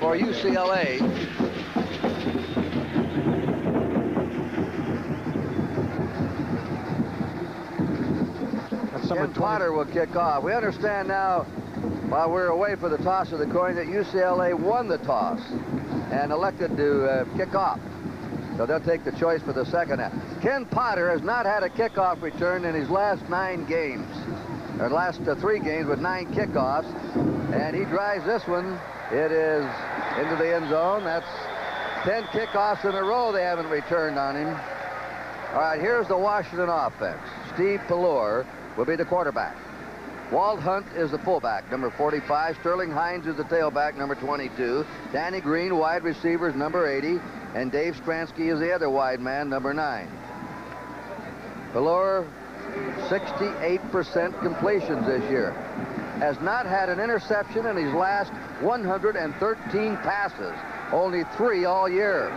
for UCLA. Ken Potter will kick off. We understand now, while we're away for the toss of the coin, that UCLA won the toss and elected to kick off. So they'll take the choice for the second half. Ken Potter has not had a kickoff return in his last 9 games. Or last 3 games with 9 kickoffs. And he drives this one. It is into the end zone. That's 10 kickoffs in a row they haven't returned on him. All right, here's the Washington offense. Steve Pellor will be the quarterback. Walt Hunt is the fullback, number 45. Sterling Hines is the tailback, number 22. Danny Green, wide receivers, number 80. And Dave Stransky is the other wide man, number 9. Pellor, 68% completions this year. Has not had an interception in his last 113 passes. Only 3 all year.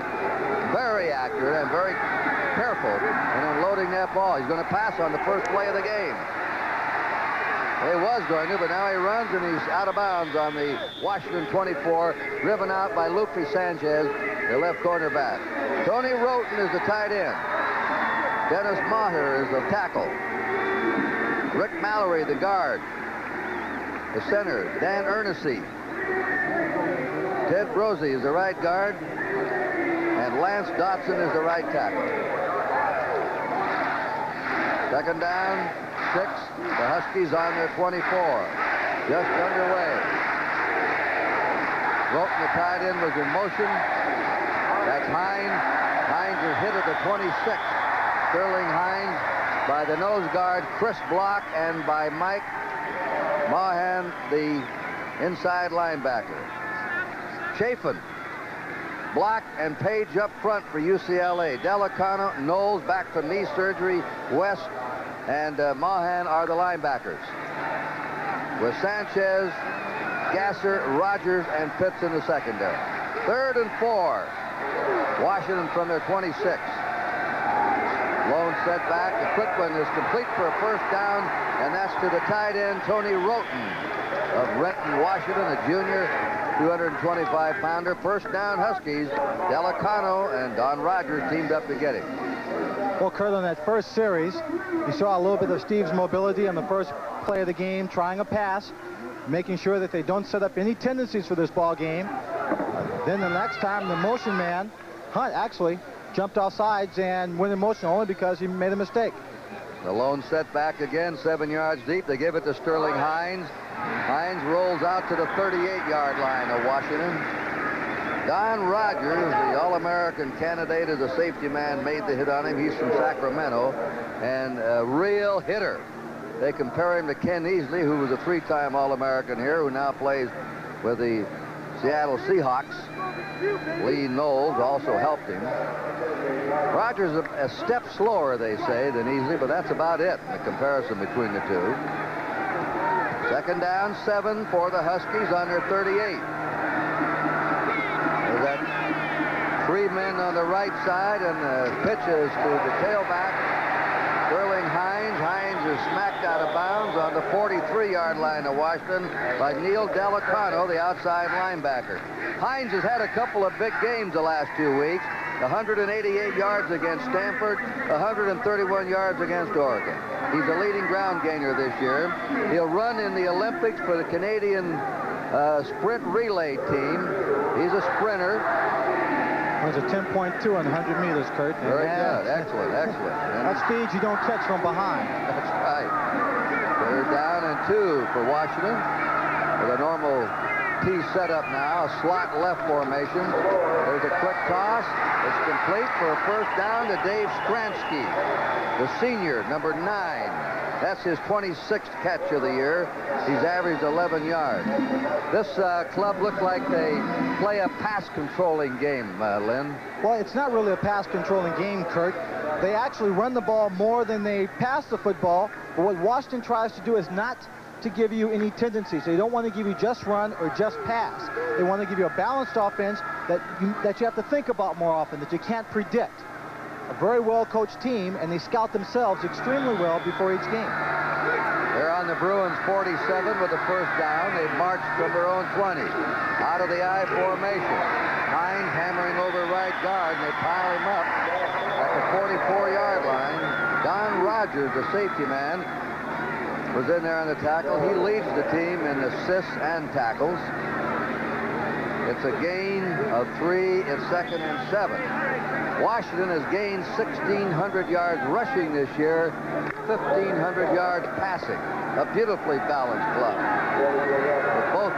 Very accurate and very careful in unloading that ball. He's going to pass on the first play of the game. He was going to, but now he runs and he's out of bounds on the Washington 24, driven out by Lupe Sanchez, the left cornerback. Tony Roten is the tight end. Dennis Maher is the tackle. Rick Mallory, the guard. The center, Dan Ernestine. Ted Brosey is the right guard. And Lance Dotson is the right tackle. Second down, 6. The Huskies on their 24. Just underway. Roten, the tight end, was in motion. That's Hines. Hines is hit at the 26. Sterling Hines by the nose guard, Chris Block, and by Mike Mahan, the inside linebacker. Chafin, Block, and Page up front for UCLA. Delicano, Knowles back from knee surgery, West, and Mahan are the linebackers. With Sanchez, Gasser, Rogers, and Pitts in the secondary. 3rd and 4. Washington from their 26. Lone setback. The quick one is complete for a first down, and that's to the tight end, Tony Roten of Renton, Washington, a junior, 225-pounder. First down, Huskies. Delicano and Don Rogers teamed up to get him. Well, Kurt, on that first series, you saw a little bit of Steve's mobility on the first play of the game, trying a pass, making sure that they don't set up any tendencies for this ball game. Then the next time, the motion man, Hunt, actually jumped off sides and went in motion only because he made a mistake. The lone setback again, 7 yards deep. They give it to Sterling Hines. Hines rolls out to the 38-yard line of Washington. Don Rogers, the All-American candidate as a safety man, made the hit on him. He's from Sacramento and a real hitter. They compare him to Ken Easley, who was a 3-time All-American here, who now plays with the Seattle Seahawks. Lee Knowles also helped him. Rogers a step slower, they say, than Easley, but that's about it in the comparison between the two. Second down, 7 for the Huskies on their 38. There's that 3 men on the right side, and the pitches to the tailback, Sterling Hines. Hines is smacked out of bounds on the 43-yard line of Washington by Neil Delicano, the outside linebacker. Hines has had a couple of big games the last 2 weeks. 188 yards against Stanford, 131 yards against Oregon. He's a leading ground gainer this year. He'll run in the Olympics for the Canadian sprint relay team. He's a sprinter. Runs a 10.2 on 100 meters, Kurt. Very good. Excellent, excellent. That's speed you don't catch from behind. That's right. 3rd down and 2 for Washington. With a normal T setup now, a slot left formation. There's a quick toss. It's complete for a first down to Dave Stransky, the senior, number 9. That's his 26th catch of the year. He's averaged 11 yards. This club looks like they play a pass-controlling game, Lynn. Well, it's not really a pass-controlling game, Kurt. They actually run the ball more than they pass the football. But what Washington tries to do is not to give you any tendencies. They don't want to give you just run or just pass. They want to give you a balanced offense that you have to think about more often, that you can't predict. A very well-coached team, and they scout themselves extremely well before each game. They're on the Bruins 47 with the first down. They marched from their own 20. Out of the I formation. Hines hammering over right guard, and they pile him up at the 44-yard line. Don Rogers, the safety man, was in there on the tackle. He leads the team in assists and tackles. It's a gain of 3. It's 2nd and 7. Washington has gained 1,600 yards rushing this year, 1,500 yards passing. A beautifully balanced club with both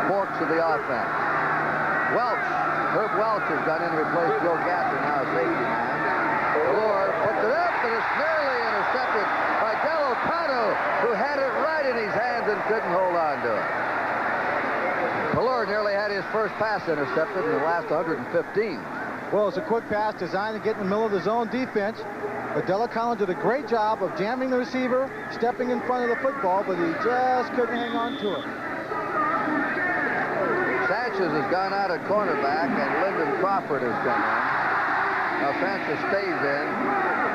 forks of the offense. Herb Welch has gone in to replace Joe Gasser, now a safety man. Delore puts it up, and it's nearly intercepted by Delocano, who had it right in his hands and couldn't hold on to it. Delore nearly had his first pass intercepted in the last 115. Well, it's a quick pass designed to get in the middle of the zone defense. But Delocano did a great job of jamming the receiver, stepping in front of the football, but he just couldn't hang on to it. Sanchez has gone out at cornerback, and Lyndon Crawford has come in. Now Sanchez stays in,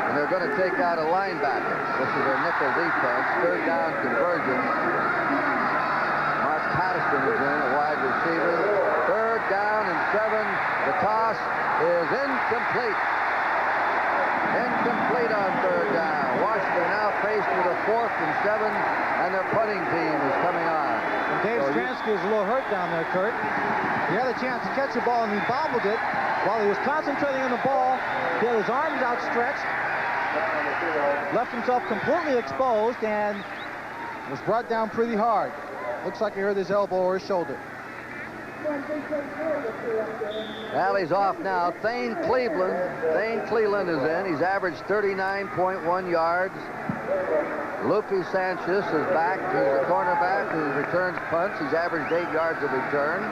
and they're going to take out a linebacker. This is their nickel defense. Third down conversion. Mark Patterson is in, a wide receiver. Third down and 7. The toss is incomplete. Incomplete on third down. Washington now faced with a 4th and 7, and their punting team is coming on. And Dave Stransky is a little hurt down there, Kurt. He had a chance to catch the ball, and he bobbled it. While he was concentrating on the ball, he had his arms outstretched, left himself completely exposed, and was brought down pretty hard. Looks like he hurt his elbow or his shoulder. Alley's off now. Thane Cleveland is in. He's averaged 39.1 yards. Lupe Sanchez is back. He's the cornerback who returns punts. He's averaged 8 yards of return.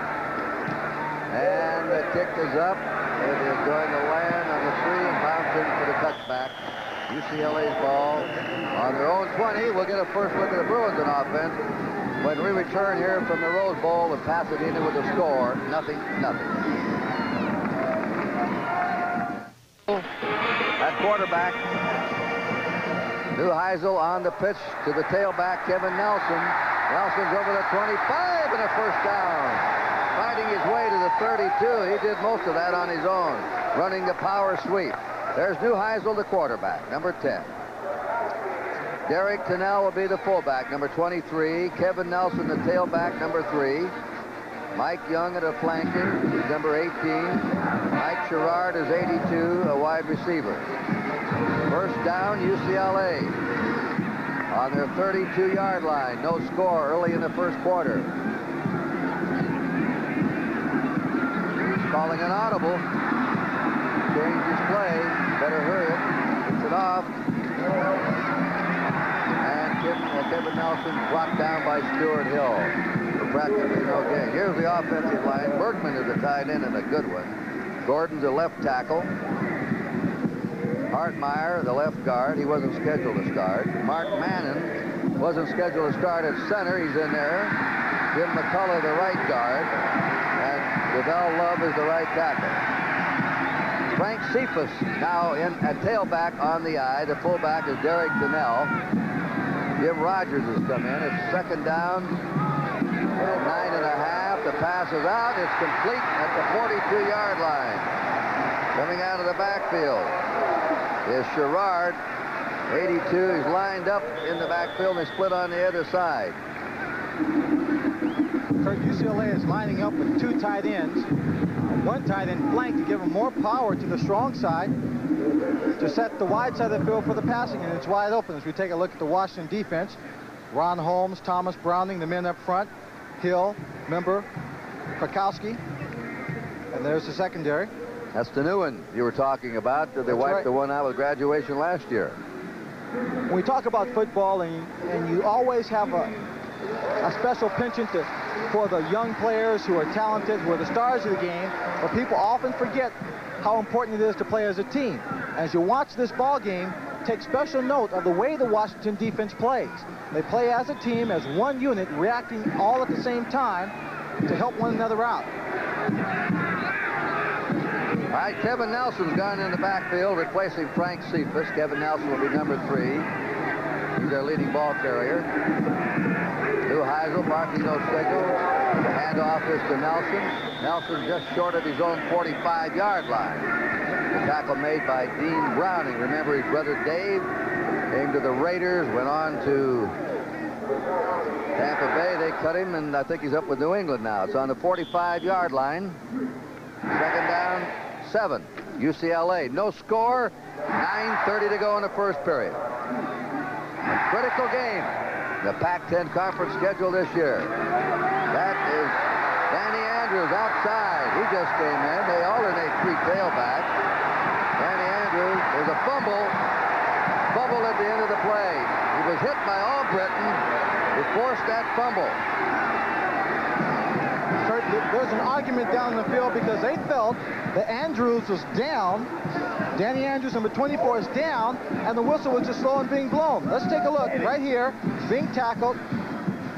And the kick is up. It is going to land on the 3 and bounce in for the touchback. UCLA's ball on their own 20. We'll get a first look at the Bruins on offense when we return here from the Rose Bowl with Pasadena with a score, 0-0. At quarterback, Neuheisel on the pitch to the tailback, Kevin Nelson. Nelson's over the 25 and a first down. Fighting his way to the 32. He did most of that on his own, running the power sweep. There's Neuheisel, the quarterback, number 10. Derek Tennell will be the fullback, number 23. Kevin Nelson, the tailback, number 3. Mike Young at a flanker, is number 18. Mike Sherrard is 82, a wide receiver. First down, UCLA on their 32-yard line. No score early in the first quarter. Calling an audible. Change his play. Better hurry it. Gets it off. Kevin Nelson blocked down by Stuart Hill for practically no gain. Here's the offensive line. Bergman is a tight end and a good one. Gordon's a left tackle. Hartmeyer, the left guard. He wasn't scheduled to start. Mark Mannon wasn't scheduled to start at center. He's in there. Jim McCullough, the right guard. And Devell Love is the right tackle. Frank Cephas now in at tailback on the I. The fullback is Derek Tennell. Jim Rogers has come in. It's second down. 9.5. The pass is out. It's complete at the 42-yard line. Coming out of the backfield is Sherrard. 82. He's lined up in the backfield, and they split on the other side. Kurt, UCLA is lining up with 2 tight ends. One tight end flank to give them more power to the strong side, to set the wide side of the field for the passing, and it's wide open. As we take a look at the Washington defense, Ron Holmes, Thomas Browning, the men up front, Hill, member, Krakowski, and there's the secondary. That's the new one you were talking about. They wiped the one out with graduation last year. When we talk about football, and you always have a special penchant for the young players who are talented, who are the stars of the game, but people often forget how important it is to play as a team. As you watch this ball game, take special note of the way the Washington defense plays. They play as a team, as one unit, reacting all at the same time to help one another out. All right, Kevin Nelson's gone in the backfield, replacing Frank Cephas. Kevin Nelson will be number 3. He's their leading ball carrier. Lou Heisel barking no signal. The handoff is to Nelson. Nelson just short of his own 45-yard line. The tackle made by Dean Browning. Remember, his brother Dave came to the Raiders, went on to Tampa Bay. They cut him, and I think he's up with New England now. It's on the 45-yard line. Second down, 7. UCLA, no score. 9:30 to go in the first period. A critical game. The Pac-10 conference schedule this year. That is Danny Andrews outside. He just came in. They alternate 3 tailbacks. Danny Andrews, there's a fumble. Fumble at the end of the play. He was hit by Albritton, who forced that fumble. Kurt, there's an argument down in the field because they felt that Andrews was down. Danny Andrews, number 24, is down, and the whistle was just slow and being blown. Let's take a look. Right here, he's being tackled.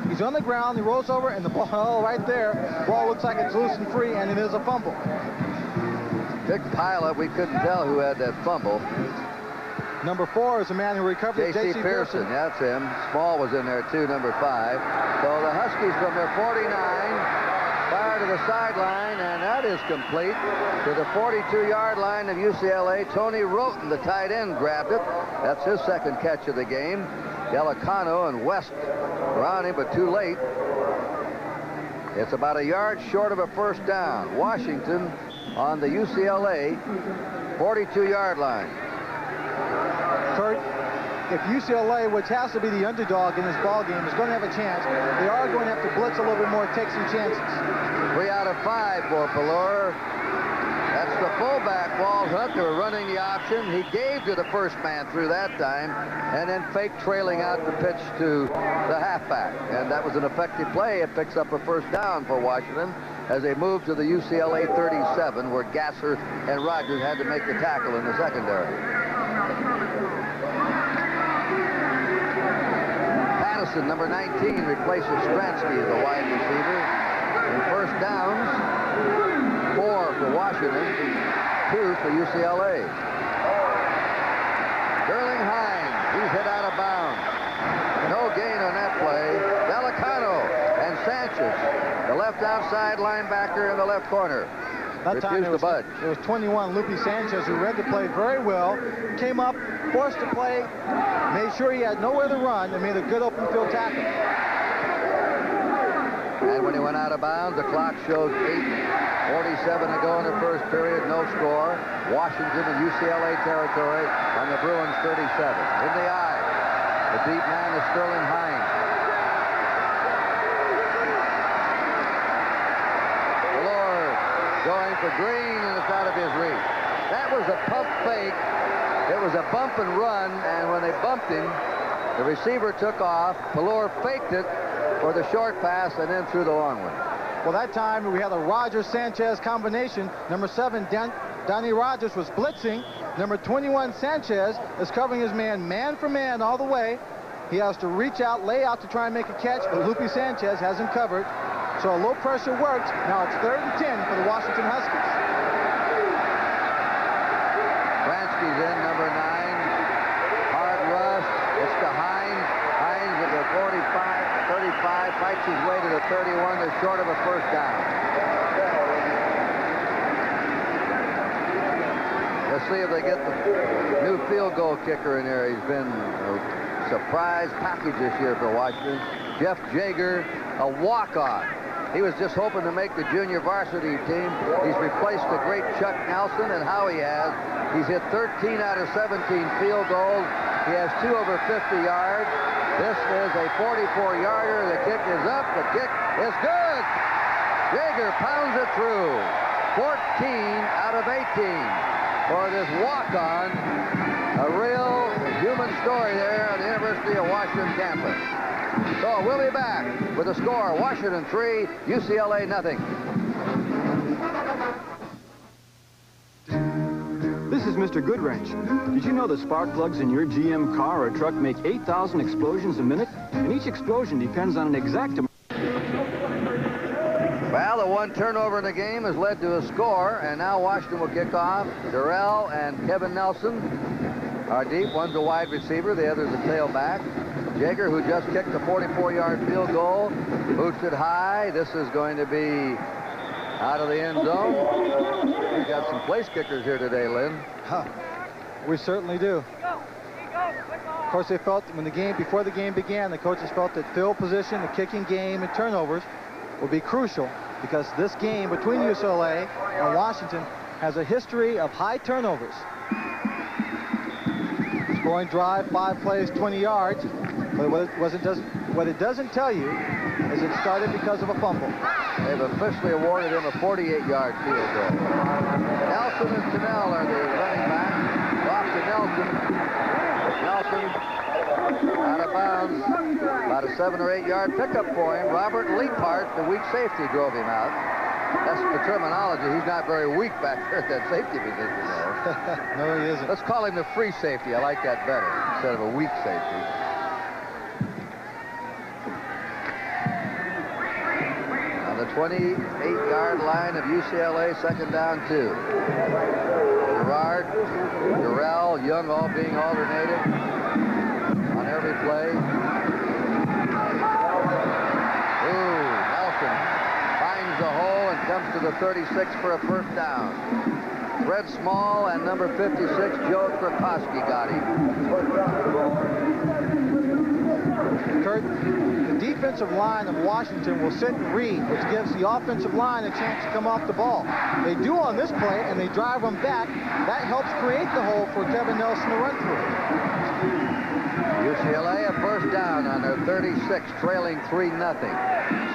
He's on the ground. He rolls over, and the ball right there, ball looks like it's loose and free, and it is a fumble. Big pileup. We couldn't tell who had that fumble. Number 4 is a man who recovered. J.C. Pearson. Yeah, that's him. Small was in there, too, number 5. So the Huskies from their 49 fire to the sideline, and that is complete to the 42-yard line of UCLA. Tony Roten, the tight end, grabbed it. That's his second catch of the game. Delicano and West were on him, but too late. It's about a yard short of a first down. Washington on the UCLA 42-yard line. Kurt, if UCLA, which has to be the underdog in this ball game, is going to have a chance, they are going to have to blitz a little bit more, take some chances. 3 out of 5 for Pelor. That's the fullback, Walt Hunt. They were running the option. He gave to the first man through that time, and then fake trailing out the pitch to the halfback. And that was an effective play. It picks up a first down for Washington as they move to the UCLA 37, where Gasser and Rogers had to make the tackle in the secondary. Patterson, number 19, replaces Stransky as the wide receiver. In first downs, 4 for Washington, 2 for UCLA. Sterling Hines, he's hit out of bounds. No gain on that play. Delicano and Sanchez, the left outside linebacker in the left corner. That time it was 21, Lupe Sanchez, who read the play very well, came up, forced the play, made sure he had nowhere to run, and made a good open field tackle. And when he went out of bounds, the clock showed 8:47 to go in the first period, no score. Washington in UCLA territory on the Bruins 37. In the eye, the deep man is Sterling Hines. Going for Green, and it's out of his reach. That was a pump fake. It was a bump and run, and when they bumped him, the receiver took off. Pelor faked it for the short pass and then threw the long one. Well, that time we had a Rogers-Sanchez combination. Number 7, Donnie Rogers was blitzing. Number 21, Sanchez, is covering his man for man all the way. He has to reach out, lay out to try and make a catch, but Lupe Sanchez has him covered. So low pressure worked. Now it's 3rd and 10 for the Washington Huskies. Bransky's in, number 9. Hard rush. It's to Hines. Hines at the 45, 35, fights his way to the 31. They're short of a first down. Let's see if they get the new field goal kicker in there. He's been a surprise package this year for Washington. Jeff Jager, a walk-on. He was just hoping to make the junior varsity team. He's replaced the great Chuck Nelson, and how he has. He's hit 13 out of 17 field goals. He has 2 over 50 yards. This is a 44-yarder. The kick is up. The kick is good. Jager pounds it through. 14 out of 18 for this walk-on. A real human story there on the University of Washington campus. So we'll be back with the score. Washington 3, UCLA nothing. This is Mr. Goodwrench. Did you know the spark plugs in your GM car or truck make 8,000 explosions a minute? And each explosion depends on an exact amount. Well, the one turnover in the game has led to a score, and now Washington will kick off. Durrell and Kevin Nelson are deep. One's a wide receiver, the other's a tailback. Jaeger, who just kicked a 44-yard field goal, boots it high. This is going to be out of the end zone. We've got some place kickers here today, Lynn. Huh. We certainly do. Of course, they felt when before the game began, the coaches felt that field position, the kicking game, and turnovers would be crucial because this game between UCLA and Washington has a history of high turnovers. Scoring drive, 5 plays, 20 yards. But what it doesn't tell you is it started because of a fumble. They've officially awarded him a 48-yard field goal. Nelson and Tunnell are the running backs. Off to Nelson. Nelson out of bounds. About a 7 or 8 yard pickup for him. Robert Leaphart, the weak safety, drove him out. That's the terminology. He's not very weak back there at that safety position, though. No, he isn't. Let's call him the free safety. I like that better instead of a weak safety. On the 28-yard line of UCLA, second down 2. Gerard, Durrell, Young all being alternated on every play. Ooh, Nelson finds the hole and comes to the 36 for a first down. Fred Small and number 56, Joe Krakowski, got him. Kurt, the defensive line of Washington will sit and read, which gives the offensive line a chance to come off the ball. They do on this play, and they drive them back. That helps create the hole for Kevin Nelson to run through. UCLA a first down on their 36, trailing 3-0.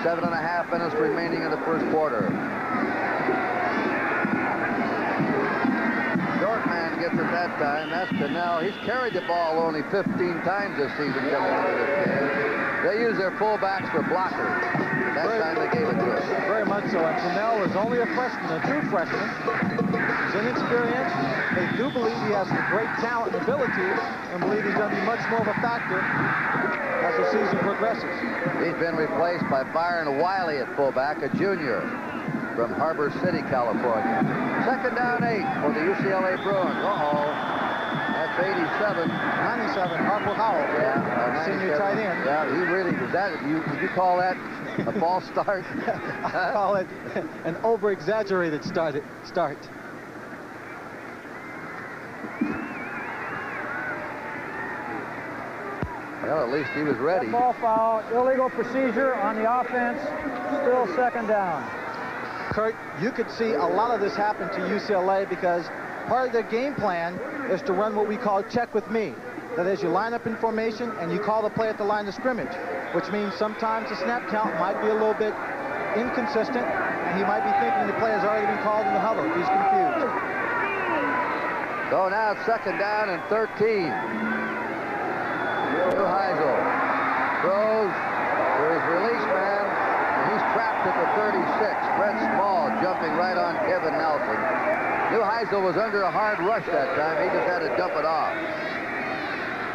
7.5 minutes remaining in the first quarter. Short man gets it that time. That's Tunnell. He's carried the ball only 15 times this season coming into this game. They use their fullbacks for blockers. That time they gave it to us. Very much so. And Tunnell is only a freshman, a true freshman. He's inexperienced. They do believe he has some great talent and ability, and believe he's going to be much more of a factor as the season progresses. He's been replaced by Byron Wiley at fullback, a junior from Harbor City, California. Second down 8 for the UCLA Bruins. That's 87. 97, Harper Howell. Yeah, senior tight end. Yeah, he really, did you call that a false start? I call it an over-exaggerated start. Well, at least he was ready. Ball foul, illegal procedure on the offense, still second down. Kurt, you could see a lot of this happen to UCLA because part of their game plan is to run what we call check with me. That is, you line up in formation and you call the play at the line of scrimmage, which means sometimes the snap count might be a little bit inconsistent, and he might be thinking the play has already been called in the huddle. He's confused. So now it's second down and 13. Neuheisel throws to his release man, and he's trapped at the 36. Fred Small jumping right on Kevin Nelson. Neuheisel was under a hard rush that time. He just had to dump it off.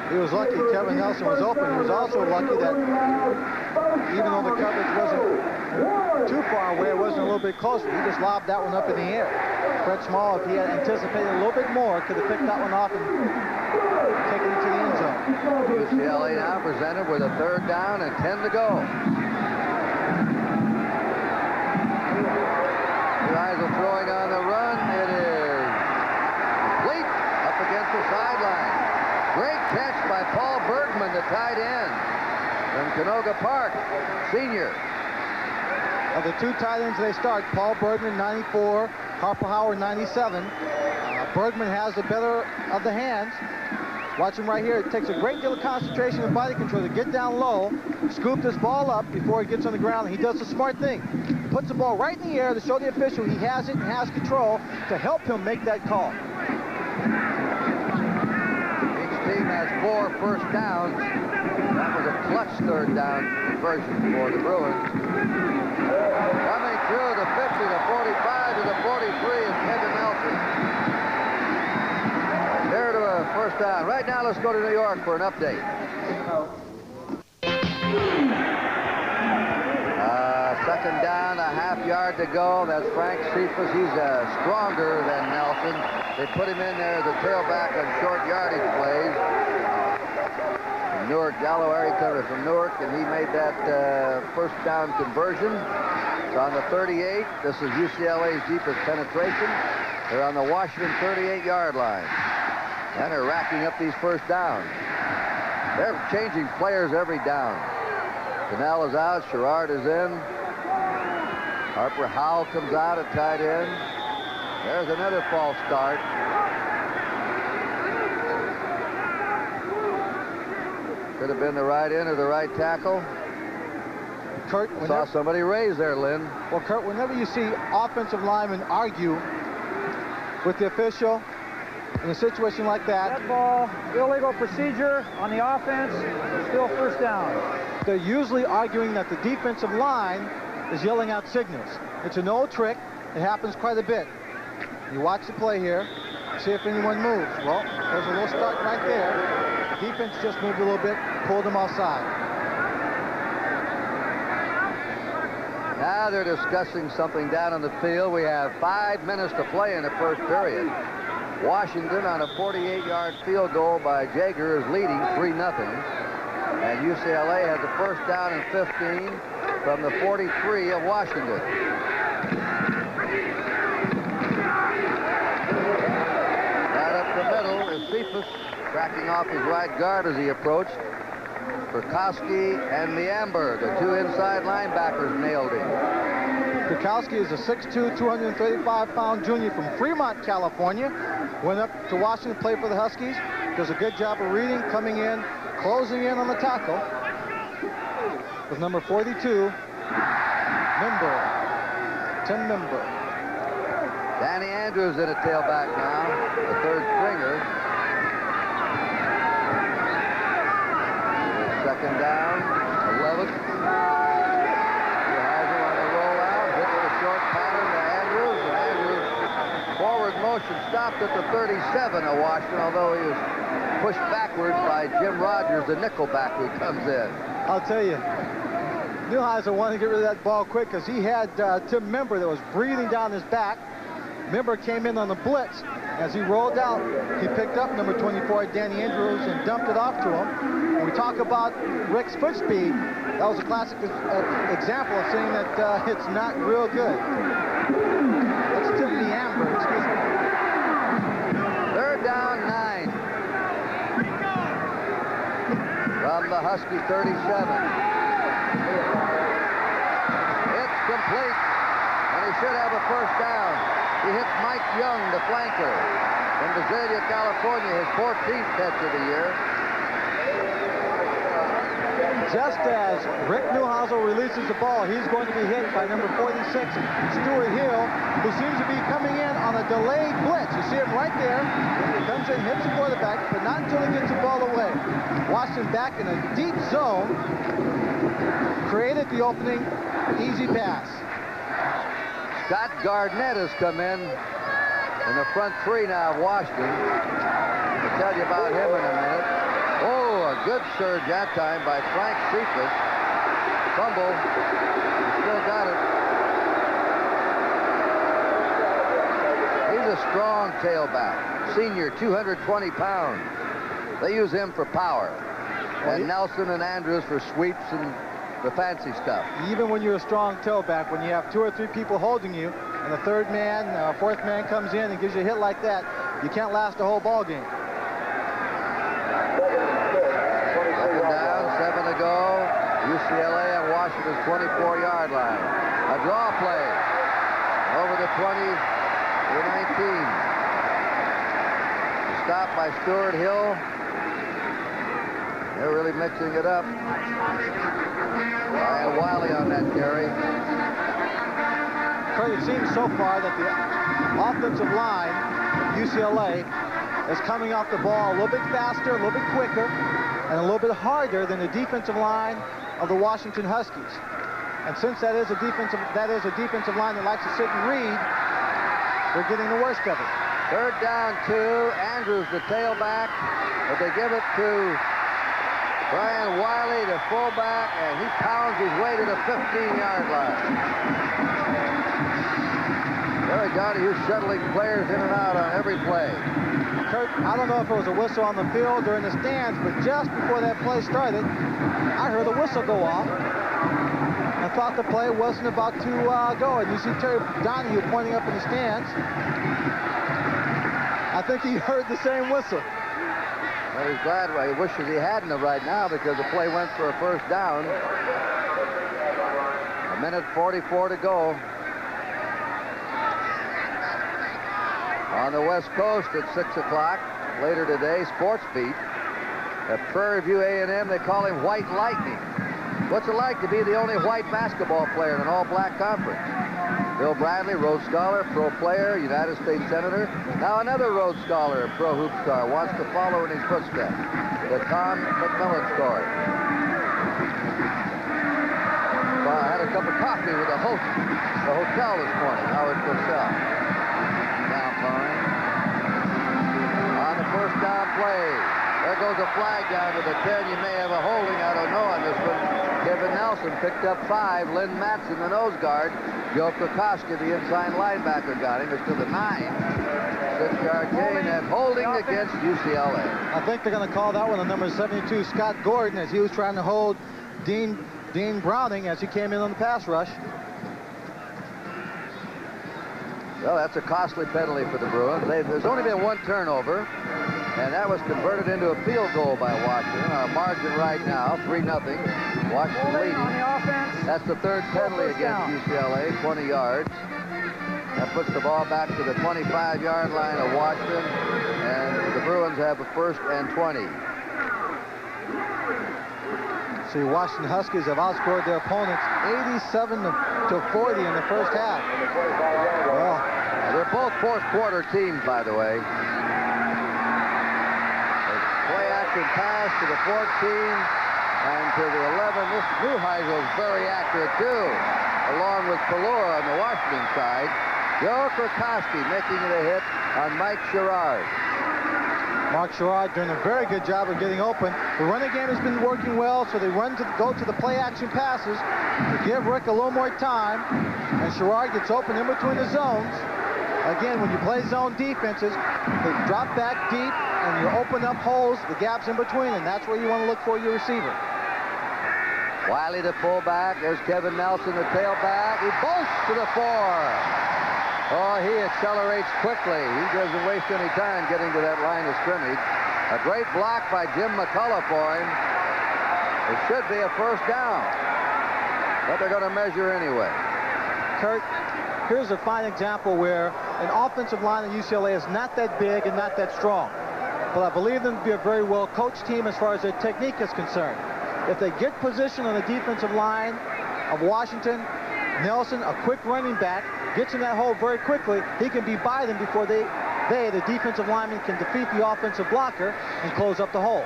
He was lucky Kevin Nelson was open. He was also lucky that even though the coverage wasn't too far away, it wasn't a little bit closer. He just lobbed that one up in the air. Fred Small, if he had anticipated a little bit more, could have picked that one off and taken it to the end zone. UCLA now presented with a third down and 10 to go. Neuheisel throwing on the run. It is complete up against the sideline. Great catch by Paul Bergman, the tight end from Canoga Park, senior. Of the two tight ends they start, Paul Bergman, 94, Harper Howard, 97. Bergman has the better of the hands. Watch him right here. It takes a great deal of concentration and body control to get down low, scoop this ball up before it gets on the ground, and he does the smart thing. He puts the ball right in the air to show the official he has it and has control to help him make that call. Team has 4 first downs. That was a clutch third down conversion for the Bruins. Coming through the 50, the 45 to the 43 is Kevin Nelson. There to a first down. Right now, let's go to New York for an update. Second down, a half yard to go. That's Frank Cephas. He's stronger than Nelson. They put him in there as a tailback on short yardage plays. Newark, Gallo area comes from Newark, and he made that first down conversion. It's on the 38. This is UCLA's deepest penetration. They're on the Washington 38-yard line. And they're racking up these first downs. They're changing players every down. Cannell is out. Sherrard is in. Harper Howell comes out at tight end. There's another false start. Could have been the right end or the right tackle. Kurt, saw somebody raise there, Lynn. Well, Kurt, whenever you see offensive linemen argue with the official in a situation like that, That ball, illegal procedure on the offense, still first down. they're usually arguing that the defensive line is yelling out signals. It's an old trick. It happens quite a bit. You watch the play here, see if anyone moves. Well, there's a little start right there. The defense just moved a little bit, pulled them offside. Now they're discussing something down on the field. We have 5 minutes to play in the first period. Washington on a 48-yard field goal by Jaeger is leading 3-0. And UCLA has the first down and 15 from the 43 of Washington. Right up the middle is Cephas, tracking off his right guard as he approached. Kurkowski and Meamber, the 2 inside linebackers, nailed him. Kurkowski is a 6'2", 235-pound junior from Fremont, California. Went up to Washington to play for the Huskies. Does a good job of reading, coming in, closing in on the tackle. With number 42, Tim Member. Danny Andrews in a tailback now, the 3rd stringer. Second down, 11. Heiser on the rollout, hits the short pattern to Andrews, and Andrews forward motion stopped at the 37 of Washington, although he was pushed backwards by Jim Rogers, the nickelback who comes in. I'll tell you, Neuheiser wanted to get rid of that ball quick because he had Tim Member that was breathing down his back. Member came in on the blitz. As he rolled out, he picked up number 24, Danny Andrews, and dumped it off to him. When we talk about Rick's foot speed, that was a classic example of saying that it's not real good. That's Tim Meamber, excuse me. 3rd down, 9. From the Husky 37. It's complete, and he should have a first down. He hits Mike Young, the flanker, from Visalia, California, his 14th catch of the year. Just as Rick Neuhauser releases the ball, he's going to be hit by number 46, Stuart Hill, who seems to be coming in on a delayed blitz. You see him right there. He comes in, hits the quarterback, but not until he gets the ball away. Washington back in a deep zone, created the opening, easy pass. Scott Garnett has come in the front 3 now of Washington. I'll tell you about him in a minute. Oh, a good surge that time by Frank Cephas. Fumble. He still got it. He's a strong tailback. Senior, 220 pounds. They use him for power. And Nelson and Andrews for sweeps and the fancy stuff. Even when you're a strong tailback, when you have 2 or 3 people holding you, and the 3rd man, 4th man comes in and gives you a hit like that, you can't last a whole ball game. 2nd down, 7 to go. UCLA at Washington's 24-yard line. A draw play over the 20 to the 19. Stopped by Stuart Hill. They're really mixing it up. Ryan Wiley on that carry. Kurt, it seems so far that the offensive line of UCLA is coming off the ball a little bit faster, a little bit quicker, and a little bit harder than the defensive line of the Washington Huskies. And since that is a defensive line that likes to sit and read, they're getting the worst of it. 3rd down, 2. Andrews, the tailback, but they give it to Brian Wiley, the fullback, and he pounds his way to the 15-yard line. Gary Donahue shuttling players in and out on every play. Kurt, I don't know if it was a whistle on the field or in the stands, but just before that play started, I heard a whistle go off. I thought the play wasn't about to go, and you see Terry Donahue pointing up in the stands. I think he heard the same whistle. Well, he's glad. Well, he wishes he hadn't right now because the play went for a first down. 1:44 to go. On the West Coast at 6 o'clock later today, Sports Beat. At Prairie View A&M, they call him White Lightning. What's it like to be the only white basketball player in an all-black conference? Bill Bradley, Rhodes Scholar, pro player, United States Senator. Now another Rhodes Scholar, pro hoop star, wants to follow in his footsteps. The Tom McMillan story. Well, I had a cup of coffee with the host of the hotel this morning, Howard Cosell. Downpouring. On the first down play. There goes a flag down to the 10. You may have a holding, I don't know on this one. Kevin Nelson picked up 5. Lynn Matson, the nose guard. Joe Krakowski, the inside linebacker, got him. It's to the 9. 6-yard gain and holding against UCLA. I think they're going to call that one on number 72, Scott Gordon, as he was trying to hold Dean Browning as he came in on the pass rush. Well, that's a costly penalty for the Bruins. There's only been one turnover, and that was converted into a field goal by Washington. Our margin right now, 3-0. Washington leading. That's the third penalty against UCLA, 20 yards. That puts the ball back to the 25-yard line of Washington, and the Bruins have a 1st and 20. See, Washington Huskies have outscored their opponents 87-40 in the first half. Well, they're both fourth-quarter teams, by the way. Play-action pass to the 14 and to the 11. This Neuheisel is very accurate, too, along with Pelor on the Washington side. Joe Krakowski making the hit on Mike Sherrard. Mark Sherrard doing a very good job of getting open. The running game has been working well, so they go to the play-action passes to give Rick a little more time, and Sherrard gets open in between the zones. Again, when you play zone defenses, they drop back deep, and you open up holes, the gaps in between, and that's where you want to look for your receiver. Wiley the fullback. There's Kevin Nelson, the tailback. He bolts to the 4. Oh, he accelerates quickly. He doesn't waste any time getting to that line of scrimmage. A great block by Jim McCullough for him. It should be a first down, but they're going to measure anyway. Kurt, here's a fine example where an offensive line at UCLA is not that big and not that strong. But I believe them to be a very well-coached team as far as their technique is concerned. If they get position on the defensive line of Washington, Nelson, a quick running back, gets in that hole very quickly, he can be by them before the defensive lineman, can defeat the offensive blocker and close up the hole.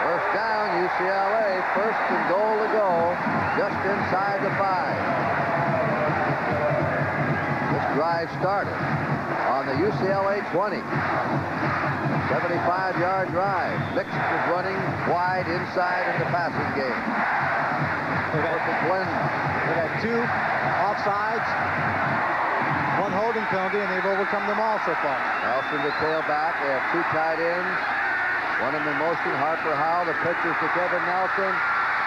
First down, UCLA. 1st and goal to go, just inside the 5. This drive started on the UCLA 20. 75-yard drive. Mixed is running wide inside in the passing game. Perfect blend. They've had 2 offsides, 1 holding penalty, and they've overcome them all so far. Nelson the tailback. They have 2 tight ends. One in motion, Harper Howell. The pitches to Kevin Nelson.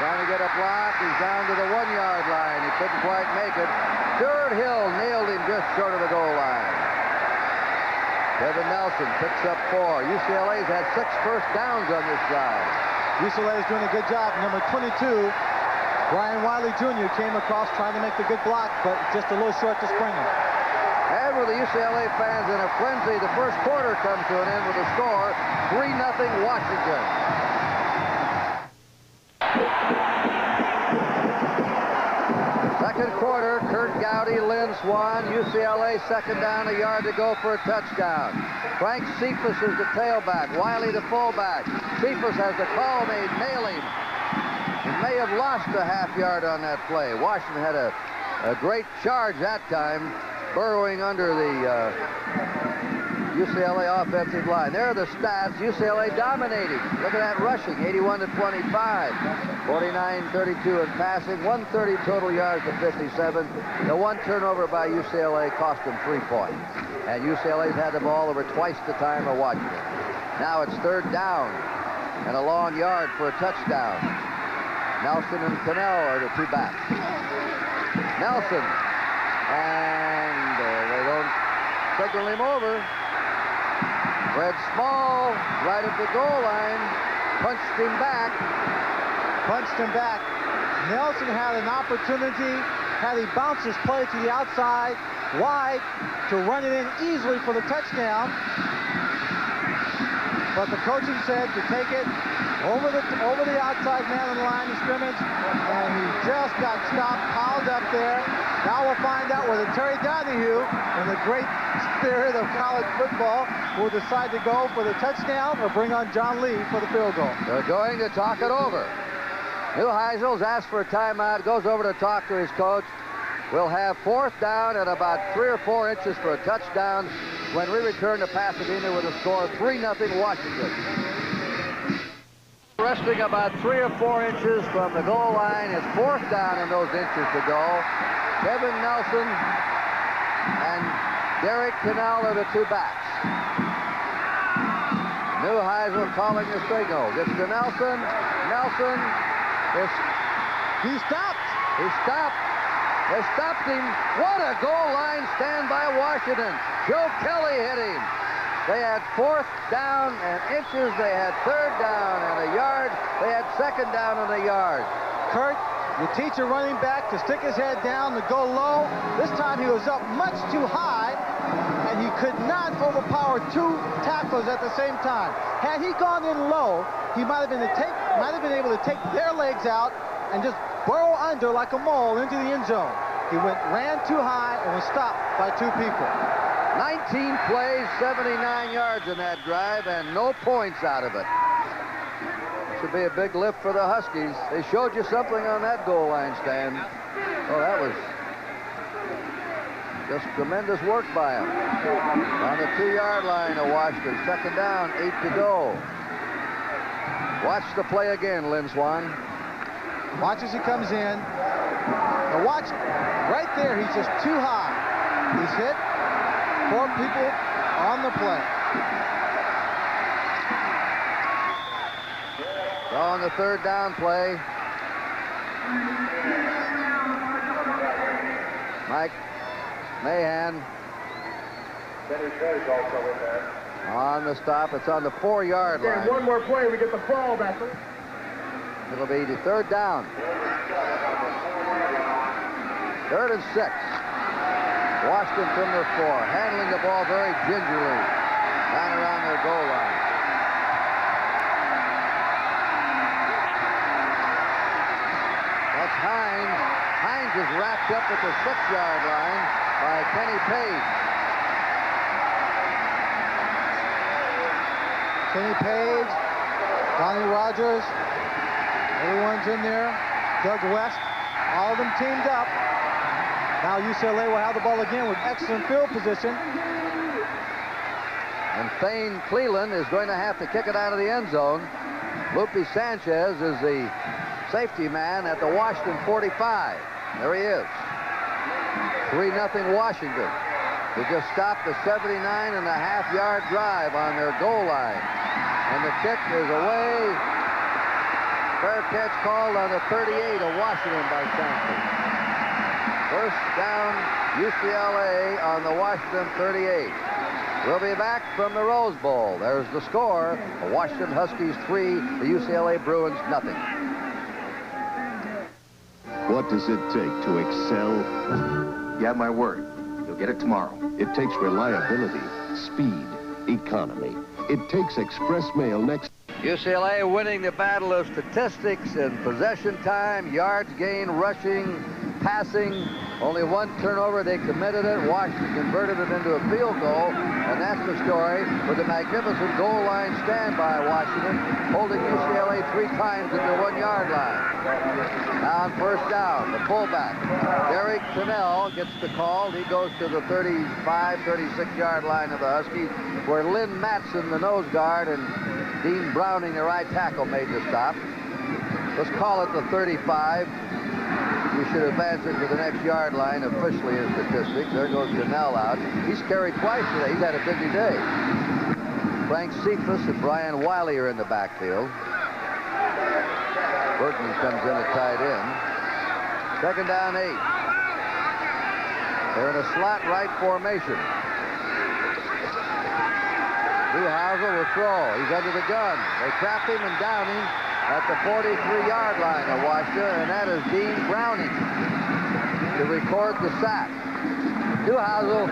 Trying to get a block. He's down to the 1-yard line. He couldn't quite make it. Stuart Hill nailed him just short of the goal line. Kevin Nelson picks up 4. UCLA's had 6 first downs on this drive. UCLA is doing a good job. Number 22, Brian Wiley Jr. came across trying to make the good block, but just a little short to Springer. And with the UCLA fans in a frenzy, the first quarter comes to an end with a score, 3-0 Washington. Second quarter, Kurt Gowdy, Lynn Swan, UCLA 2nd down, a yard to go for a touchdown. Frank Cephas is the tailback, Wiley the fullback. Cephas has the call made, nail him. He may have lost a half-yard on that play. Washington had a great charge that time, burrowing under the UCLA offensive line. There are the stats. UCLA dominating. Look at that rushing, 81 to 25, 49-32 in passing, 130 total yards to 57. The one turnover by UCLA cost them 3 points. And UCLA's had the ball over twice the time of Washington. Now it's third down and a long yard for a touchdown. Nelson and Cannell are the two backs. Nelson, and they don't signal him over. Fred Small, right at the goal line, punched him back. Nelson had an opportunity, had he bounced his play to the outside, wide, to run it in easily for the touchdown. But the coaching said to take it over the outside man on the line of scrimmage, and he just got stopped, piled up there. Now we'll find out whether Terry Donahue, in the great spirit of college football, will decide to go for the touchdown or bring on John Lee for the field goal. They're going to talk it over. Neuheisel's asked for a timeout, goes over to talk to his coach. We'll have fourth down at about 3 or 4 inches for a touchdown when we return to Pasadena with a score of 3-0 Washington. Resting about 3 or 4 inches from the goal line. It's fourth down and those inches to go. Kevin Nelson and Derek Cannell are the two backs. Neuheisel calling the signal. Gets to Nelson. Nelson is... He stopped. They stopped him. What a goal line stand by Washington. Joe Kelly hit him. They had fourth down and inches. They had third down and a yard. They had second down and a yard. Kurt, you teach a running back to stick his head down, to go low. This time he was up much too high, and he could not overpower 2 tacklers at the same time. Had he gone in low, he might have been able to take their legs out and just burrow under like a mole into the end zone. He ran too high and was stopped by 2 people. 19 plays, 79 yards in that drive, and no points out of it. Should be a big lift for the Huskies. They showed you something on that goal line stand. Oh, that was just tremendous work by him. On the 2-yard line of Washington, second down, 8 to go. Watch the play again, Lynn Swan. Watch as he comes in. Now watch, right there, he's just too high. He's hit 4 people on the play. So on the third down play, Mike Mahan on the stop. It's on the 4-yard line. One more play, we get the ball back. It'll be the third down. 3rd and 6. Washington from their 4, handling the ball very gingerly down around their goal line. That's Hines. Hines is wrapped up at the 6-yard line by Kenny Page. Kenny Page, Donnie Rogers, everyone's in there. Doug West, all of them teamed up. Now UCLA will have the ball again with excellent field position. And Thane Cleland is going to have to kick it out of the end zone. Lupe Sanchez is the safety man at the Washington 45. There he is. 3-0 Washington. They just stopped the 79.5-yard drive on their goal line. And the kick is away. Fair catch called on the 38 of Washington by Sanchez. First down, UCLA on the Washington 38. We'll be back from the Rose Bowl. There's the score. The Washington Huskies 3, the UCLA Bruins 0. What does it take to excel? You have my word. You'll get it tomorrow. It takes reliability, speed, economy. It takes express mail next. UCLA winning the battle of statistics in possession time, yards gained, rushing, passing, Only one turnover, they committed it. Washington converted it into a field goal, and that's the story with the magnificent goal line stand by Washington, holding UCLA 3 times at the 1-yard line. Now on first down, the fullback, Derek Tennell, gets the call. He goes to the 35, 36-yard line of the Huskies, where Lynn Matson, the nose guard, and Dean Browning, the right tackle, made the stop. Let's call it the 35. We should advance it to the next yard line officially in statistics. There goes Tennell out. He's carried twice today. He's had a busy day. Frank Cephas and Brian Wiley are in the backfield. Bergman comes in at tight end. Second down 8. They're in a slot right formation. Hausel will throw. He's under the gun. They trapped him and down him at the 43-yard line of Washington, and that is Dean Browning to record the sack. Hausel,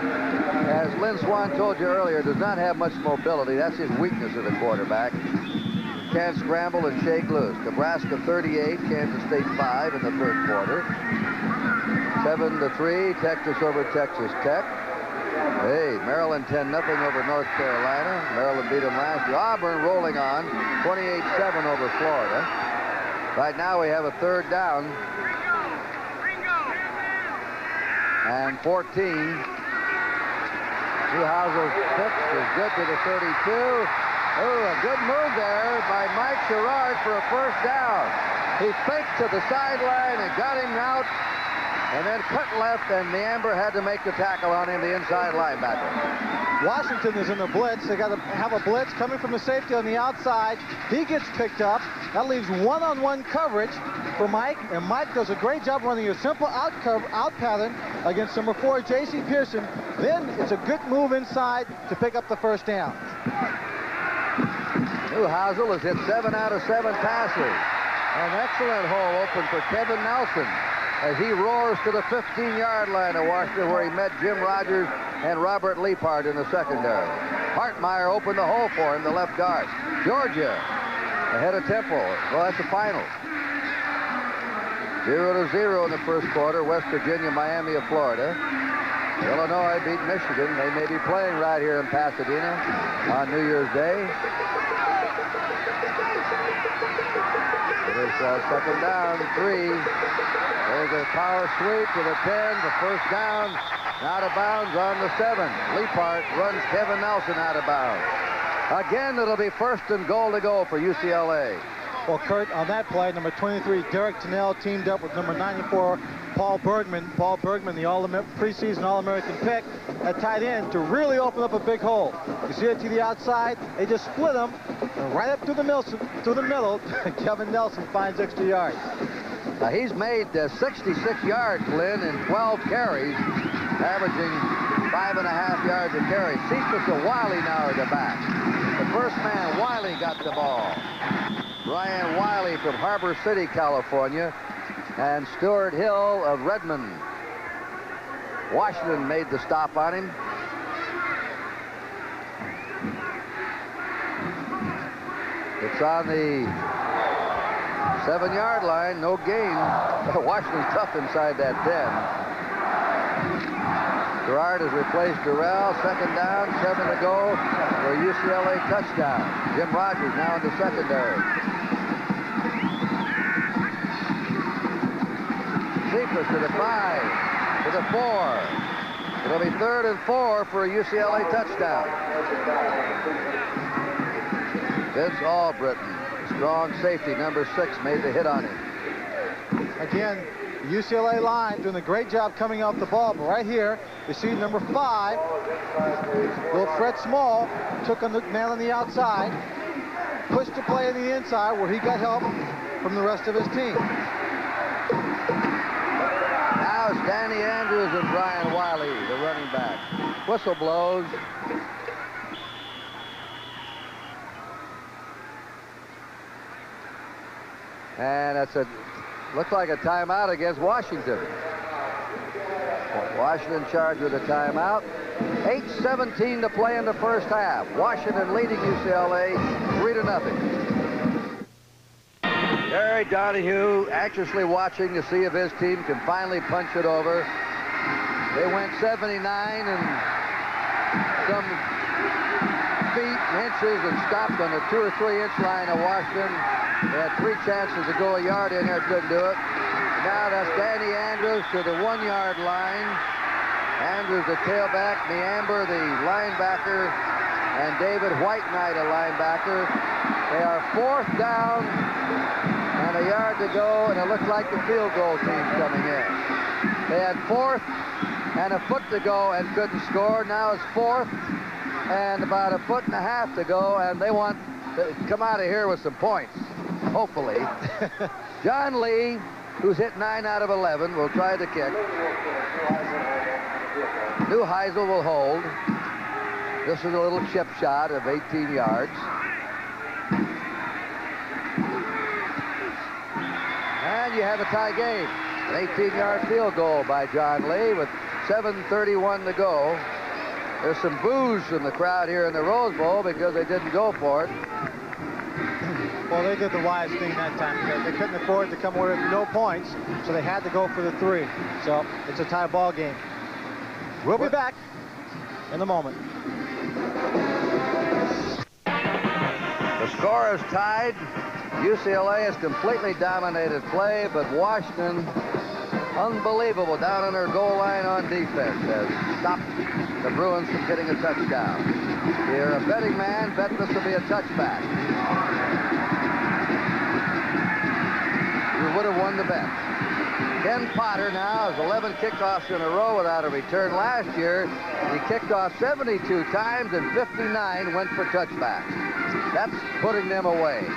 as Lynn Swan told you earlier, does not have much mobility. That's his weakness as a quarterback. Can't scramble and shake loose. Nebraska 38, Kansas State 5 in the third quarter. 7-3, Texas over Texas Tech. Hey, Maryland 10-0 over North Carolina. Maryland beat them last year. Auburn rolling on, 28-7 over Florida. Right now we have a third down. And 14. Hausel's pitch is good to the 32. Oh, a good move there by Mike Sherrard for a first down. He faked to the sideline and got him out, and then cut left, and Neamber had to make the tackle on him, the inside linebacker. Washington is in the blitz. They got to have a blitz coming from the safety on the outside. He gets picked up. That leaves one-on-one coverage for Mike, and Mike does a great job running a simple out pattern against number 4, J.C. Pearson. Then it's a good move inside to pick up the first down. Hausel has hit 7 out of 7 passes. An excellent hole open for Kevin Nelson as he roars to the 15-yard line of Washington, where he met Jim Rogers and Robert Leapart in the secondary. Hartmeyer opened the hole for him, the left guard. Georgia ahead of Temple. Well, that's the final. 0-0 in the first quarter. West Virginia, Miami of Florida. Illinois beat Michigan. They may be playing right here in Pasadena on New Year's Day. It is second down, 3. There's a power sweep to the 10, the first down, out of bounds on the 7. Leapart runs Kevin Nelson out of bounds. Again, it'll be first and goal to go for UCLA. Well, Kurt, on that play, number 23, Derek Tennell teamed up with number 94, Paul Bergman. Paul Bergman, the preseason All-American pick, at tight end to really open up a big hole. You see it to the outside. They just split him right up through the middle. Kevin Nelson finds extra yards. Now, he's made 66 yards, Lynn, in 12 carries, averaging 5.5 yards a carry. Cephas and Wiley now are the back. The first man, Wiley, got the ball. Brian Wiley from Harbor City, California, and Stuart Hill of Redmond. Washington made the stop on him. It's on the 7-yard line, no gain. Washington's tough inside that 10. Gerard has replaced Durrell. Second down, 7 to go for a UCLA touchdown. Jim Rogers now in the secondary. Cephas to the 5, to the 4. It'll be 3rd and 4 for a UCLA touchdown. Vince Albritton, strong safety, number 6, made the hit on him. Again, the UCLA line doing a great job coming off the ball, but right here, you see number 5, little Fred Small, took on the man on the outside, pushed the play on the inside where he got help from the rest of his team. Now it's Danny Andrews and Brian Wiley, the running back. Whistle blows. And that's looks like a timeout against Washington. Washington charged with a timeout. 8:17 to play in the first half. Washington leading UCLA 3-0. Gary Donahue anxiously watching to see if his team can finally punch it over They went 79 and some feet, inches, and stopped on the 2 or 3 inch line of Washington. They had 3 chances to go a yard in there, couldn't do it. Now that's Danny Andrews to the 1 yard line. Andrews the tailback, Neamber the linebacker, and David Whiteknight a linebacker. They are 4th down and a yard to go, and it looks like the field goal team's coming in. They had 4th and a foot to go and couldn't score. Now it's 4th and about a foot and a half to go, and they want to come out of here with some points, hopefully. John Lee, who's hit 9 out of 11, will try the kick. Neuheisel will hold. This is a little chip shot of 18 yards. And you have a tie game. An 18-yard field goal by John Lee with 7:31 to go. There's some boos from the crowd here in the Rose Bowl because they didn't go for it. Well, they did the wise thing that time because they couldn't afford to come away with no points, so they had to go for the 3. So it's a tie ball game. We'll be back in a moment. The score is tied. UCLA has completely dominated play, but Washington, unbelievable, down on their goal line on defense, has stopped the Bruins from getting a touchdown. If you're a betting man, bet this will be a touchback. You would have won the bet. Ken Potter now has 11 kickoffs in a row without a return. Last year, he kicked off 72 times and 59 went for touchbacks. That's putting them away.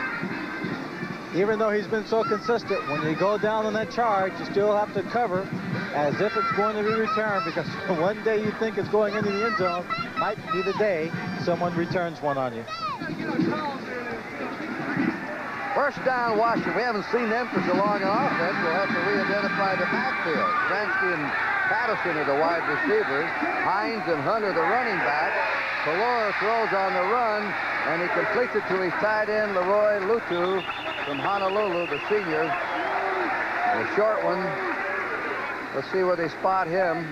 Even though he's been so consistent, when you go down on that charge, you still have to cover as if it's going to be returned, because one day you think it's going into the end zone, might be the day someone returns one on you. First down, Washington. We haven't seen them for so long on offense. We'll have to re-identify the backfield. Kransky and Patterson are the wide receivers. Hines and Hunter the running back. Pelor throws on the run, and he completes it to his tight end, Leroy Lutu from Honolulu, the senior. The short one. Let's see where they spot him.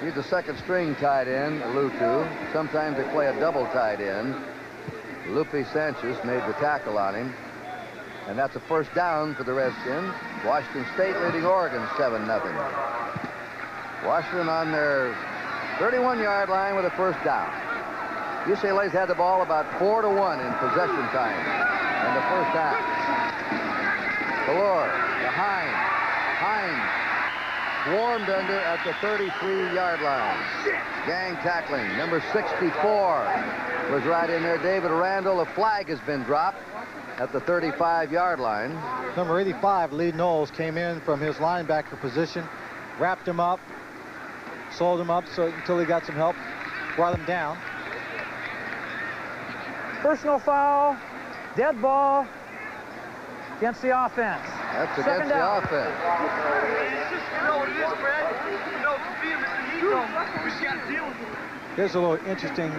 He's the second string tight end, Lutu. Sometimes they play a double tight end. Lupe Sanchez made the tackle on him. And that's a first down for the Redskins. Washington State leading Oregon 7-0. Washington on their 31-yard line with a first down. UCLA's had the ball about 4-1 in possession time. And the first down. Pelor to Hines. Hines swarmed under at the 33-yard line. Gang tackling. Number 64 was right in there. David Randall. A flag has been dropped at the 35-yard line. Number 85, Lee Knowles, came in from his linebacker position, wrapped him up, sold him up until he got some help, brought him down. Personal foul, dead ball against the offense. That's against the offense. Here's a little interesting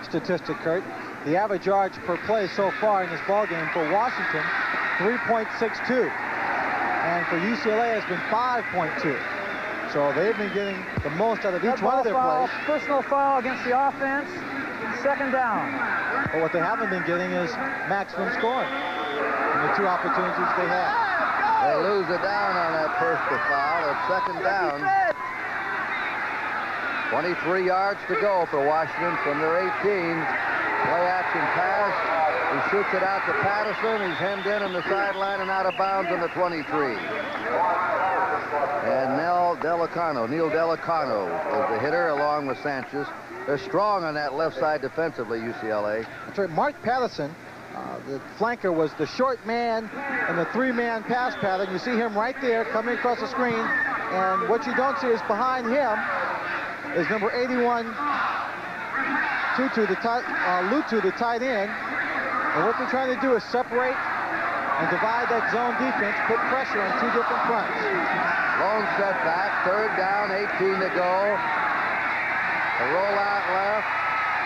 statistic, Kurt. The average yards per play so far in this ballgame for Washington, 3.62. And for UCLA, it's been 5.2. So they've been getting the most out of each one of their plays. Personal foul against the offense. Second down. But what they haven't been getting is maximum scoring in the 2 opportunities they have. They lose it down on that personal foul at second down. 23 yards to go for Washington from their 18. Play action pass. He shoots it out to Patterson. He's hemmed in on the sideline and out of bounds on the 23. And Neil Delicano is the hitter along with Sanchez. They're strong on that left side defensively, UCLA. That's right. Mark Patterson, the flanker, was the short man in the 3-man pass pattern. You see him right there coming across the screen. And what you don't see is behind him is number 81, Lutu, the tight end. And what they're trying to do is separate and divide that zone defense, put pressure on 2 different fronts. Lone setback, third down, 18 to go. A rollout left.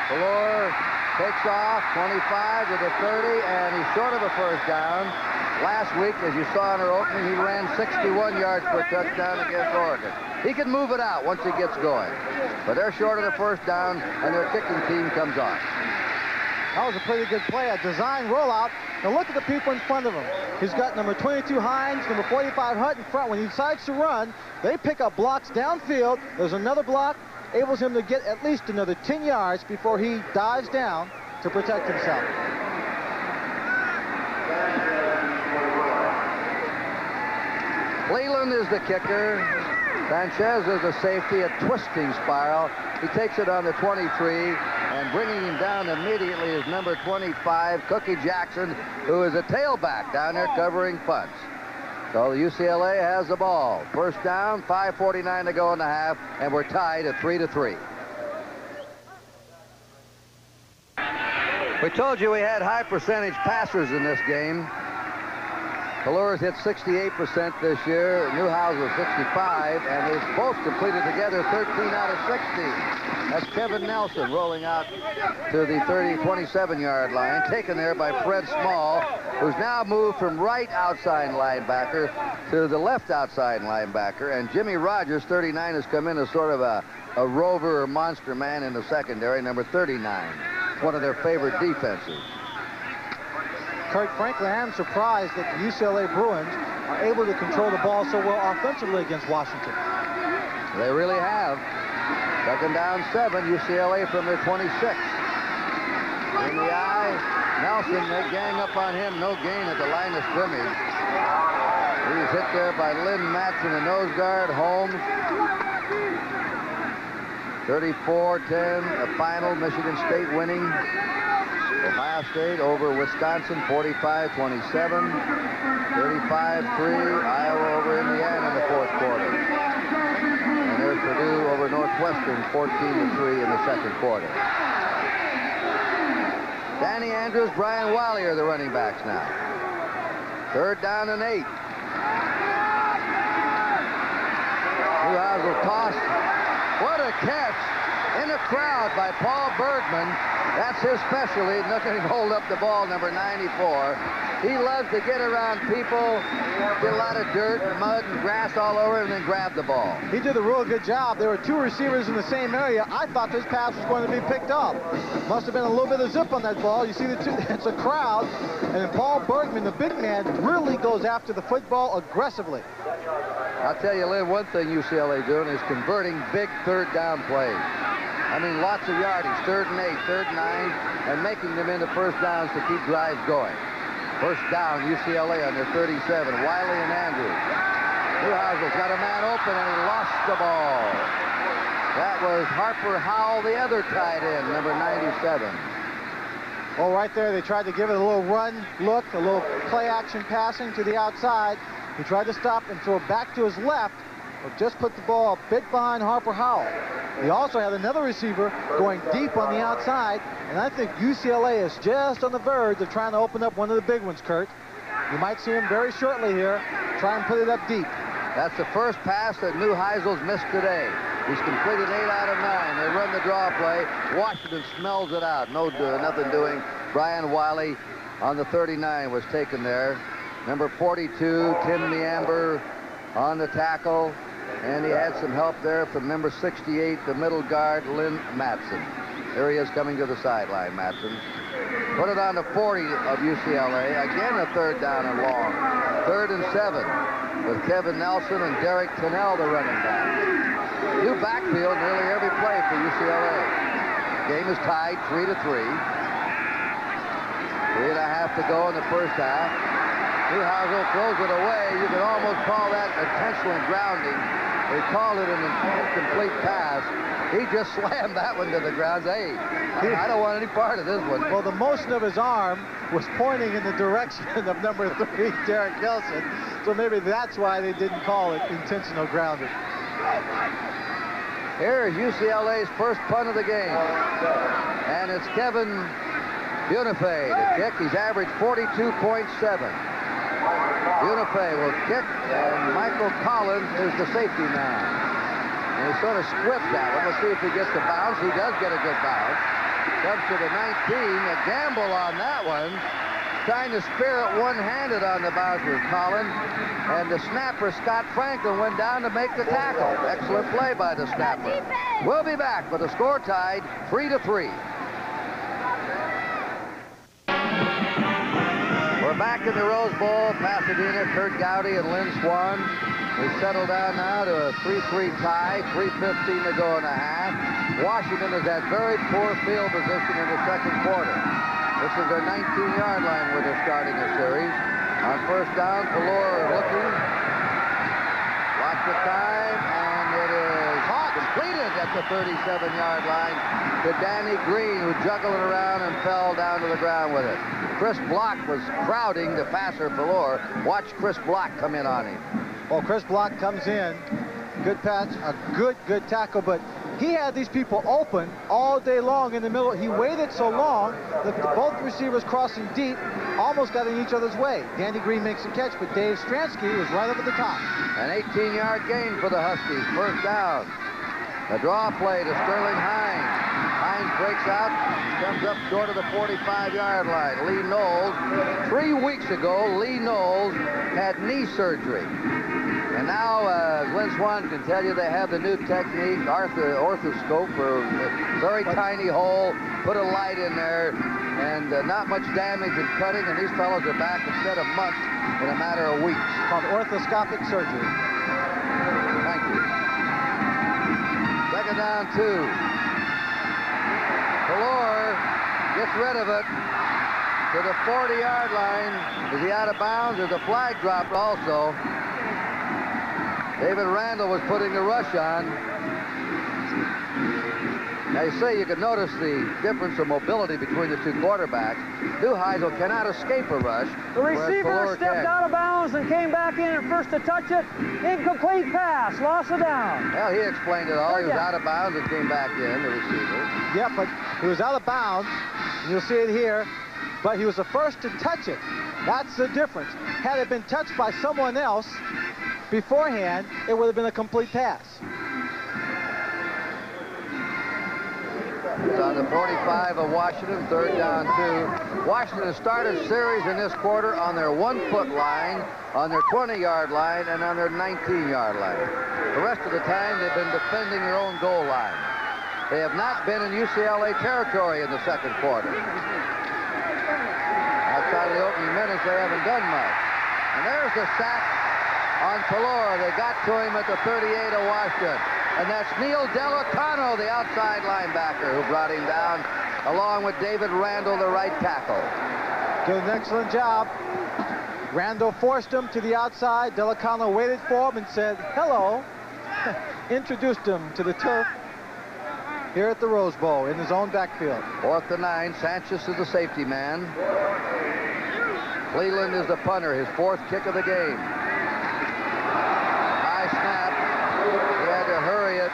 Pelor takes off, 25 to the 30, and he's short of a first down. Last week, as you saw in our opening, he ran 61 yards for a touchdown against Oregon. He can move it out once he gets going. But they're short of the first down, and their kicking team comes on. That was a pretty good play, a design rollout. Now look at the people in front of him. He's got number 22 Hines, number 45 Hutt in front. When he decides to run, they pick up blocks downfield. There's another block, enables him to get at least another 10 yards before he dives down to protect himself. Leland is the kicker. Sanchez is the safety, a twisting spiral. He takes it on the 23, and bringing him down immediately is number 25, Cookie Jackson, who is a tailback down there covering punts. So the UCLA has the ball. First down, 5:49 to go in the half, and we're tied at 3-3. We told you we had high percentage passers in this game. Valores hit 68% this year. Newhouse was 65, and they've both completed together 13 out of 60. That's Kevin Nelson rolling out to the 27-yard line, taken there by Fred Small, who's now moved from right outside linebacker to the left outside linebacker. And Jimmy Rogers, 39, has come in as sort of a rover or monster man in the secondary, number 39. One of their favorite defenses. Kurt, frankly, I'm surprised that the UCLA Bruins are able to control the ball so well offensively against Washington. They really have. Second down 7, UCLA from their 26. In the eye, Nelson, they gang up on him. No gain at the line of scrimmage. He's hit there by Lynn Matson, the nose guard. Holmes. 34-10, the final. Michigan State winning. Ohio State over Wisconsin, 45-27. 35-3, Iowa over Indiana in the fourth quarter. And there's Purdue over Northwestern, 14-3 in the second quarter. Danny Andrews, Brian Wiley are the running backs now. Third down and 8. Newhouse will toss. What a catch in the crowd by Paul Bergman. That's his specialty, nothing to hold up the ball, number 94. He loves to get around people, get a lot of dirt and mud and grass all over him, and then grab the ball. He did a real good job. There were two receivers in the same area. I thought this pass was going to be picked up. Must have been a little bit of zip on that ball. You see the two, it's a crowd, and then Paul Bergman, the big man, really goes after the football aggressively. I'll tell you, Lynn, one thing UCLA doing is converting big third down plays. I mean, lots of yardage, 3rd and 8, 3rd and 9, and making them into first downs to keep drives going. First down, UCLA on their 37, Wiley and Andrews. Newhouse's got a man open, and he lost the ball. That was Harper Howell, the other tight end, number 97. Well, right there, they tried to give it a little run look, a little play-action passing to the outside. He tried to stop and throw back to his left, but just put the ball a bit behind Harper Howell. He also had another receiver going deep on the outside, and I think UCLA is just on the verge of trying to open up one of the big ones, Kurt. You might see him very shortly here, try and put it up deep. That's the first pass that Newhouse's missed today. He's completed 8 out of 9. They run the draw play. Washington smells it out. Nothing doing. Brian Wiley on the 39 was taken there. Number 42, Tim Neamber on the tackle. And he had some help there from number 68, the middle guard, Lynn Matson. There he is coming to the sideline, Matson. Put it on the 40 of UCLA. Again, a third down and long. 3rd and 7 with Kevin Nelson and Derek Tennell, the running back. New backfield nearly every play for UCLA. Game is tied 3-3. 3.5 to go in the first half. Newhouse throws it away. You could almost call that intentional grounding. They called it an incomplete pass. He just slammed that one to the ground. Hey, I don't want any part of this one. Well, the motion of his arm was pointing in the direction of number 3, Derek Nelson. So maybe that's why they didn't call it intentional grounding. Here is UCLA's first punt of the game. And it's Kevin Bunifay to kick. He's averaged 42.7. Bunifay will kick, and Michael Collins is the safety man. And he sort of squibbed that one. Let's see if he gets the bounce. He does get a good bounce. Comes to the 19. A gamble on that one. trying to spear it one-handed on the bouncer, Colin. And the snapper, Scott Franklin, went down to make the tackle. Excellent play by the snapper. We'll be back with the score tied 3-3. We're back in the Rose Bowl. Pasadena, Kurt Gowdy and Lynn Swan. We settle down now to a 3-3 tie, 3:15 to go in the half. Washington is at very poor field position in the second quarter. This is their 19-yard line where they're starting the series. On first down, Pelor looking. Watch the time, and it is completed at the 37-yard line to Danny Green, who juggled it around and fell down to the ground with it. Chris Block was crowding the passer, Pelor. Watch Chris Block come in on him. Well, Chris Block comes in. Good patch, a good tackle, but he had these people open all day long in the middle. He waited so long that both receivers crossing deep almost got in each other's way. Danny Green makes a catch, but Dave Stransky was right up at the top. An 18-yard gain for the Huskies. First down. A draw play to Sterling Hines. Hines breaks out, comes up short of the 45-yard line. Lee Knowles, 3 weeks ago, Lee Knowles had knee surgery. And now, Glenn Swan can tell you, they have the new technique, orthoscope, for a very tiny hole, put a light in there, and not much damage in cutting, and these fellows are back instead of months in a matter of weeks. Called orthoscopic surgery. Thank you. Second down, 2. Pelor gets rid of it to the 40-yard line. Is he out of bounds? There's a flag dropped also. David Randall was putting the rush on. Now you say you can notice the difference of mobility between the two quarterbacks. Neuheisel cannot escape a rush. The receiver stepped out of bounds and came back in at first to touch it. Incomplete pass, loss of down. Well, he explained it all. He was out of bounds and came back in, the receiver. Yeah, but he was out of bounds, and you'll see it here, but he was the first to touch it. That's the difference. Had it been touched by someone else beforehand, it would have been a complete pass. It's on the 45 of Washington, third down, 2. Washington has started series in this quarter on their 1-foot line, on their 20-yard line, and on their 19-yard line. The rest of the time, they've been defending their own goal line. They have not been in UCLA territory in the second quarter. Outside of the opening minutes, they haven't done much. And there's the sack on Pelor. They got to him at the 38 of Washington. And that's Neil Delacano, the outside linebacker, who brought him down, along with David Randall, the right tackle. Did an excellent job. Randall forced him to the outside. Delacano waited for him and said, hello. Introduced him to the turf here at the Rose Bowl in his own backfield. 4th and 9. Sanchez is the safety man. Cleveland is the punter, his 4th kick of the game. High snap. He had to hurry it.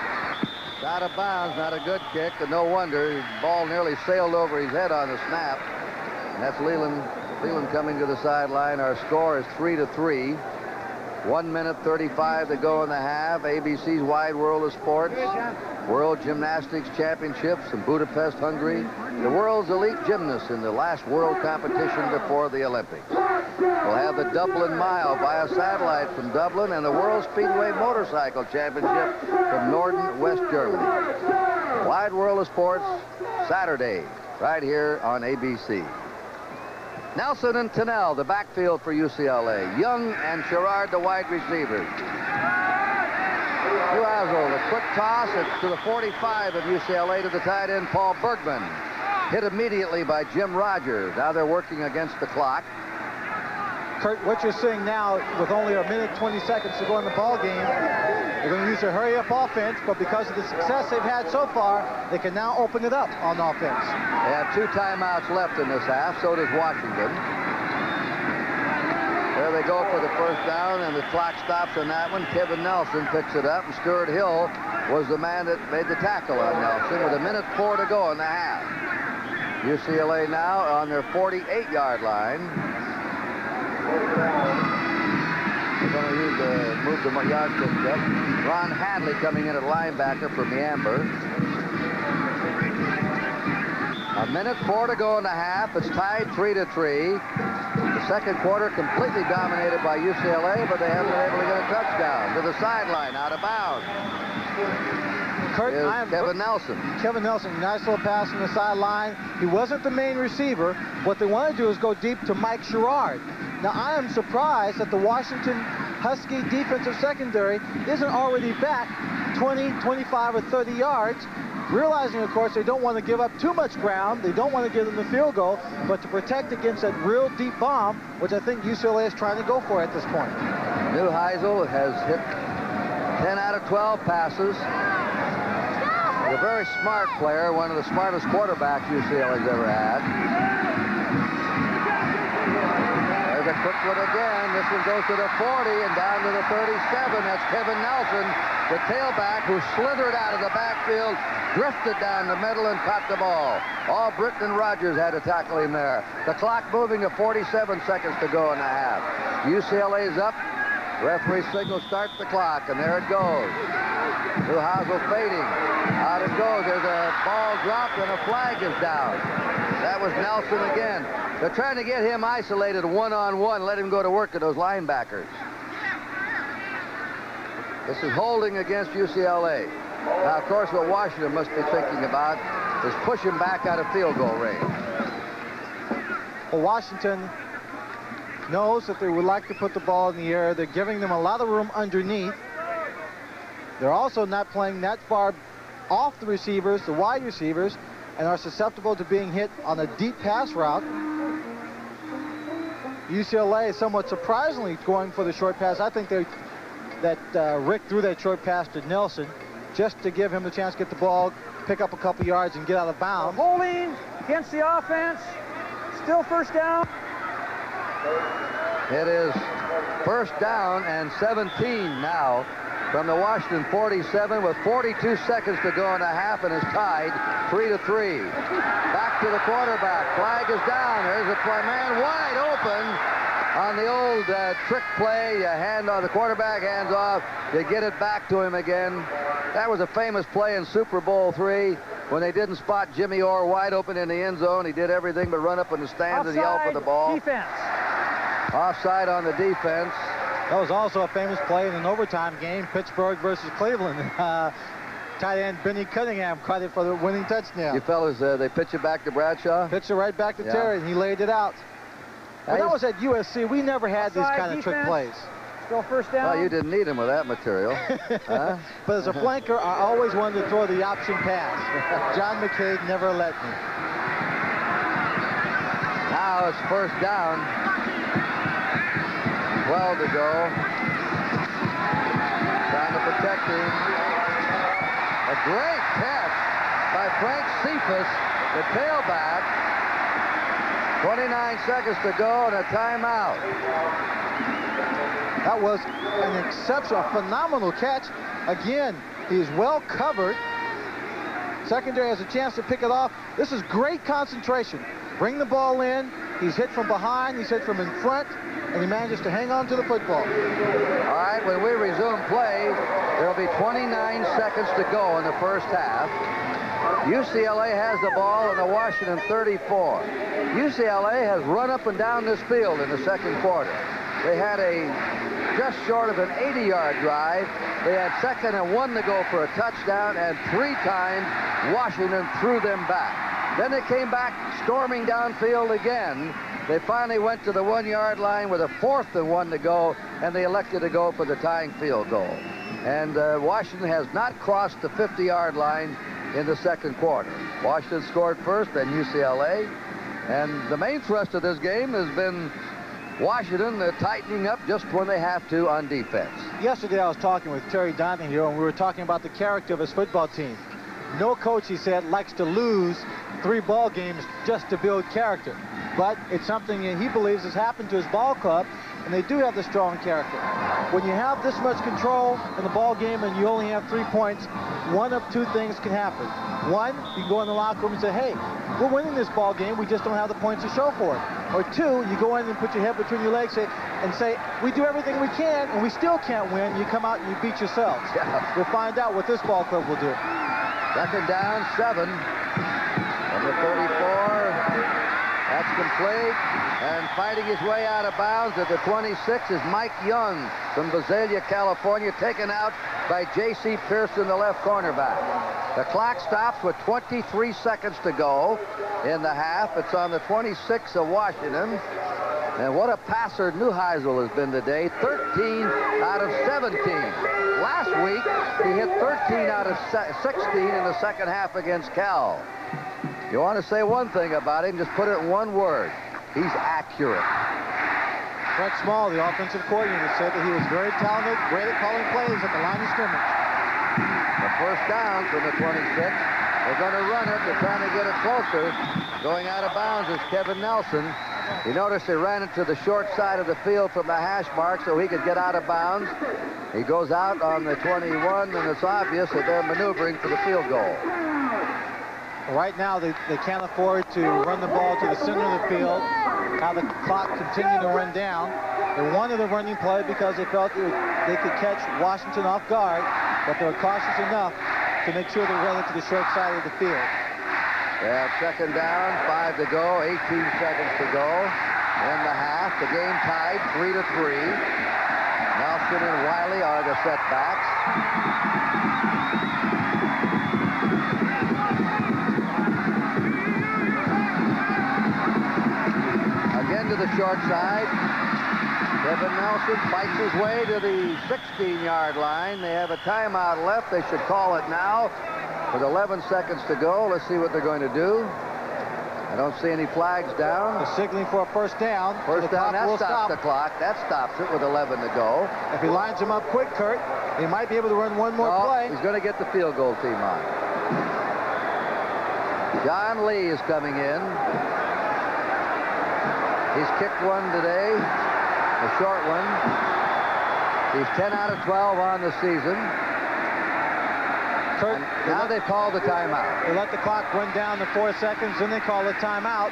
It's out of bounds, not a good kick, and no wonder. The ball nearly sailed over his head on the snap. And that's Leland coming to the sideline. Our score is 3-3. 1 minute 35 to go in the half. ABC's Wide World of Sports. World Gymnastics Championships in Budapest, Hungary. The world's elite gymnasts in the last world competition before the Olympics. We'll have the Dublin Mile via satellite from Dublin and the World Speedway Motorcycle Championship from Norden, West Germany. Wide World of Sports, Saturday, right here on ABC. Nelson and Tennell, the backfield for UCLA. Young and Sherrard, the wide receivers. Neuheisel, the quick toss to the 45 of UCLA to the tight end, Paul Bergman. Hit immediately by Jim Rogers. Now they're working against the clock. Kurt, what you're seeing now, with only a minute 20 seconds to go in the ball game, they're going to use a hurry-up offense, but because of the success they've had so far, they can now open it up on offense. They have 2 timeouts left in this half, so does Washington. There they go for the first down, and the clock stops on that one. Kevin Nelson picks it up, and Stuart Hill was the man that made the tackle on Nelson with 1:04 to go in the half. UCLA now on their 48-yard line. They're going to move the yardstick up. Ron Hadley coming in at linebacker for Meamber. 1:04 to go in the half. It's tied 3-3. The second quarter completely dominated by UCLA, but they haven't been able to get a touchdown. To the sideline, out of bounds. Kurt, Kevin Nelson. Kevin Nelson, nice little pass on the sideline. He wasn't the main receiver. What they want to do is go deep to Mike Sherrard. Now, I am surprised that the Washington Husky defensive secondary isn't already back 20, 25, or 30 yards, realizing, of course, they don't want to give up too much ground. They don't want to give them the field goal, but to protect against that real deep bomb, which I think UCLA is trying to go for at this point. Neuheisel has hit 10 out of 12 passes. He's a very smart player, one of the smartest quarterbacks UCLA's ever had. There's a quick one again. This one goes to the 40 and down to the 37. That's Kevin Nelson, the tailback, who slithered out of the backfield, drifted down the middle, and caught the ball. All Britton and Rogers had to tackle him there. The clock moving to 47 seconds to go in the half. UCLA's up. Referee signal, start the clock, and there it goes. Neuheisel fading. Out it goes. There's a ball dropped, and a flag is down. That was Nelson again. They're trying to get him isolated one-on-one, let him go to work at those linebackers. This is holding against UCLA. Now, of course, what Washington must be thinking about is pushing back out of field goal range. Well, Washington knows that they would like to put the ball in the air. They're giving them a lot of room underneath. They're also not playing that far off the receivers, the wide receivers, and are susceptible to being hit on a deep pass route. UCLA is somewhat surprisingly going for the short pass. I think that Rick threw that short pass to Nelson just to give him the chance to get the ball, pick up a couple yards, and get out of bounds. Holding against the offense. Still first down. It is first down and 17 now from the Washington 47 with 42 seconds to go in the half, and is tied 3-3. Back to the quarterback. Flag is down. There's a play. Man wide open on the old trick play. You hand on the quarterback, hands off. You get it back to him again. That was a famous play in Super Bowl III when they didn't spot Jimmy Orr wide open in the end zone. He did everything but run up in the stands and yell for the ball. Defense. Offside on the defense. That was also a famous play in an overtime game, Pittsburgh versus Cleveland. Tight end Benny Cunningham caught it for the winning touchdown. You fellas, they pitch it back to Bradshaw? Pitched it right back to Terry, and he laid it out. When I was at USC, we never had these kind of trick plays. Still first down. Well, you didn't need him with that material. Huh? But as a flanker, I always wanted to throw the option pass. John McCabe never let me. Now it's first down. 12 to go. Trying to protect him. A great catch by Frank Cephas, the tailback. 29 seconds to go and a timeout. That was an exceptional, phenomenal catch. Again, he's well covered. Secondary has a chance to pick it off. This is great concentration. Bring the ball in. He's hit from behind. He's hit from in front. And he manages to hang on to the football. All right, when we resume play, there will be 29 seconds to go in the first half. UCLA has the ball in the Washington 34. UCLA has run up and down this field in the second quarter. They had a just short of an 80-yard drive. They had 2nd and 1 to go for a touchdown, and 3 times Washington threw them back. Then they came back storming downfield again. They finally went to the 1-yard line with a 4th and 1 to go, and they elected to go for the tying field goal. And Washington has not crossed the 50-yard line in the second quarter. Washington scored first, then UCLA. And the main thrust of this game has been Washington tightening up just when they have to on defense. Yesterday I was talking with Terry Donahue, and we were talking about the character of his football team. No coach, he said, likes to lose 3 ball games just to build character. But it's something that he believes has happened to his ball club, and they do have the strong character. When you have this much control in the ball game and you only have 3 points, one of 2 things can happen. One, you go in the locker room and say, hey, we're winning this ball game, we just don't have the points to show for it. Or 2, you go in and put your head between your legs and say, we do everything we can and we still can't win. You come out and you beat yourselves. Yeah. We'll find out what this ball club will do. 2nd down, 7. From the 34. That's complete. And fighting his way out of bounds at the 26 is Mike Young from Visalia, California, taken out by J.C. Pearson, the left cornerback. The clock stops with 23 seconds to go in the half. It's on the 26 of Washington. And what a passer Neuheisel has been today. 13 out of 17. Last week, he hit 13 out of 16 in the second half against Cal. You want to say one thing about him, just put it in one word. He's accurate. Brett Small, the offensive coordinator, said that he was very talented, great at calling plays at the line of scrimmage. The first down from the 26. They're going to run it. They're trying to get it closer. Going out of bounds is Kevin Nelson. You notice they ran it to the short side of the field from the hash mark so he could get out of bounds. He goes out on the 21, and it's obvious that they're maneuvering for the field goal. Right now, they can't afford to run the ball to the center of the field, have the clock continue to run down. They wanted a running play because they felt they could catch Washington off guard, but they were cautious enough to make sure they ran it to the short side of the field. They have second down, 5 to go, 18 seconds to go in the half. The game tied 3-3. Nelson and Wiley are the setbacks. Again to the short side. Kevin Nelson fights his way to the 16-yard line. They have a timeout left. They should call it now. With 11 seconds to go, let's see what they're going to do. I don't see any flags down. They're signaling for a first down. First down, that stops the clock. That stops it with 11 to go. If he lines him up quick, Kurt, he might be able to run one more play. He's going to get the field goal team on. John Lee is coming in. He's kicked one today, a short one. He's 10 out of 12 on the season. Kurt, now they've called the timeout. They let the clock run down to 4 seconds, then they call a timeout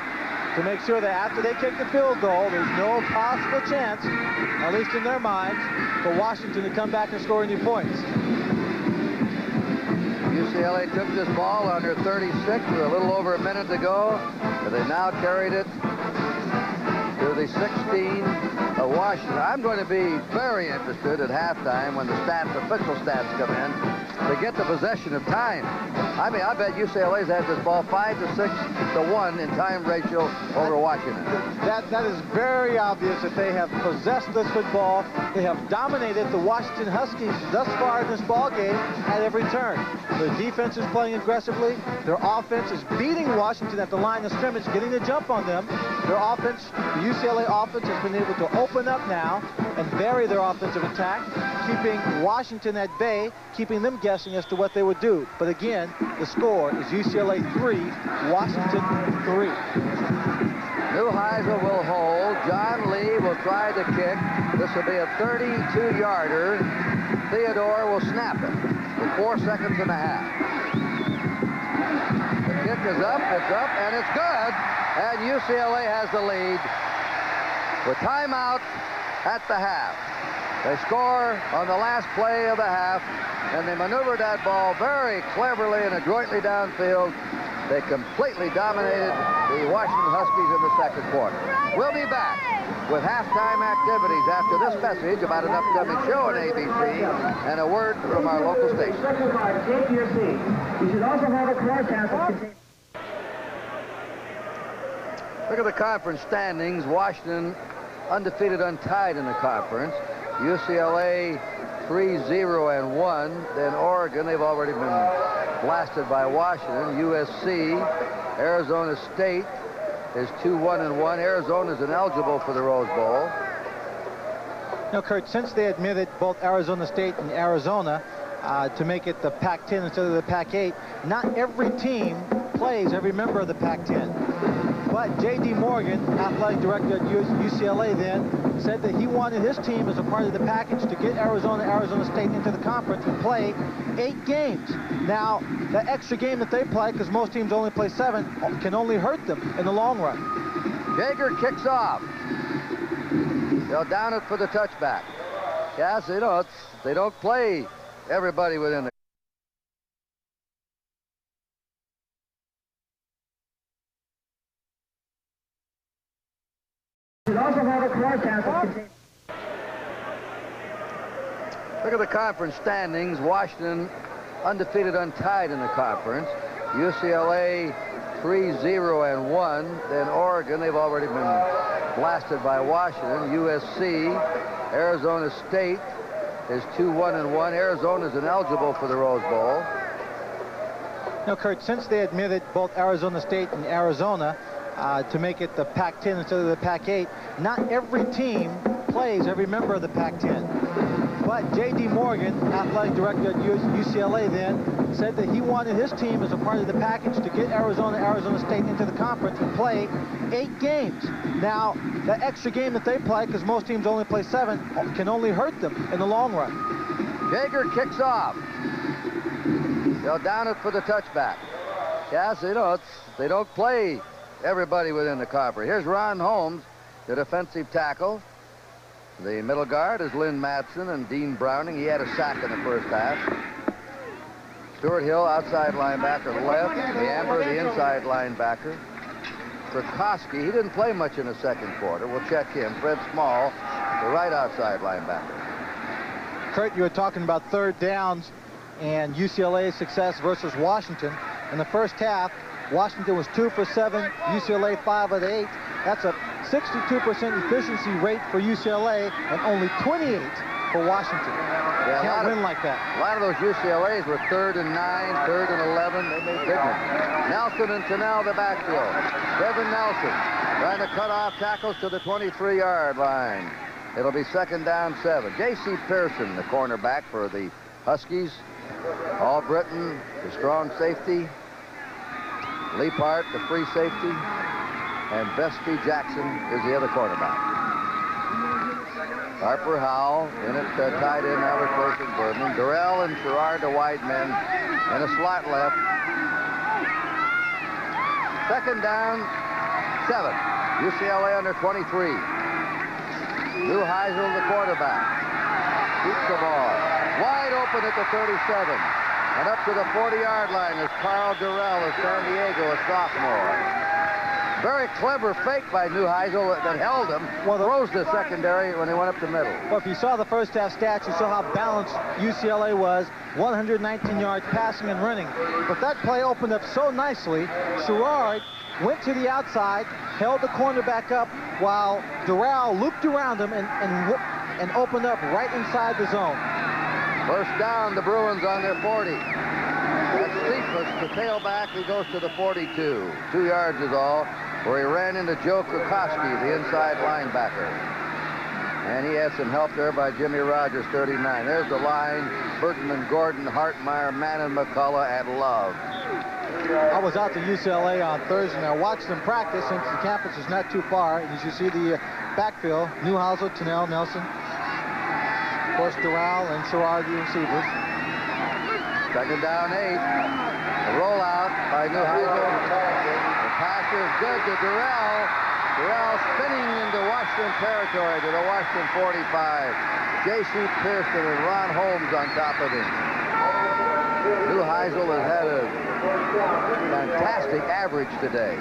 to make sure that after they kick the field goal, there's no possible chance, at least in their minds, for Washington to come back and score any points. UCLA took this ball under 36 with a little over a minute to go, but they now carried it to the 16 of Washington. I'm going to be very interested at halftime when the official stats come in to get the possession of time. I mean, I bet UCLA's had this ball 5 to 6 to 1 in time ratio over Washington. That is very obvious that they have possessed this football. They have dominated the Washington Huskies thus far in this ball game at every turn. Their defense is playing aggressively. Their offense is beating Washington at the line of scrimmage, getting the jump on them. Their offense, the UCLA offense, has been able to open up now and vary their offensive attack, keeping Washington at bay, keeping them guessing as to what they would do. But again, the score is UCLA 3, Washington 3. Neuheisel will hold. John Lee will try to kick. This will be a 32-yarder. Theodore will snap it with 4 seconds and a half. The kick is up, and it's good. And UCLA has the lead with timeout at the half. They score on the last play of the half, and they maneuvered that ball very cleverly and adroitly downfield. They completely dominated the Washington Huskies in the second quarter. We'll be back with halftime activities after this message about an upcoming show on ABC and a word from our local station. Take your seat. You should also have a car tablet. Look at the conference standings. Washington undefeated, untied in the conference. UCLA 3-0-1. Then Oregon, they've already been blasted by Washington. USC, Arizona State is 2-1-1. Arizona's ineligible for the Rose Bowl. Now, Kurt, since they admitted both Arizona State and Arizona to make it the Pac-10 instead of the Pac-8, not every team plays every member of the Pac-10. But J.D. Morgan, athletic director at UCLA then, said that he wanted his team as a part of the package to get Arizona State into the conference and play 8 games. Now, the extra game that they play, because most teams only play 7, can only hurt them in the long run. Jaeger kicks off. They'll down it for the touchback. Yes, they don't play everybody within the courthouse is Look at the conference standings. Washington undefeated, untied in the conference. UCLA 3-0-1. Then Oregon, they've already been blasted by Washington. USC, Arizona State is 2-1-1. Arizona is ineligible for the Rose Bowl. Now, Kurt, since they admitted both Arizona State and Arizona to make it the Pac-10 instead of the Pac-8, not every team plays every member of the Pac-10. But J.D. Morgan, athletic director at UCLA then, said that he wanted his team as a part of the package to get Arizona State into the conference and play 8 games. Now, that extra game that they play, because most teams only play 7, can only hurt them in the long run. Jaeger kicks off. They'll down it for the touchback. Yes, you know, they don't play everybody within the conference. Here's Ron Holmes, the defensive tackle. The middle guard is Lynn Madsen and Dean Browning. He had a sack in the first half. Stuart Hill, outside linebacker, left. Leamber, the inside linebacker. Krikoski, he didn't play much in the second quarter. We'll check him. Fred Small, the right outside linebacker. Kurt, you were talking about third downs and UCLA's success versus Washington. In the first half, Washington was 2 for 7, UCLA 5 of 8. That's a 62% efficiency rate for UCLA and only 28 for Washington. Yeah, can't win like that. A lot of those UCLAs were 3rd and 9, 3rd and 11. They made big ones. Nelson and Tunnell, the backfield. Kevin Nelson trying to cut off tackles to the 23-yard line. It'll be 2nd down 7. J.C. Pearson, the cornerback for the Huskies. All-Britain, the strong safety. Leapart, the free safety. And Bestie Jackson is the other quarterback. Harper Howell in it, tied in now replacing Bergman. Durrell and Sherrard, the wide men, and a slot left. 2nd down 7. UCLA under 23. Lou Heisel, the quarterback. Keeps the ball. Wide open at the 37. And up to the 40-yard line is Carl Durrell of San Diego, a sophomore. Very clever fake by Neuheisel that held him. Well, throws the secondary when he went up the middle. Well, if you saw the first half stats, you saw how balanced UCLA was. 119 yards passing and running. But that play opened up so nicely. Sherrard went to the outside, held the cornerback up, while Durrell looped around him and opened up right inside the zone. First down, the Bruins on their 40. That's Cephas, the tailback, he goes to the 42. 2 yards is all, where he ran into Joe Krikoski, the inside linebacker. And he had some help there by Jimmy Rogers, 39. There's the line. Bergman, Gordon, Hartmeyer, Mannon, McCullough, and Love. I was out to UCLA on Thursday, and I watched them practice since the campus is not too far. And as you see the backfield, Neuheisel, Tunnell, Nelson, of course, Durrell and Sherrard, the receivers. 2nd down 8. A rollout by Neuheisel. The pass is good to Durrell. Durrell spinning into Washington territory to the Washington 45. J.C. Pearson and Ron Holmes on top of him. Neuheisel has had a fantastic average today.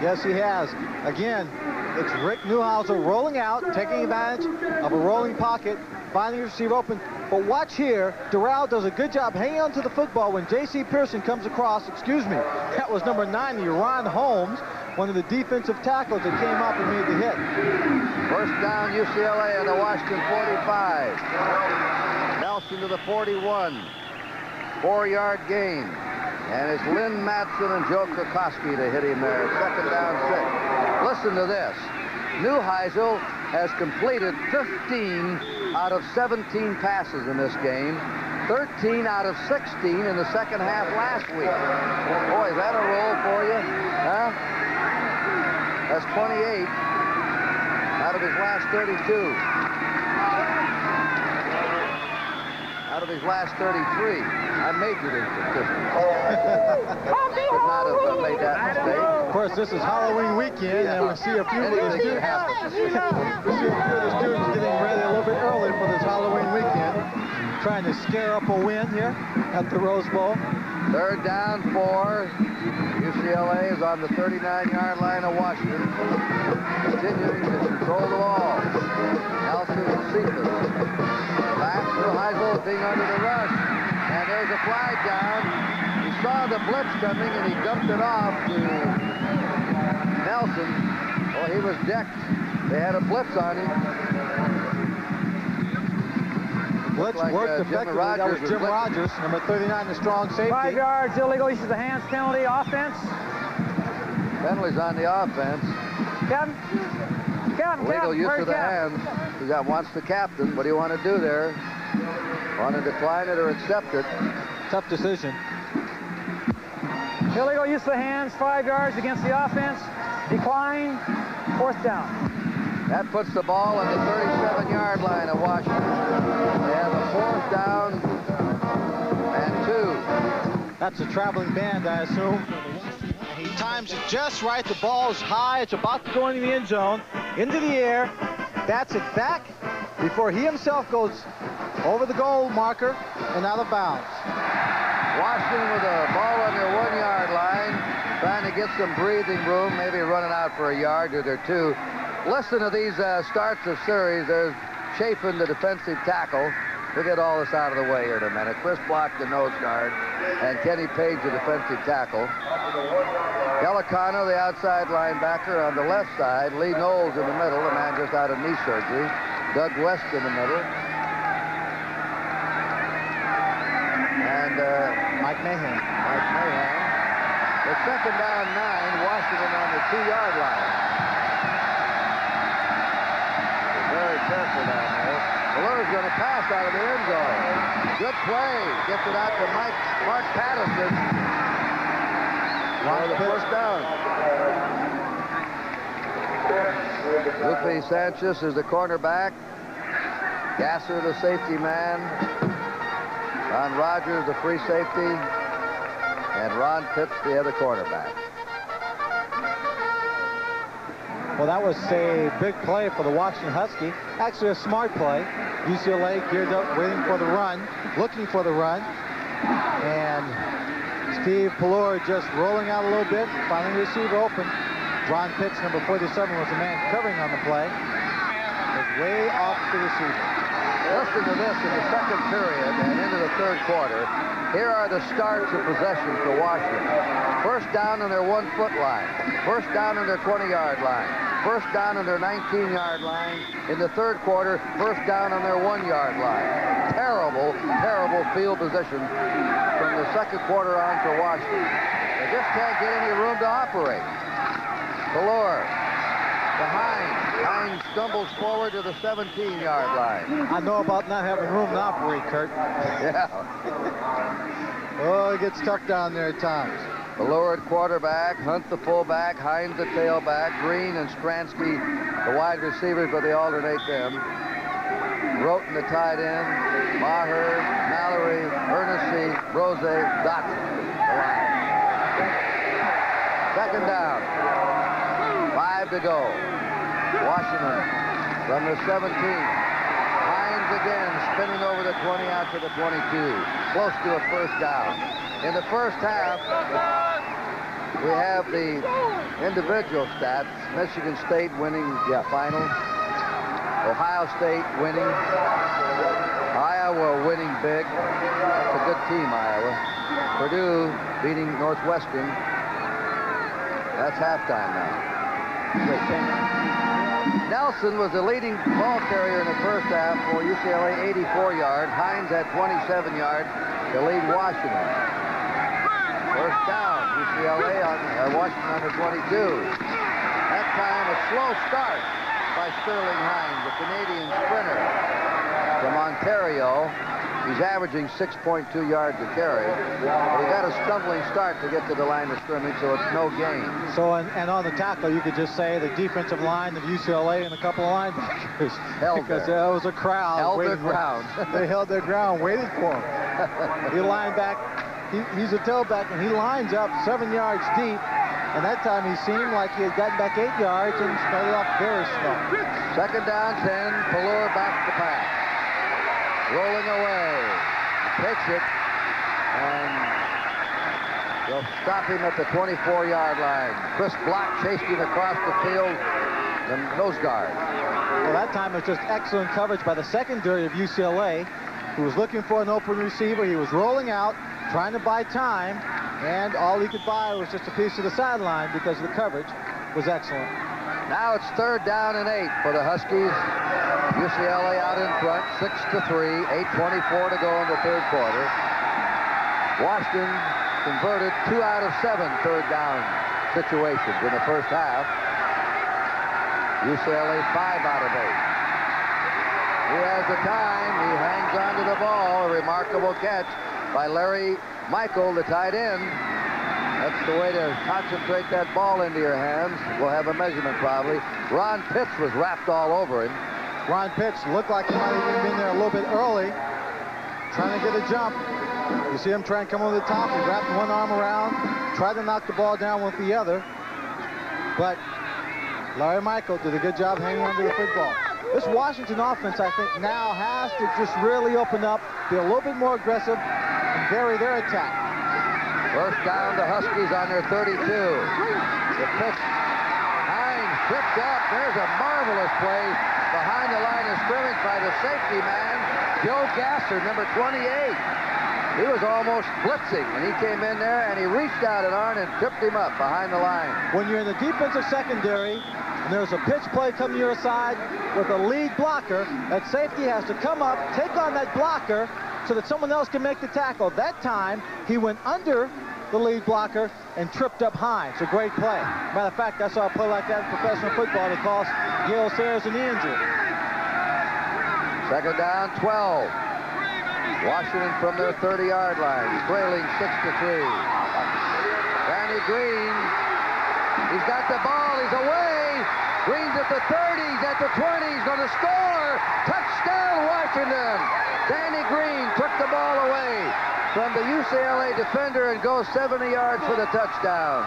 Yes, he has. Again, it's Rick Neuheisel rolling out, taking advantage of a rolling pocket, finding a receiver open. But watch here, Durrell does a good job hanging on to the football when J.C. Pearson comes across. Excuse me, that was number 90, Ron Holmes, one of the defensive tackles that came up and made the hit. First down, UCLA on the Washington 45. Nelson to the 41. 4-yard gain. And it's Lynn Madsen and Joe Krikoski to hit him there. 2nd down 6. Listen to this. Neuheisel has completed 15 out of 17 passes in this game. 13 out of 16 in the second half last week. Boy, is that a roll for you? Huh? That's 28 out of his last 32. Out of his last 33. I majored in statistics. Would not have made that mistake. Of course, this is Halloween weekend, and we see a few of the students getting ready a little bit early for this Halloween weekend. trying to scare up a win here at the Rose Bowl. Third down 4. UCLA is on the 39-yard line of Washington, continuing to control the ball. Nelson and Cephas. Back to Heisel being under the rush. And there's a flag down. He saw the blitz coming and he dumped it off to Nelson. Well, he was decked. They had a blitz on him. Blitz worked effectively. That was Jim Rogers, number 39, the strong safety. 5 yards, illegal use of the hands penalty, offense. Penalties on the offense. Captain, Illegal use of the hands. He wants the captain. What do you want to do there? Want to decline it or accept it? Tough decision. Illegal use of the hands, 5 yards against the offense. Decline, 4th down. That puts the ball on the 37-yard line of Washington. They have a 4th down and 2. That's a traveling band, I assume. He times it just right. The ball is high. It's about to go into the end zone. Into the air. Bats it back before he himself goes over the goal marker and out of bounds. Washington with a ball on their 1-yard line, trying to get some breathing room, maybe running out for a yard or 2. Listen to these starts of series. There's Chafin, the defensive tackle. We'll get all this out of the way here in a minute. Chris Block, the nose guard, and Kenny Page, the defensive tackle. Gallicano, the outside linebacker on the left side. Lee Knowles in the middle, the man just out of knee surgery. Doug West in the middle. And Mike Mahan. The second down 9, Washington on the 2-yard line. Very careful down there. Malloy's going to pass out of the end zone. Good play. Gets it out to Mark Patterson. For the first down. Lupe Sanchez is the cornerback. Gasser, the safety man. Ron Rogers, the free safety. And Ron Pitts, the other cornerback. Well, that was a big play for the Washington Husky. Actually, a smart play. UCLA geared up, waiting for the run, looking for the run. And Steve Pallor just rolling out a little bit, finding the receiver open. Ron Pitts, number 47, was the man covering on the play. Was way off the receiver. Listen to this in the second period and into the third quarter. Here are the starts of possession for Washington. First down on their 1-foot line. First down on their 20-yard line. First down on their 19-yard line. In the third quarter, first down on their 1-yard line. Terrible, terrible field position from the second quarter on for Washington. They just can't get any room to operate. Pallor to Hines. Hines stumbles forward to the 17-yard line. I know about not having room to operate, Kurt. Yeah. Oh, it gets stuck down there at times. Pallor at quarterback, Hunt the fullback, Hines the tailback, Green and Stransky the wide receivers, but they alternate them. Roten the tight end, Maher, Mallory, Hennessy, Rose, Dotson, the line. Second down. 5 to go. Washington from the 17. Hines again spinning over the 20 out to the 22. Close to a first down. In the first half, we have the individual stats. Michigan State winning the final. Ohio State winning. Iowa winning big. That's a good team, Iowa. Purdue beating Northwestern. That's halftime now. Nelson was the leading ball carrier in the first half for UCLA, 84 yards. Hines had 27 yards to lead Washington. First down, UCLA on Washington on the 22. That time a slow start by Sterling Hines, the Canadian sprinter from Ontario. He's averaging 6.2 yards a carry. But he got a stumbling start to get to the line of scrimmage, so it's no gain. So, and on the tackle, you could just say the defensive line of UCLA and a couple of linebackers. Held because there. There was a crowd. Held their ground. They held their ground, waited for him. He lined back. He's a tailback, and he lines up 7 yards deep. And that time he seemed like he had gotten back 8 yards and started off very slow. Second down, 10. Pallor back to pass. rolling away. Takes it, and they'll stop him at the 24-yard line. Chris Block chased him across the field, the nose guard. Well, that time it was just excellent coverage by the secondary of UCLA, who was looking for an open receiver. He was rolling out, trying to buy time, and all he could buy was just a piece of the sideline because the coverage was excellent. Now it's 3rd down and 8 for the Huskies. UCLA out in front, 6-3, 8:24 to go in the 3rd quarter. Washington converted 2 out of 7 3rd down situations in the first half. UCLA 5 out of 8. He has the time. He hangs on to the ball. A remarkable catch by Larry Michael, the tight end. That's the way to concentrate that ball into your hands. We'll have a measurement probably. Ron Pitts was wrapped all over him. Ron Pitts looked like he might have even been there a little bit early, trying to get a jump. You see him trying to come over the top. He wrapped one arm around, tried to knock the ball down with the other. But Larry Michael did a good job hanging onto the football. This Washington offense, I think, now has to just really open up, be a little bit more aggressive, and vary their attack. First down, the Huskies on their 32. The pitch. Hines tripped up. There's a marvelous play behind the line of scrimmage by the safety man, Joe Gasser, number 28. He was almost blitzing when he came in there, and he reached out an arm and tripped him up behind the line. When you're in the defensive secondary, and there's a pitch play coming your side with a lead blocker, that safety has to come up, take on that blocker, so that someone else can make the tackle. That time, he went under the lead blocker and tripped up Hines. A great play. Matter of fact, I saw a play like that in professional football that cost Gale Sayers an injury. 2nd down, 12. Washington from their 30-yard line, trailing 6-3. Danny Green, he's got the ball, he's away. Green's at the 30, he's at the 20, he's going to score. Touchdown, Washington. Danny Green took the ball away from the UCLA defender and goes 70 yards for the touchdown.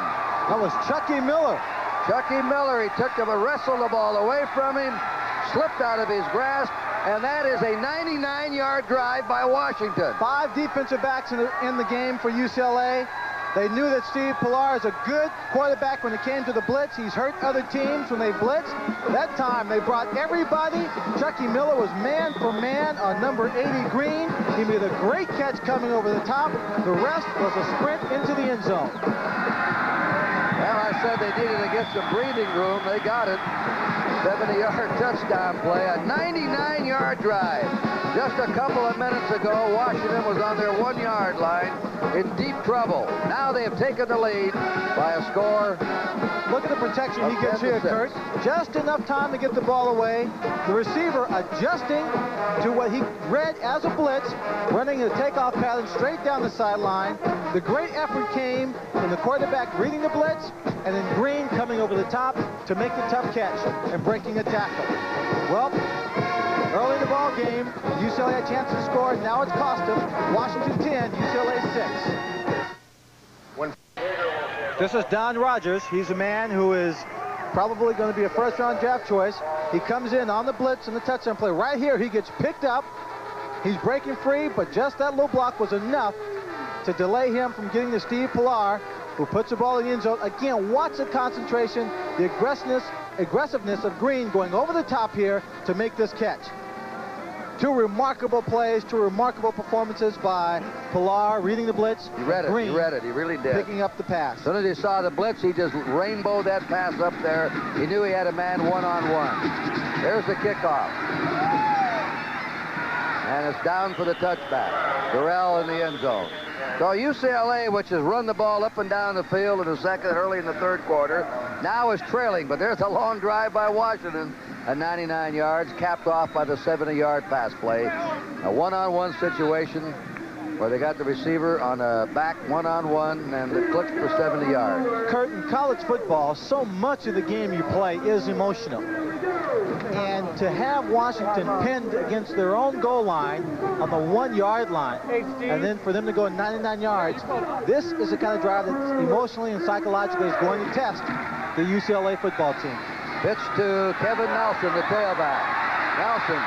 That was Chucky Miller. Chucky Miller, he took him and wrestled the ball away from him, slipped out of his grasp, and that is a 99-yard drive by Washington. 5 defensive backs in the game for UCLA. They knew that Steve Pilar is a good quarterback when it came to the blitz. He's hurt other teams when they blitz. That time, they brought everybody. Chucky Miller was man for man on number 80 Green. He made a great catch coming over the top. The rest was a sprint into the end zone. Well, I said they needed to get some breathing room. They got it. 70-yard touchdown play, a 99-yard drive. Just a couple of minutes ago, Washington was on their 1-yard line in deep trouble. Now they have taken the lead by a score. Look at the protection he gets here, Kurt. Just enough time to get the ball away. The receiver adjusting to what he read as a blitz, running a takeoff pattern straight down the sideline. The great effort came in the quarterback reading the blitz, and then Green coming over the top to make the tough catch and breaking a tackle. Well, early in the ball game, UCLA had a chance to score. Now it's cost them. Washington 10, UCLA 6. This is Don Rogers. He's a man who is probably going to be a first-round draft choice. He comes in on the blitz and the touchdown play. Right here, he gets picked up. He's breaking free, but just that little block was enough to delay him from getting to Steve Pilar, who puts the ball in the end zone. Again, watch the concentration, the aggressiveness of Green going over the top here to make this catch. 2 remarkable plays, 2 remarkable performances by Pilar, reading the blitz. He read it, Green, he read it, he really did. Picking up the pass. As soon as he saw the blitz, he just rainbowed that pass up there. He knew he had a man one-on-one. There's the kickoff. And it's down for the touchback. Durrell in the end zone. So UCLA, which has run the ball up and down the field in the second, early in the 3rd quarter, now is trailing, but there's a long drive by Washington at 99 yards, capped off by the 70-yard pass play. A one-on-one situation where they got the receiver on a back one-on-one and it clicked for 70 yards. Kurt, in college football, so much of the game you play is emotional. And to have Washington pinned against their own goal line on the 1-yard line, and then for them to go 99 yards, this is the kind of drive that emotionally and psychologically is going to test the UCLA football team. Pitch to Kevin Nelson, the tailback. Nelson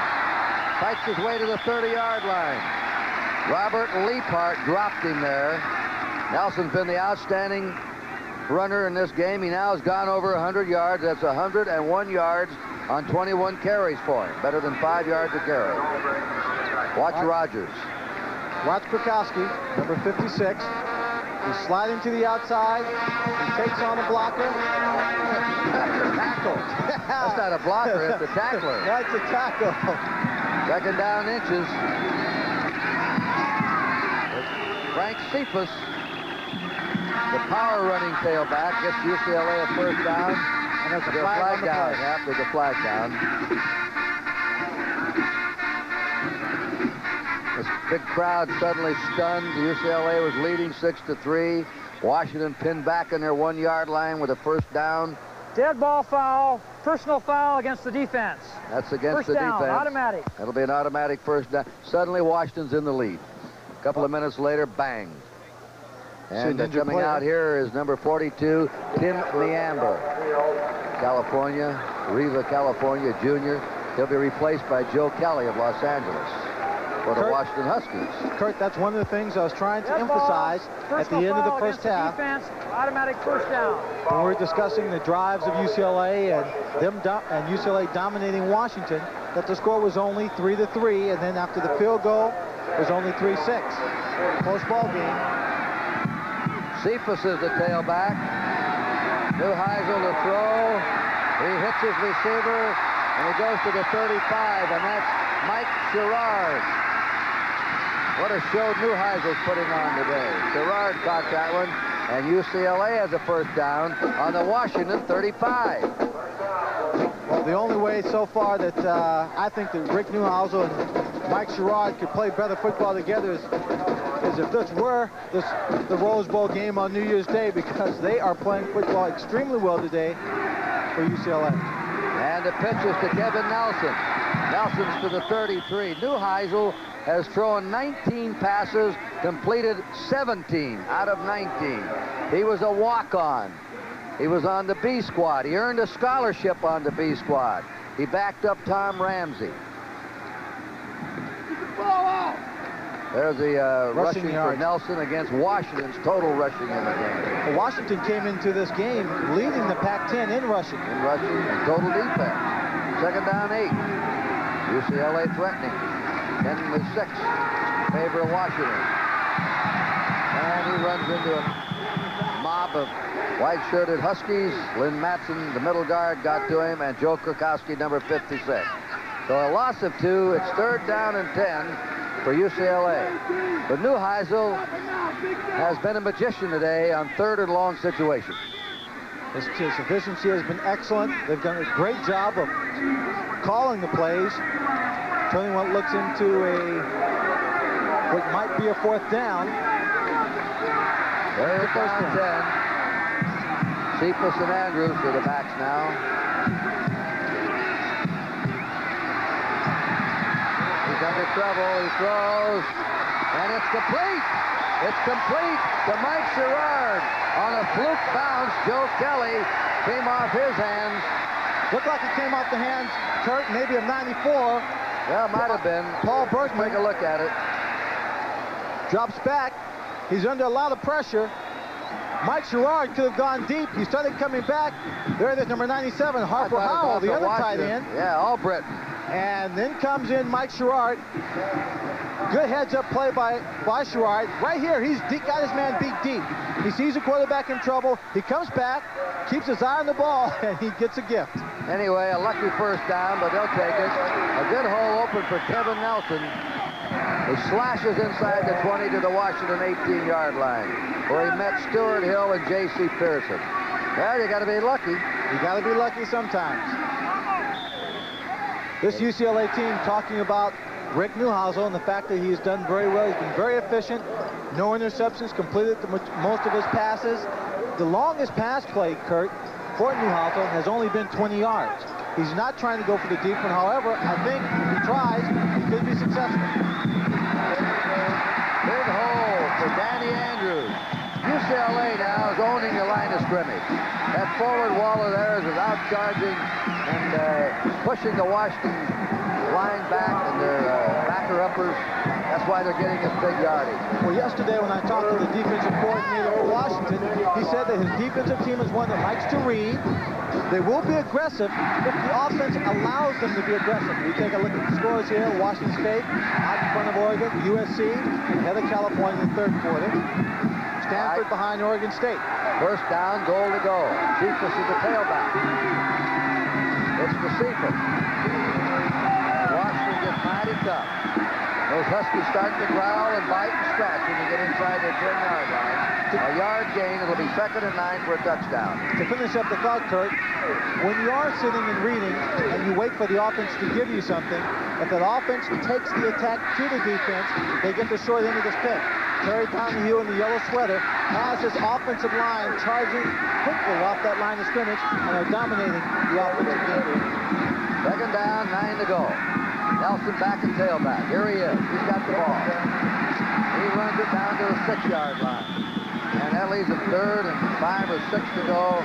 Fights his way to the 30-yard line. Robert Leapart dropped him there. Nelson's been the outstanding runner in this game. He now has gone over 100 yards. That's 101 yards on 21 carries for him. Better than 5 yards a carry. Watch Rogers. Watch Krakowski, number 56. He's sliding to the outside. He takes on a blocker. Tackle. That's not a blocker, it's a tackler. That's a tackle. Second down inches. Frank Cephas, the power running tailback, gets UCLA a first down. And there's a flag down after the flag down. This big crowd suddenly stunned. UCLA was leading 6-3. Washington pinned back in their 1-yard line with a first down. Dead ball foul, personal foul against the defense. That's against First the down, defense. automatic. That'll be an automatic first down. Suddenly Washington's in the lead. A couple of minutes later, bang. And coming out here is number 42, Tim Neamber. California, Riva, California, junior. He'll be replaced by Joe Kelly of Los Angeles for the Washington Huskies. Kurt, that's one of the things I was trying to emphasize at the end of the first half. Defense, automatic first down. When we were discussing the drives of UCLA and UCLA dominating Washington, that the score was only 3-3, and then after the field goal, it was only 3-6. Close ball game. Cephas is the tailback. Neuheisel to throw. He hits his receiver, and he goes to the 35, and that's Mike Sherrard. What a show Neuheisel's putting on today. Sherrard caught that one, and UCLA has a first down on the Washington 35. Well, the only way so far that I think that Rick Neuheisel and Mike Sherrard could play better football together is if this were the Rose Bowl game on New Year's Day, because they are playing football extremely well today for UCLA. And the pitch is to Kevin Nelson. Nelson's to the 33. Neuheisel has thrown 19 passes, completed 17 out of 19. He was a walk-on. He was on the B squad. He earned a scholarship on the B squad. He backed up Tom Ramsey. There's the rushing for Nelson against Washington's total rushing in the game. Well, Washington came into this game leading the Pac-10 in rushing. In rushing and total defense. Second down 8. UCLA threatening. 10-6 in favor of Washington. And he runs into a mob of white-shirted Huskies. Lynn Matson, the middle guard, got to him, and Joe Krakowski, number 56. So a loss of 2. It's third down and 10 for UCLA. But Neuheisel has been a magician today on third and long situations. His efficiency has been excellent. They've done a great job of calling the plays, turning what looks into what might be a fourth down. Third down 10. Cephas and Andrews are the backs now. He's under trouble. He throws, and it's complete. It's complete to Mike Sherrard. On a fluke bounce, Joe Kelly came off his hands. Looked like it came off the hands, Kurt, maybe of 94. Yeah, it might have been. Paul Berkman. Take a look at it. Drops back. He's under a lot of pressure. Mike Sherrard could have gone deep. He started coming back. There it is, number 97, Harper Howell, the other tight end. Yeah, all Britain. And then comes in Mike Sherrard. Good heads-up play by Sherrard. Right here, he's got his man beat deep. He sees the quarterback in trouble. He comes back, keeps his eye on the ball, and he gets a gift. Anyway, a lucky first down, but they'll take it. A good hole open for Kevin Nelson. He slashes inside the 20 to the Washington 18-yard line, where he met Stuart Hill and J.C. Pearson. Well, you got to be lucky. You got to be lucky sometimes. This UCLA team talking about Rick Neuheisel and the fact that he's done very well. He's been very efficient. No interceptions, completed most of his passes. The longest pass play, Kurt, for Neuheisel has only been 20 yards. He's not trying to go for the deep one. However, I think if he tries, he could be successful. Big hole for Danny Andrews. UCLA now is owning the line of scrimmage. That forward wall of theirs is out charging and pushing the Washington flying back and their backer-uppers. That's why they're getting this big yardage. Well, yesterday when I talked to the defensive coordinator for Washington, he said that his defensive team is one that likes to read. They will be aggressive if the offense allows them to be aggressive. We take a look at the scores here. Washington State out in front of Oregon, USC ahead of California in the third quarter. Stanford behind Oregon State. First down, goal to go. Cephas is the tailback. It's the Cephas. Washington gets mighty tough. Those Huskies start to growl and bite and scratch when you get inside their 10-yard line. A yard gain, it'll be 2nd and 9 for a touchdown. To finish up the thought, Kurt, when you are sitting and reading and you wait for the offense to give you something, if that offense takes the attack to the defense, they get the short end of the stick. Terry Donahue in the yellow sweater has his offensive line charging quickly off that line of scrimmage, and they're dominating the offensive game. 2nd down, 9 to go. Nelson back and tailback. Here he is. He's got the ball. He runs it down to the 6-yard line. And that leaves him 3rd and 5 or 6 to go.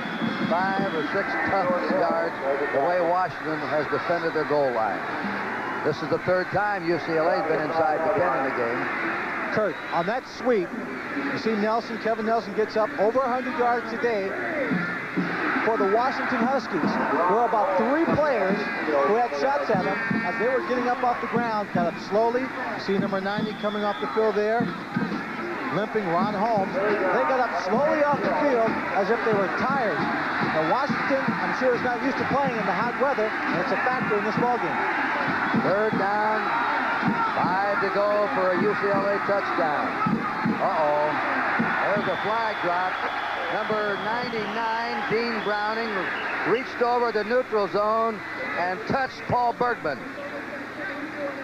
5 or 6 tough yards the way Washington has defended their goal line. This is the 3rd time UCLA's been inside the 10 in the game. Kurt, on that sweep, you see Nelson, Kevin Nelson gets up over 100 yards today for the Washington Huskies. There were about 3 players who had shots at him as they were getting up off the ground, got up slowly. You see number 90 coming off the field there, limping, Ron Holmes. They got up slowly off the field as if they were tired. Now Washington, I'm sure, is not used to playing in the hot weather, and it's a factor in this ballgame. 3rd down, 5 to go for a UCLA touchdown. Uh-oh. There's a flag drop. Number 99, Dean Browning, reached over the neutral zone and touched Paul Bergman.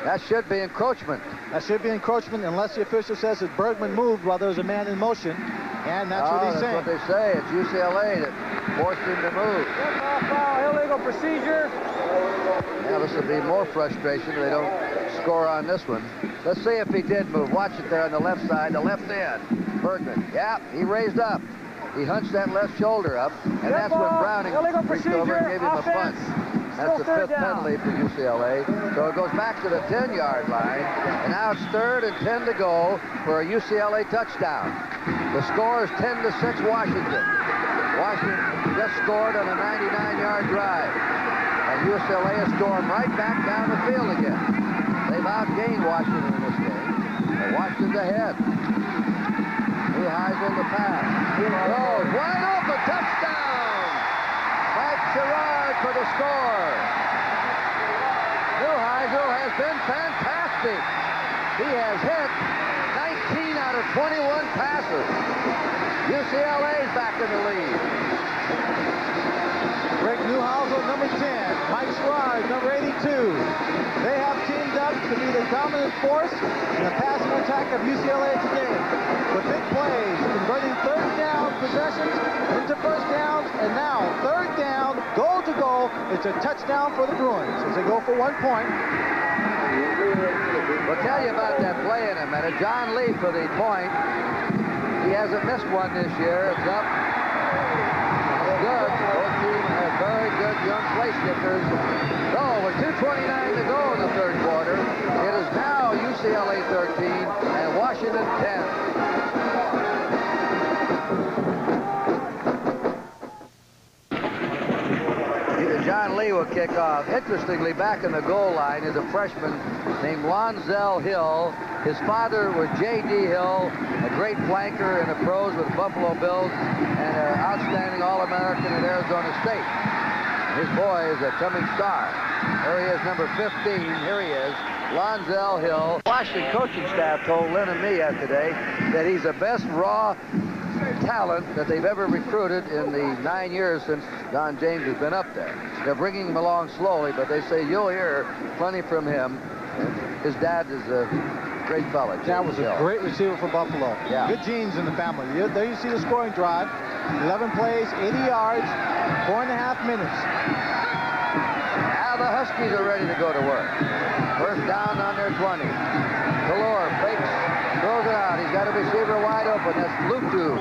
That should be encroachment. That should be encroachment unless the official says that Bergman moved while there was a man in motion. And that's what he's saying. That's what they say. It's UCLA that forced him to move. Illegal procedure. Yeah, this will be more frustration if they don't score on this one. Let's see if he did move. Watch it there on the left side, the left end. Bergman. Yeah, he raised up. He hunched that left shoulder up, and that's when Browning reached over and gave him a punt. That's the 5th penalty for UCLA. So it goes back to the 10-yard line, and now it's 3rd and 10 to go for a UCLA touchdown. The score is 10-6 Washington. Washington just scored on a 99-yard drive, and UCLA has stormed right back down the field again. They've outgained Washington in this game. And Washington's ahead. Neuheisel the pass. Oh, wide open, touchdown! Mike Sherrard for the score. Neuheisel has been fantastic. He has hit 19 out of 21 passes. UCLA's back in the lead. Greg Neuheisel, number 10. Mike Sherrard, number 82. They have teamed up to be the dominant force in the passing attack of UCLA today. With big plays, converting 3rd down possessions into 1st downs, and now 3rd down, goal to goal. It's a touchdown for the Bruins as they go for 1 point. We'll tell you about that play in a minute. John Lee for the point. He hasn't missed one this year. It's up. It's good. Both teams have very good young place kickers. So with 2:29 to go in the 3rd quarter, it is now UCLA 13 and Washington 10. John Lee will kick off. Interestingly, back in the goal line is a freshman named Lonzel Hill. His father was J.D. Hill, a great flanker in the pros with Buffalo Bills and an outstanding All-American at Arizona State. His boy is a coming star. There he is, number 15. Here he is, Lonzel Hill. Washington coaching staff told Lynn and me yesterday that he's the best raw talent that they've ever recruited in the 9 years since Don James has been up there. They're bringing him along slowly, but they say you'll hear plenty from him. His dad is a great fellow. That was a great receiver for Buffalo. Yeah. Good genes in the family. There you see the scoring drive. 11 plays, 80 yards, 4.5 minutes. Now the Huskies are ready to go to work. First down on their 20. Galore fakes, throws it out. He's got a receiver wide open. That's Lutu.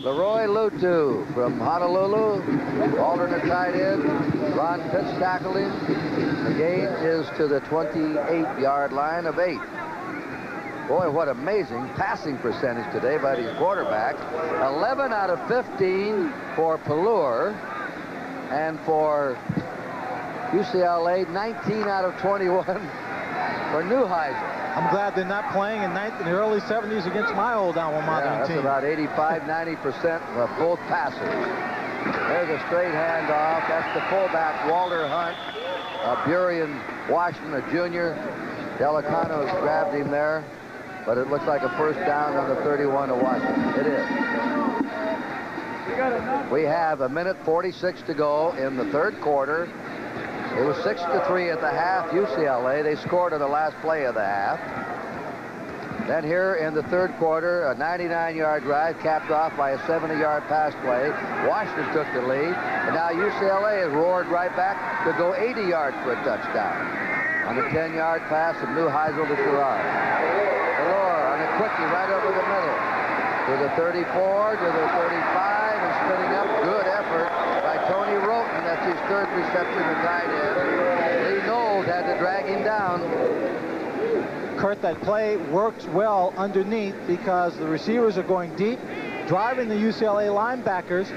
Leroy Lutu from Honolulu, alternate tight end. Ron Pitts tackled him. The gain is to the 28-yard line of 8. Boy, what amazing passing percentage today by these quarterbacks. 11 out of 15 for Pelluer, and for UCLA, 19 out of 21 for Neuheisel. I'm glad they're not playing in the early 70s against my old alma mater That's team. about 85-90% of both passes. There's a straight handoff. That's the fullback, Walter Hunt, a Burien Washington, a junior. Delicano's grabbed him there, but it looks like a first down on the 31 of Washington. It is. We have 1:46 to go in the third quarter. It was 6-3 at the half, UCLA. They scored on the last play of the half. Then here in the third quarter, a 99-yard drive capped off by a 70-yard pass play. Washington took the lead, and now UCLA has roared right back to go 80 yards for a touchdown on a 10-yard pass of Neuheisel to Sherrod. Pelluer on a quickie right over the middle to the 34, to the 35, and spinning up. Good effort by Tony Roten. That's his third reception to tight end. Lee Knowles had to drag him down. Kurt, that play works well underneath because the receivers are going deep, driving the UCLA linebackers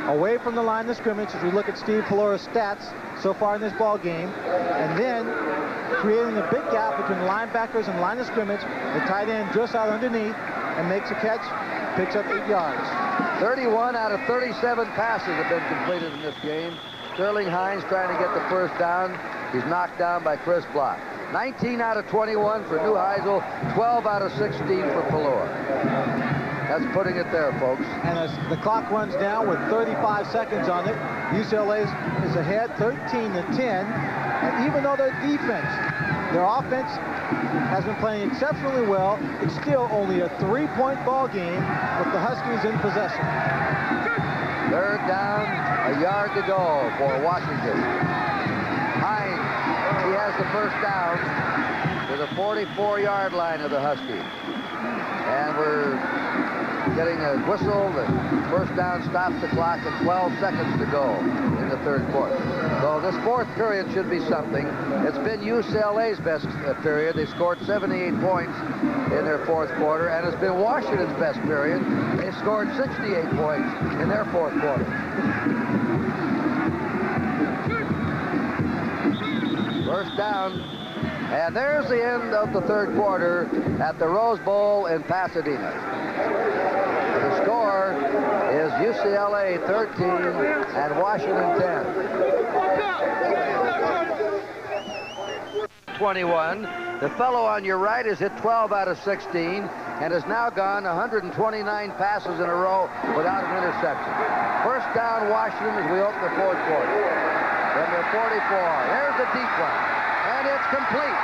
away from the line of scrimmage as we look at Steve Pelluer's stats so far in this ball game, and then creating a big gap between the linebackers and line of scrimmage. The tight end just out underneath and makes a catch, picks up 8 yards. 31 out of 37 passes have been completed in this game. Sterling Hines trying to get the first down. He's knocked down by Chris Block. 19 out of 21 for Neuheisel, 12 out of 16 for Pelluer. That's putting it there, folks. And as the clock runs down with 35 seconds on it, UCLA is ahead 13-10. And even though their offense has been playing exceptionally well, it's still only a 3-point ball game with the Huskies in possession. Third down, a yard to go for Washington. Hines, he has the first down to the 44-yard line of the Huskies. And we're getting a whistle. The first down stops the clock at 12 seconds to go in the third quarter. So this fourth period should be something. It's been UCLA's best period. They scored 78 points in their fourth quarter, and it's been Washington's best period. They scored 68 points in their fourth quarter. First down, and there's the end of the third quarter at the Rose Bowl in Pasadena. The score is UCLA 13 and Washington 10. 21. The fellow on your right has hit 12 out of 16 and has now gone 129 passes in a row without an interception. First down, Washington, as we open the fourth quarter. From the 44. There's the deep one, and it's complete.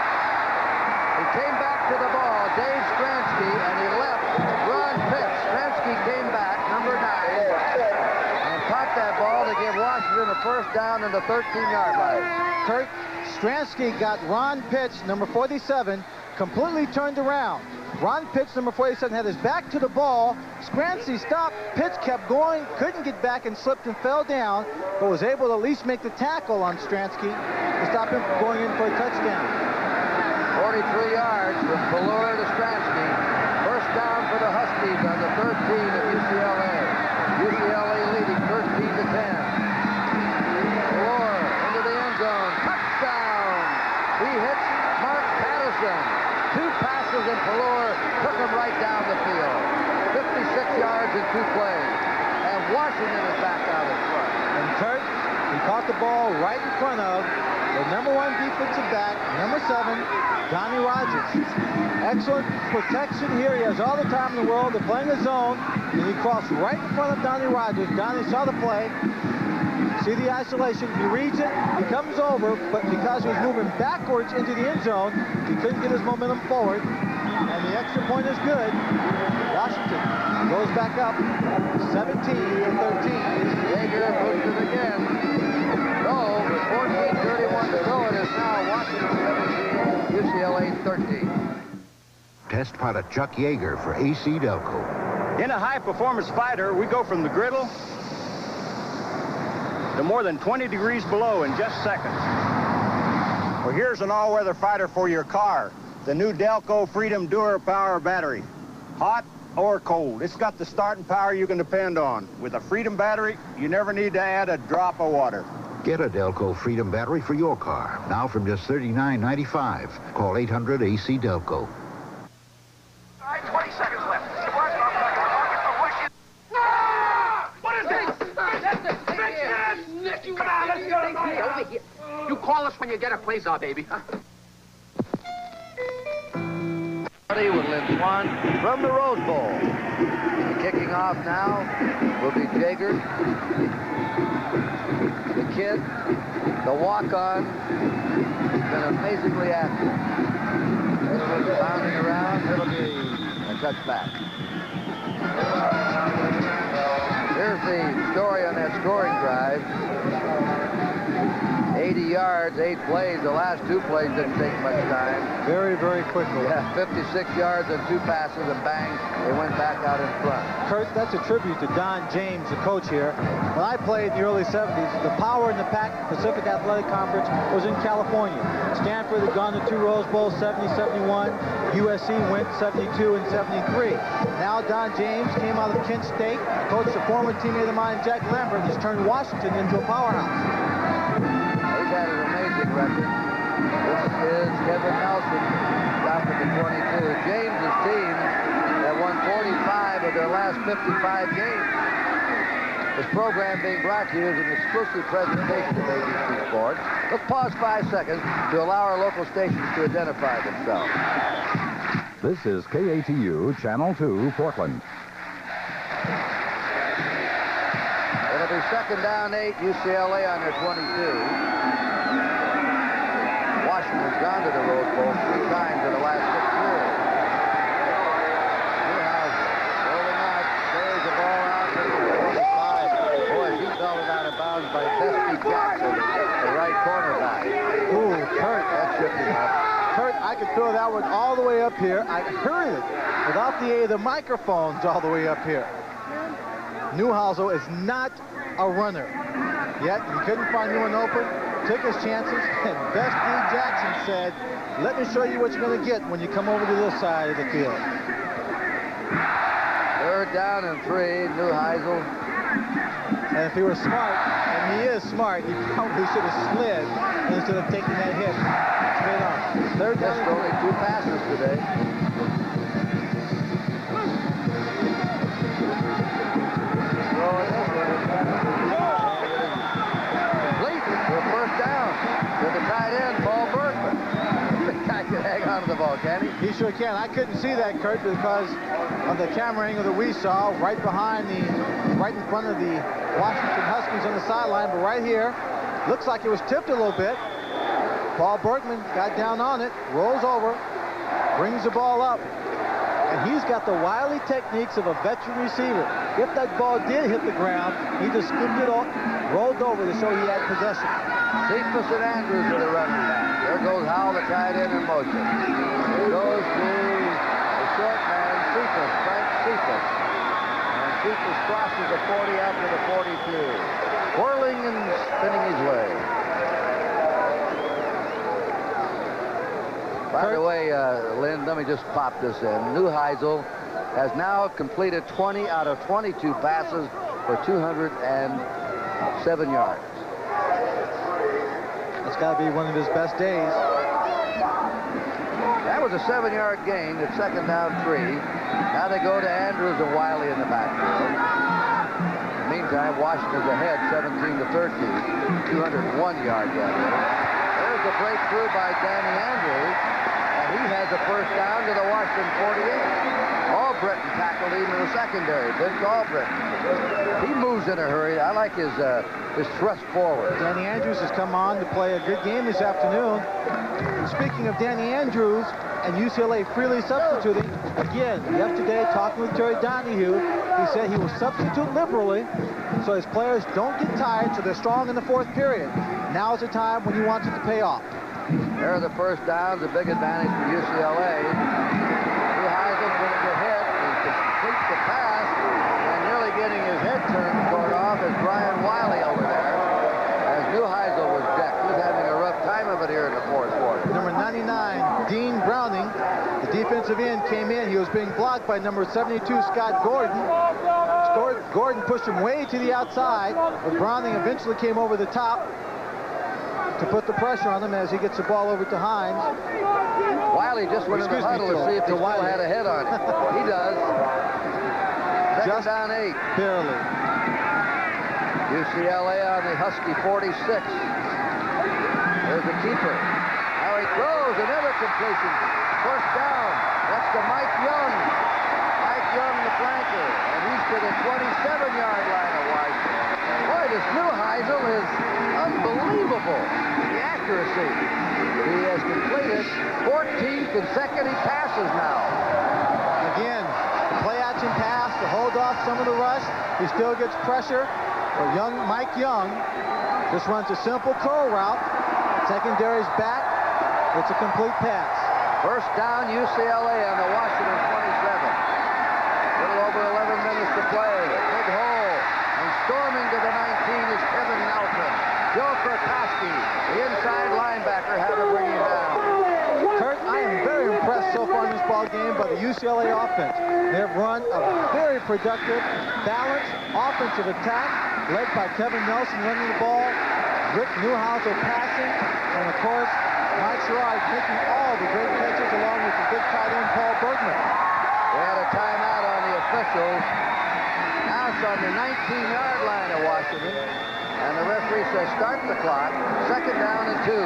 He came back to the ball, Dave Stransky, and he left Ron Pitts. Stransky came back, number 9, and caught that ball to give Washington a first down in the 13-yard line. Kurt, Stransky got Ron Pitts, number 47, completely turned around. Ron Pitts, number 47, had his back to the ball. Stransky stopped. Pitts kept going, couldn't get back, and slipped and fell down, but was able to at least make the tackle on Stransky to stop him from going in for a touchdown. 43 yards from Pelluer to Stransky. First down for the Huskies on the 13 of UCLA. UCLA leading 13-10. Pelluer into the end zone. Touchdown! He hits Mark Patterson. 2 passes, and Pelluer took him right down the field. 56 yards in 2 plays. And Washington is back out in front. And Kurt, he caught the ball right in front of the number 1 defensive back, number 7, Donnie Rogers. Excellent protection here. He has all the time in the world. They're playing a zone, and he crossed right in front of Donnie Rogers. Donnie saw the play. See the isolation. He reads it. He comes over, but because he was moving backwards into the end zone, he couldn't get his momentum forward. And the extra point is good. Washington goes back up 17-13. Yeager moves it again. So, with 48-31 to go, it is now Washington 17, UCLA 13. Test pilot Chuck Yeager for AC Delco. In a high-performance fighter, we go from the griddle to more than 20 degrees below in just seconds. Well, here's an all-weather fighter for your car. The new Delco Freedom Dura Power battery. Hot or cold, it's got the starting power you can depend on. With a Freedom battery, you never need to add a drop of water. Get a Delco Freedom battery for your car, now from just $39.95. Call 800-AC-DELCO. 20 seconds left. What is this? Come on, let's go. Over here. You call us when you get a place, our baby, huh? With Lynn Swan from the Rose Bowl. Kicking off now will be Jager, the kid, the walk-on. He's been amazingly active. This one's bounding around. It'll be a touchback. Here's the story on that scoring drive. 80 yards, 8 plays. The last 2 plays didn't take much time. Very, very quickly. Yeah, 56 yards and 2 passes, and bang, they went back out in front. Kurt, that's a tribute to Don James, the coach here. When I played in the early 70s, the power in the Pac Pacific Athletic Conference was in California. Stanford had gone to 2 Rose Bowls, 70, 71. USC went 72 and 73. Now Don James came out of Kent State, coached a former teammate of mine, Jack Lambert, and has turned Washington into a powerhouse. He's had an amazing record. This is Kevin Nelson, top of the 22. James's team have won 45 of their last 55 games. This program being brought to you is an exclusive presentation of ABC Sports. Let's pause 5 seconds to allow our local stations to identify themselves. This is KATU Channel 2, Portland. It'll be second down 8, UCLA on their 22. Washington's gone to the Rose Bowl 3 times in the last 6 years. Newhouser rolling out, carries the ball out to the 45. Boy, he fell it out of bounds by Dusty Jackson, the right cornerback. Ooh, Kurt, That shook him up. Kurt, I could throw that one all the way up here. I heard it without the aid of the microphones all the way up here. Newhouser is not a runner. Yet he couldn't find anyone open, took his chances, and Dusty Jackson said, let me show you what you're going to get when you come over to this side of the field. Third down and 3, Newhouser. And if he was smart, and he is smart, he probably should have slid instead of taking that hit straight on. Third down. Missed only 2 passes today. Complete for a first down to the tight end, Paul Bergman. The guy can hang on to the ball, can he? He sure can. I couldn't see that, Kurt, because of the camera angle that we saw right in front of the Washington Huskies on the sideline, but right here, looks like it was tipped a little bit. Paul Bergman got down on it, rolls over, brings the ball up, and he's got the wily techniques of a veteran receiver. If that ball did hit the ground, he just scooped it off, rolled over to show he had possession. Cephas and Andrews are the running back. There goes Howell, the tight end, in motion. It goes to the short man, Cephas, Frank Cephas. And Cephas crosses the 40 out to the 42. Whirling and spinning his way. By the way, Lynn, let me just pop this in. Newhouser has now completed 20 out of 22 passes for 207 yards. That's got to be one of his best days. That was a 7-yard gain at second down 3. Now they go to Andrews and Wiley in the backfield. In the meantime, Washington's ahead 17-13, 201 yards out there. There's the breakthrough by Danny Andrews. He has a first down to the Washington 48. Albritton tackled him in the secondary. Vince Albritton. He moves in a hurry. I like his thrust forward. Danny Andrews has come on to play a good game this afternoon. And speaking of Danny Andrews and UCLA freely substituting, again, yesterday talking with Terry Donahue, he said he will substitute liberally so his players don't get tired so they're strong in the 4th period. Now is the time when he wants it to pay off. There are the first downs, a big advantage for UCLA. Newhouser's going to get hit. He completes the pass, and nearly getting his head turned off is Brian Wiley over there, as Neuheisel was decked. He's having a rough time of it here in the fourth quarter. Number 99, Dean Browning, the defensive end, came in. He was being blocked by number 72, Scott Gordon. Gordon pushed him way to the outside, but Browning eventually came over the top to put the pressure on him as he gets the ball over to Hines. Wiley just went in the huddle to see if he still had a head on him. He does. Second down 8. Barely. UCLA on the Husky 46. There's the keeper. Now he throws another completion. First down. That's to Mike Young. Mike Young, the flanker. And he's to the 27-yard line of Washington. Boy, this Neuheisel is unbelievable. The accuracy. He has completed 14 consecutive passes now. Again, the play action pass to hold off some of the rush. He still gets pressure. But Mike Young just runs a simple curl route. Secondary's back. It's a complete pass. First down, UCLA on the Washington 27. Little over 11 minutes to play. Big hole. And storming to the 19 is Kevin Nelson. Joe Kurkowski, the inside linebacker, had to bring him down. Kurt, I am very impressed so far in this ball game by the UCLA offense. They have run a very productive, balanced offensive attack, led by Kevin Nelson running the ball, Rick Neuheisel passing, and of course, Mike Sherrod making all the great catches along with the big tight end Paul Bergman. They had a timeout on the officials. Now it's on the 19-yard line of Washington. And the referee says start the clock. Second down and 2.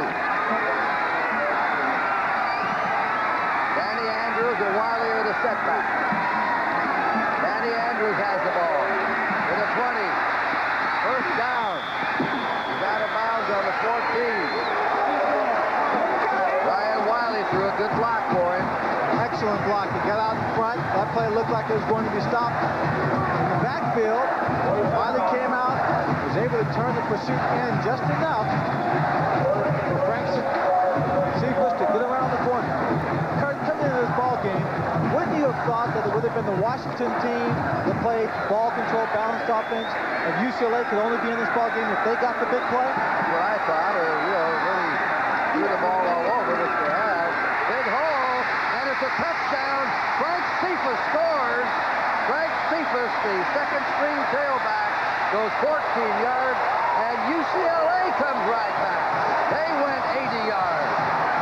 Danny Andrews and Wiley are the setback. Danny Andrews has the ball. To the 20. First down. He's out of bounds on the 14. Brian Wiley threw a good block for him. Excellent block. He got out in front. That play looked like it was going to be stopped. In the backfield, Wiley came out, was able to turn the pursuit in just enough for Frank Cephas to get around the corner. Kurt, coming into this ball game, wouldn't you have thought that it would have been the Washington team that played ball control, balanced offense, and UCLA could only be in this ball game if they got the big play? That's what I thought, or really threw the ball all over, which they have. Big hole, and it's a touchdown. Frank Cephas scores. Frank Cephas, the second-string tailback, goes 14 yards, and UCLA comes right back. They went 80 yards.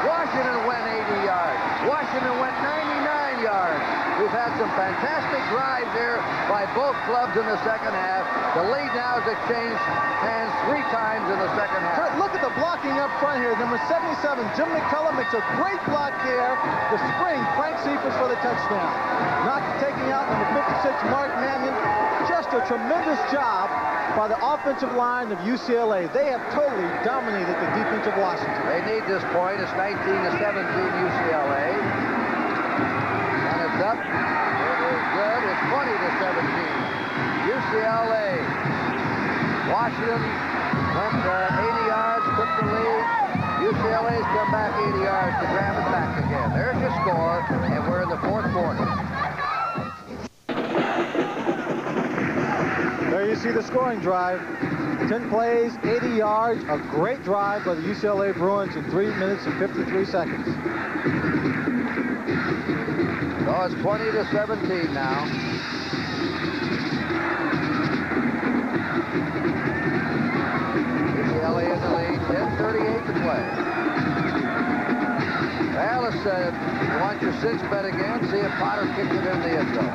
Washington went 80 yards. Washington went 99 yards. We've had some fantastic drives here by both clubs in the second half. The lead now has exchanged hands 3 times in the second half. Kurt, look at the blocking up front here. Number 77, Jim McCullough, makes a great block there to spring Frank Cephas for the touchdown. Not taking out number 56, Mark Mannion. Just a tremendous job by the offensive line of UCLA. They have totally dominated the defense of Washington. They need this point. It's 19-17 UCLA. And it's up. It is good. It's 20-17. UCLA. Washington went 80 yards, took the lead. UCLA's come back 80 yards to grab it back again. There's your score, and we're in the fourth quarter. There you see the scoring drive. 10 plays, 80 yards, a great drive by the UCLA Bruins in 3 minutes and 53 seconds. So it's 20-17 now. UCLA in the lead, 10:38 to play. Alice said, you want your cinch bet again? See if Potter kicks it in the end zone.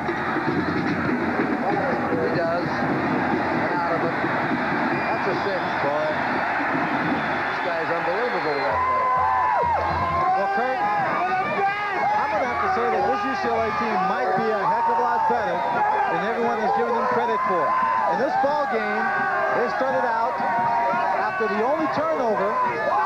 He does. And out of it. That's a cinch, boy. This guy's unbelievable with that play. Well, Kurt, I'm going to have to say that this UCLA team might be a heck of a lot better than everyone is giving them credit for. In this ball game, they started out after the only turnover,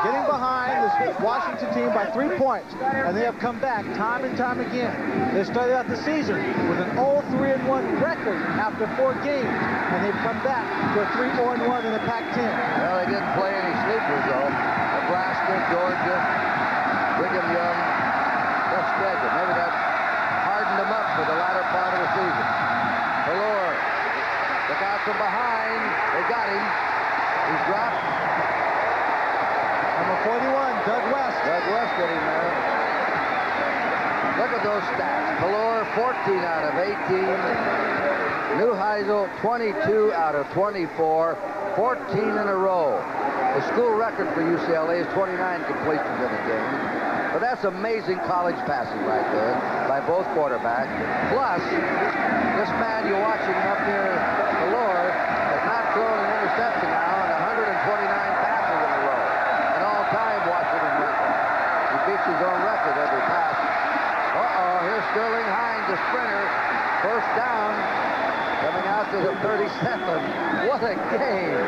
getting behind this Washington team by 3 points, and they have come back time and time again. They started out the season with an 0-3-1 record after 4 games, and they've come back to a 3-4-1 in the Pac-10. Well, they didn't play any sleepers, though. Nebraska, Georgia, Brigham Young, tough schedule. Maybe that hardened them up for the latter part of the season. Look out from behind. They got him. He's dropped. Number 41, Doug West. Doug West got him there. Look at those stats. Valor, 14 out of 18. Neuheisel, 22 out of 24. 14 in a row. The school record for UCLA is 29 completions in a game. But that's amazing college passing right there by both quarterbacks. Plus, this man you're watching up near Valor has not thrown an interception now in 129 passes in a row. An all-time Washington record. He beats his own record every pass. Uh-oh, here's Sterling Hines, the sprinter. First down, coming out to the 37. What a game.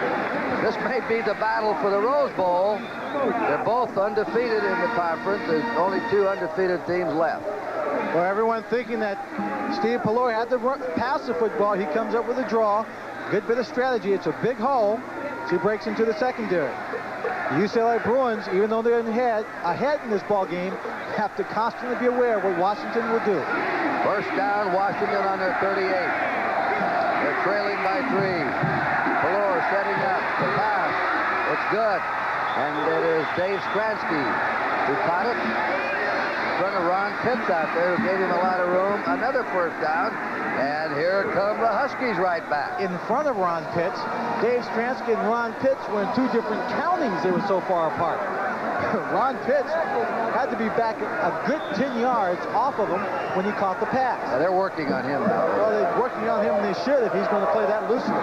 This may be the battle for the Rose Bowl. They're both undefeated in the conference. There's only 2 undefeated teams left. Well, everyone thinking that Steve Pelori had to pass the football. He comes up with a draw. Good bit of strategy. It's a big hole. So he breaks into the secondary. The UCLA Bruins, even though they're ahead in this ball game, have to constantly be aware of what Washington will do. First down, Washington on their 38. They're trailing by 3. Pelor setting up the pass. It's good. And it is Dave Stransky who caught it. In front of Ron Pitts out there, who gave him a lot of room. Another first down. And here come the Huskies right back. In front of Ron Pitts, Dave Stransky and Ron Pitts were in 2 different counties. They were so far apart. Ron Pitts had to be back a good 10 yards off of him when he caught the pass. Now they're working on him now. Well, they're working on him, and they should if he's going to play that loosely.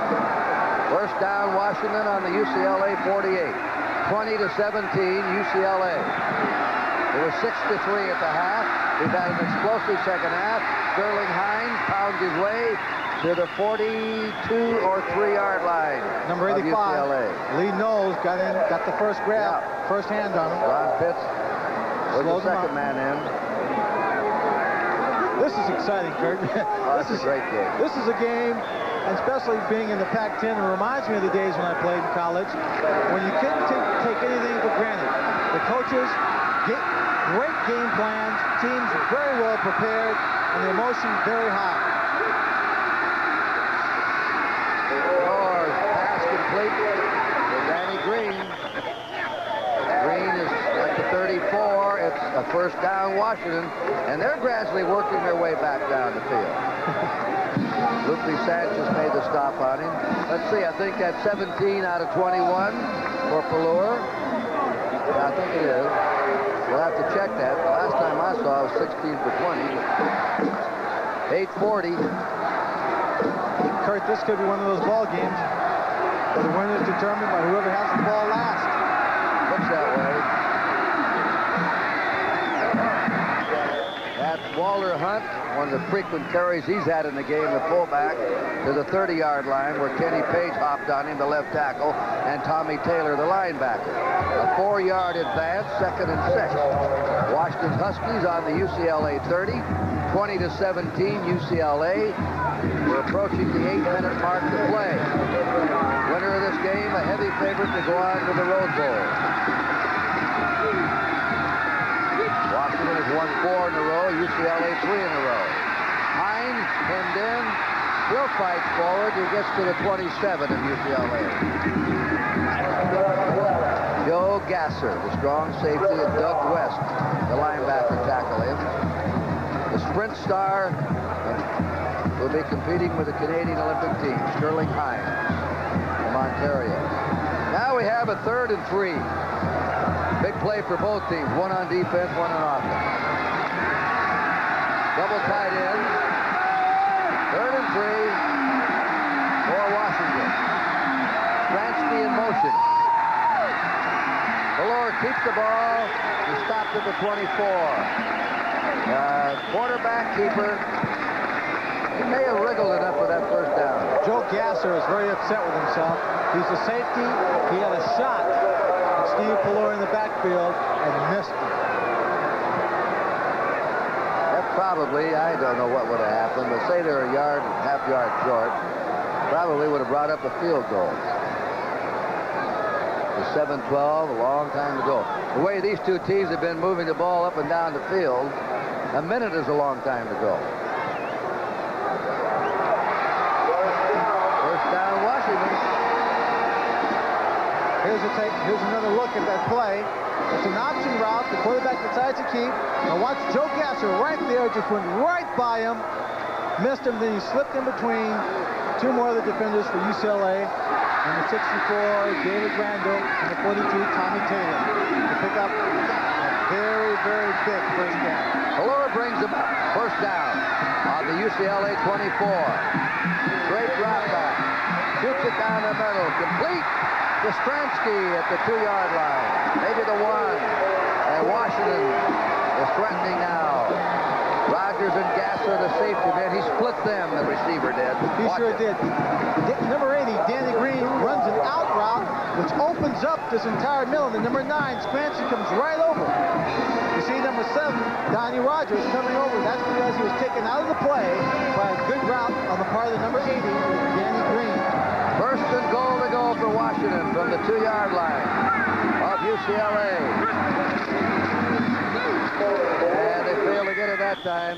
First down, Washington on the UCLA 48. 20-17, UCLA. It was 6-3 at the half. We've had an explosive second half. Sterling Hines pounds his way to the 42 or 3-yard line. Number 85, Lee Knowles got the first grab, first hand on him. Ron Pitts was the second man in. This is exciting, Kurt. This is a great game. This is a game, and especially being in the Pac-10, it reminds me of the days when I played in college, when you couldn't take anything for granted. The coaches get great game plans, teams very well prepared, and the emotion very high. Pass complete to Danny Green. Green is at the 34. It's a first down, Washington, and they're gradually working their way back down the field. Lupe Sanchez made the stop on him. Let's see, I think that's 17 out of 21 for Pelor. I think it is. We'll have to check that. The last time I saw it was 16 for 20. 8:40. Kurt, this could be one of those ball games where the winner is determined by whoever has the ball last. Looks that way. That's Walter Hunt, one of the frequent carries he's had in the game, the fullback, to the 30-yard line where Kenny Page hopped on him, the left tackle, and Tommy Taylor, the linebacker. A 4-yard advance, 2nd and 6. Washington Huskies on the UCLA 30, 20-17 UCLA. We're approaching the 8-minute mark to play. Winner of this game, a heavy favorite to go on to the Rose Bowl. Washington has won 4 in a row, UCLA 3 in a row. Hines pinned in, still fights forward. He gets to the 27 of UCLA. Joe Gasser, the strong safety, and Doug West, the linebacker, tackle him. The sprint star will be competing with the Canadian Olympic team, Sterling Hines from Ontario. Now we have a 3rd and 3. Big play for both teams, one on defense, one on offense. Double tight end. 3rd and 3 for Washington. Stransky in motion. Pelor keeps the ball. He stopped at the 24. Quarterback keeper. He may have wriggled enough for that first down. Joe Gasser is very upset with himself. He's a safety. He had a shot at Steve Pelor in the backfield and missed it. That probably, I don't know what would have happened, but say they're a yard, half yard short, probably would have brought up a field goal. The 7-12, a long time to go. The way these two teams have been moving the ball up and down the field, a minute is a long time to go. First Here's another look at that play. It's an option route. The quarterback decides to keep. Now watch Joe Gasser right there, just went right by him. Missed him, then he slipped in between two more of the defenders for UCLA. Number 64, David Randall, and the 42, Tommy Taylor, to pick up a very, very big first down. Valora brings him up. First down on the UCLA 24. Great drop back. Shoots it down the middle. Complete to Stransky at the 2-yard line. Maybe the 1. And Washington is threatening now. Rogers and Gasser, the safety man. He split them, the receiver did. He sure did. Number 80, Danny Green, runs an out route, which opens up this entire middle. And number 9, Stransky, comes right over. You see number 7, Donnie Rogers, coming over. That's because he was taken out of the play by a good route on the part of the number 80, Danny Green. First and goal to go for Washington from the 2-yard line of UCLA. And they failed to get it that time.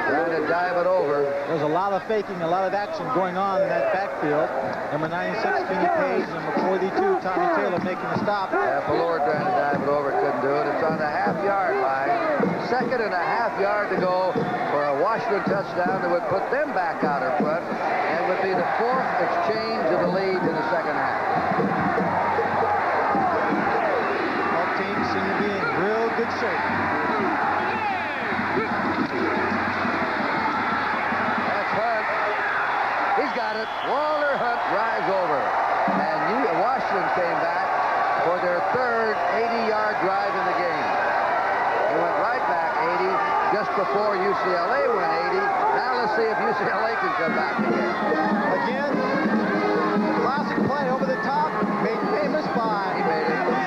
Trying to dive it over. There's a lot of faking, a lot of action going on in that backfield. Number 96, Kenny Page, number 42, Tommy Taylor making a stop. Yeah, Valora trying to dive it over, couldn't do it. It's on the half-yard line. 2nd and a half yard to go for a Washington touchdown that would put them back out in front and would be the 4th exchange of the lead in the second half. Both teams seem to be in real good shape. That's Hunt. He's got it. Walter Hunt drives over. And Washington came back for their 3rd 80-yard drive in the game. They went right back 80 just before UCLA went 80. Now let's see if UCLA can come back again. Again, classic play over the top, made famous by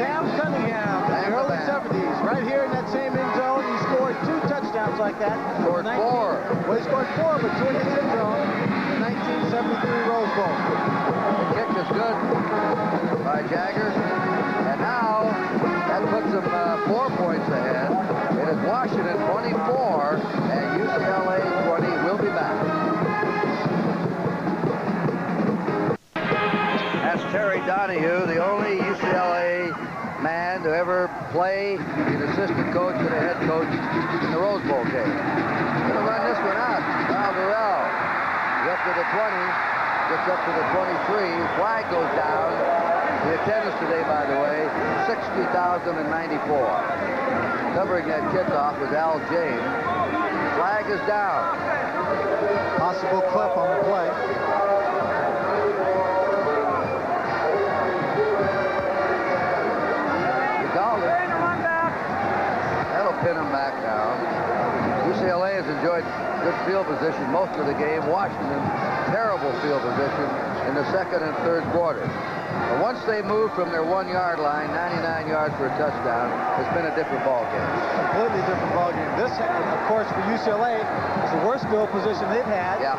Sam Cunningham in the early 70s. Right here in that same end zone, he scored 2 touchdowns like that. Scored 4. Well, he scored 4, but 2 in the end zone in the 1973 Rose Bowl. The kick is good by Jagger. And now that puts them 4 points ahead. It is Washington 24 and UCLA 20. We'll be back. That's Terry Donahue, the only UCLA man to ever play an assistant coach and a head coach in the Rose Bowl game. Going to run this one out. Durrell up to the 20, gets up to the 23. Flag goes down. The attendance today, by the way, 60,094. Covering that kickoff was Al James. Flag is down. Possible clip on the play. He called it. That'll pin him back down. UCLA has enjoyed good field position most of the game. Washington, terrible field position in the 2nd and 3rd quarters. But once they moved from their 1-yard line, 99 yards for a touchdown, it's been a different ball game. Completely different ball game. This, of course, for UCLA, is the worst field position they've had. Yeah.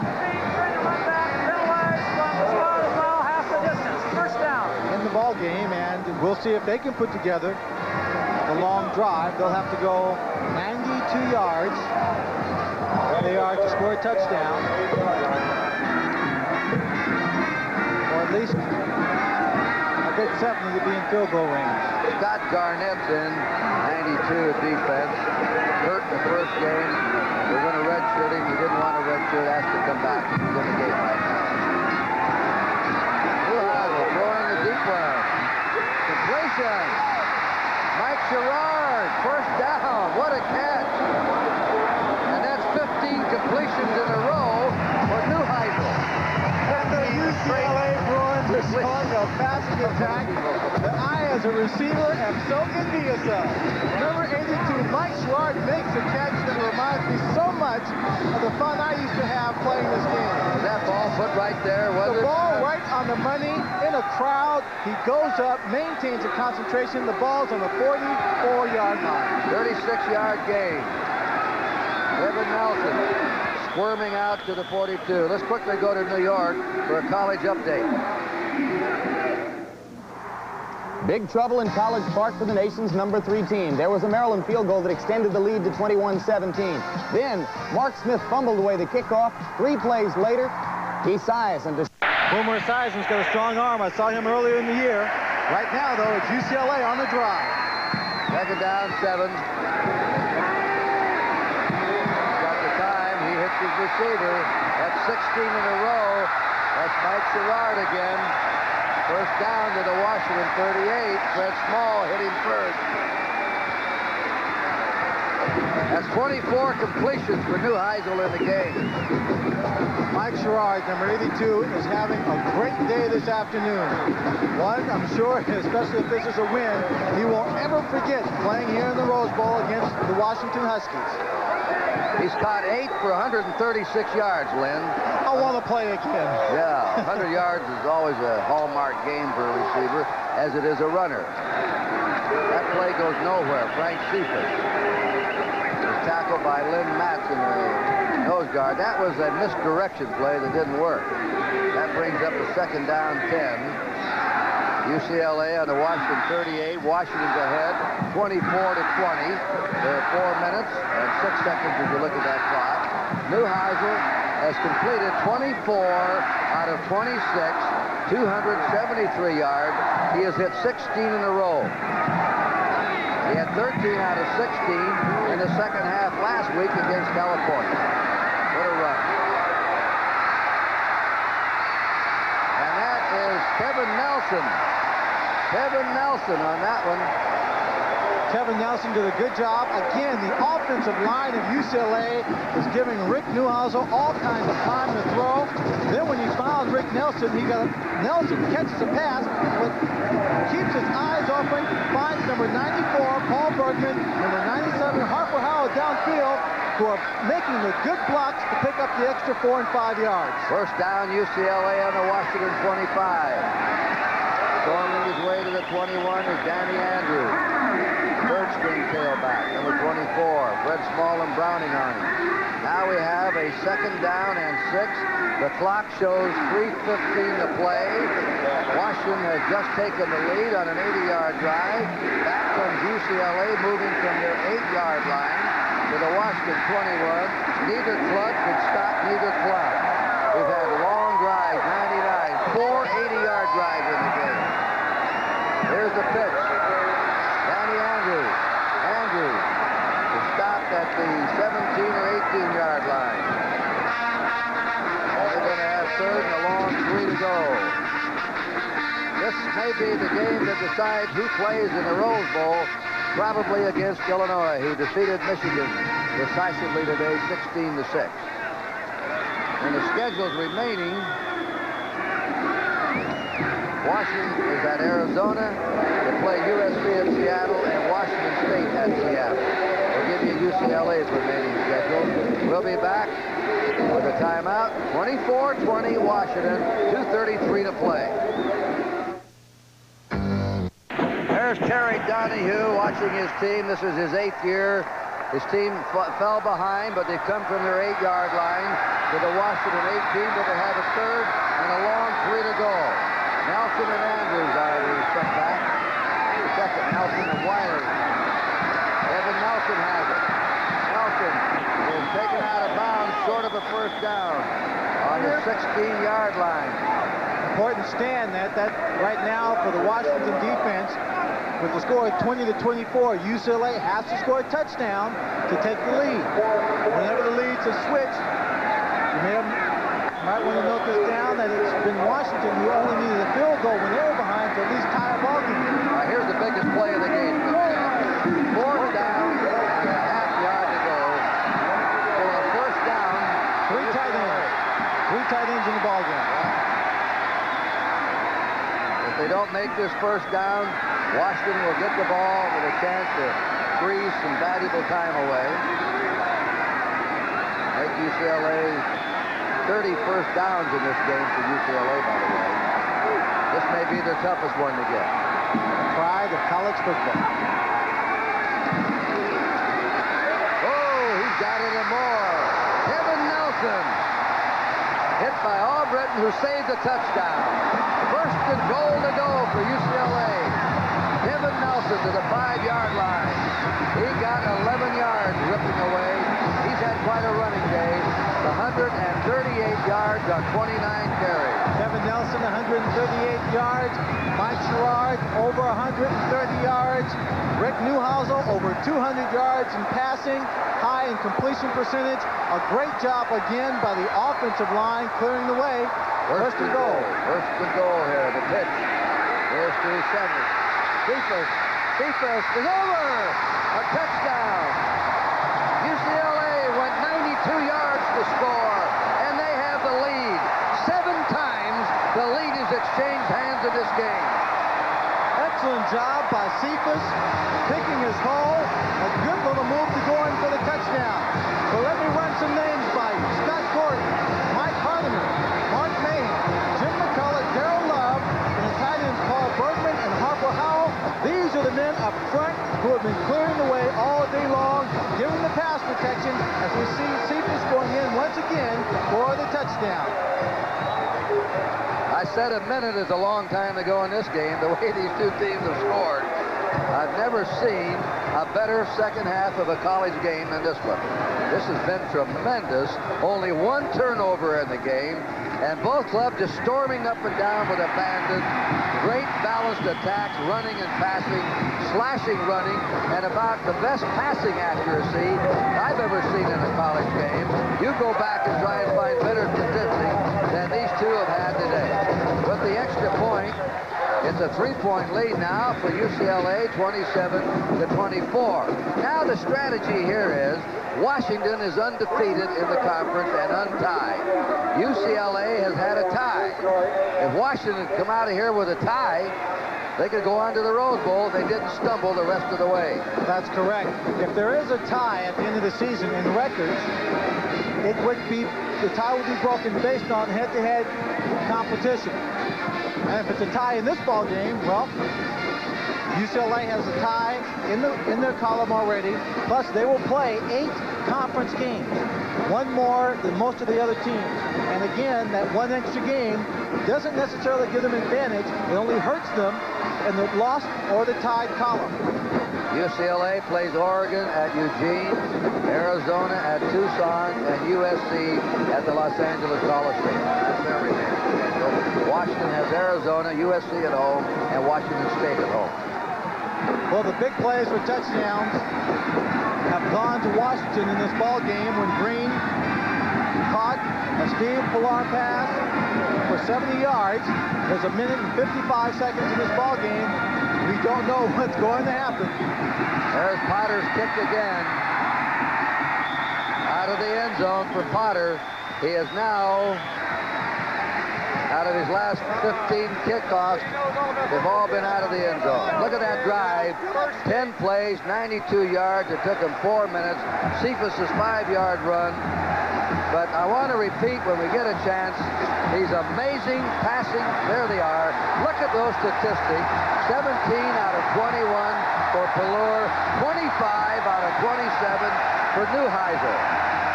Half the distance. First down. In the ball game, and we'll see if they can put together the long drive. They'll have to go 92 yards. They are to score a touchdown. Or at least a good 70 to be in field goal range. Scott Garnett's in, 92 at defense. Hurt in the first game. They're going to redshirt him. He didn't want to redshirt. Asked to come back. He's in the game right now. Hurago throwing the deep one. Completion. Mike Sherrard, first down. What a catch. And that's 15 completions in a row for Neuheisel. And the UCLA Bruins are showing a passing attack that I, as a receiver, am so envious of. Number 82, Mike Sherrard, makes a catch that reminds me so much of the fun I used to have playing this game. Was that ball put right there? Was the it? ball right on the money, in a crowd. He goes up, maintains a concentration. The ball's on the 44-yard line. 36-yard gain. Evan Nelson squirming out to the 42. Let's quickly go to New York for a college update. Big trouble in College Park for the nation's number 3 team. There was a Maryland field goal that extended the lead to 21-17. Then Mark Smith fumbled away the kickoff. 3 plays later, Esiason Boomer Esiason's got a strong arm. I saw him earlier in the year. Right now, though, it's UCLA on the drive. Second down, 7. Got the time. He hits his receiver. That's 16 in a row. That's Mike Sherrard again. First down to the Washington 38. Fred Small hit him first. That's 24 completions for Neuheisel in the game. Mike Sherrard, number 82, is having a great day this afternoon. One, I'm sure, especially if this is a win, he won't ever forget playing here in the Rose Bowl against the Washington Huskies. He's caught 8 for 136 yards, Lynn. I want to play again. Yeah, 100 yards is always a hallmark game for a receiver, as it is a runner. That play goes nowhere. Frank Cephas was tackled by Lynn Matz in the nose guard. That was a misdirection play that didn't work. That brings up a second down 10. UCLA on the Washington 38. Washington's ahead, 24-20. There are 4 minutes and 6 seconds as you look at that clock. Neuheisel has completed 24 out of 26, 273 yards. He has hit 16 in a row. He had 13 out of 16 in the second half last week against California. What a run. And that is Kevin Nelson. Kevin Nelson on that one. Kevin Nelson did a good job. Again, the offensive line of UCLA is giving Rick Neuheisel all kinds of time to throw. Then when he found Rick Nelson, Nelson catches a pass, but keeps his eyes open, finds number 94, Paul Bergman, number 97, Harper Howard downfield, who are making the good blocks to pick up the extra 4 and 5 yards. First down, UCLA on the Washington 25. Storming his way to the 21 is Danny Andrews. Third string tailback, number 24. Fred Small and Browning on him. Now we have a second down and 6. The clock shows 3:15 to play. Washington has just taken the lead on an 80-yard drive. Back comes UCLA, moving from their 8-yard line to the Washington 21. Neither club could stop neither club. We've had long drives, 99, 4 80-yard drives in the game. Here's the pitch. Danny Andrews. Andrews is stopped at the 17 or 18-yard line. And they're going to have third and a long 3 to go. This may be the game that decides who plays in the Rose Bowl, probably against Illinois, who defeated Michigan decisively today, 16-6. And the schedules remaining, Washington is at Arizona to play USC at Seattle and Washington State at Seattle. We'll give you UCLA's remaining schedule. We'll be back with a timeout. 24-20 Washington, 2:33 to play. There's Terry Donahue watching his team. This is his 8th year. His team fell behind, but they've come from their 8-yard line to the Washington 18, but they have a third and a long 3 to go. Nelson and Andrews are the setback. Second, Nelson and Wiley. Evan Nelson has it. Nelson is taken out of bounds short of a first down on the 16-yard line. Important stand that right now for the Washington defense. With the score of 20-24, UCLA has to score a touchdown to take the lead. Whenever the lead's a switch, you might want to note this down that it's been Washington who only needed a field goal when they were behind to at least tie a ball game. All right, here's the biggest play of the game. 4th down and a half yard to go. For a first down, 3 tight ends. 3 tight ends in the ball game. If they don't make this first down, Washington will get the ball with a chance to freeze some valuable time away. Make UCLA 30 first downs in this game for UCLA, by the way. This may be their toughest one to get. Pride of college football. Oh, he's got it and more. Kevin Nelson. Hit by Albritton, who saved the touchdown. First and goal to go for UCLA. Kevin Nelson to the 5-yard line. He got 11 yards ripping away. He's had quite a running day. 138 yards on 29 carries. Kevin Nelson, 138 yards. Mike Sherrard, over 130 yards. Rick Newhousel, over 200 yards in passing, high in completion percentage. A great job again by the offensive line clearing the way. First and goal. First and goal here, the pitch. Here's to Shevers. Cephas is over. A touchdown. UCLA went 92 yards to score, and they have the lead. 7 times the lead is exchanged hands in this game. Excellent job by Cephas, picking his hole. A good little move to go in for the touchdown. So let me run some names by you. Scott Gordon, Mike Hardiman, Mark Mahan, Jim McCullough, Darrell Love, and the tight ends Paul Bergman and Harper Howell. These are the men up front who have been clearing the way all day long, giving the pass protection as we see Cephas going in once again for the touchdown. I said a minute is a long time to go in this game, the way these two teams have scored. I've never seen a better second half of a college game than this one. This has been tremendous. Only 1 turnover in the game, and both clubs just storming up and down with abandon. Great balanced attacks, running and passing, slashing running, and about the best passing accuracy I've ever seen in a college game. You go back and try and find better statistics than these two have had today. With the extra point, it's a 3-point lead now for UCLA, 27-24. Now the strategy here is Washington is undefeated in the conference and untied. UCLA has had a tie. If Washington had come out of here with a tie, they could go on to the Rose Bowl if they didn't stumble the rest of the way. That's correct. If there is a tie at the end of the season in records, it would be, the tie would be broken based on head-to-head competition. And if it's a tie in this ball game, well, UCLA has a tie in their column already. Plus, they will play 8 conference games, 1 more than most of the other teams. And again, that 1 extra game doesn't necessarily give them advantage. It only hurts them in the lost or the tied column. UCLA plays Oregon at Eugene, Arizona at Tucson, and USC at the Los Angeles Coliseum. That's their remaining schedule. Washington has Arizona, USC at home, and Washington State at home. Well, the big plays for touchdowns have gone to Washington in this ball game when Green caught a Steve Pilar pass for 70 yards. There's 1 minute and 55 seconds in this ball game. We don't know what's going to happen. There's Potter's kick again. Out of the end zone for Potter. He is now, out of his last 15 kickoffs, they've all been out of the end zone. Look at that drive. 10 plays, 92 yards. It took him 4 minutes. Cephas' 5-yard run. But I want to repeat when we get a chance, he's amazing passing. There they are. Look at those statistics. 17 out of 21 for Pelluer, 25 out of 27 for Neuheisel.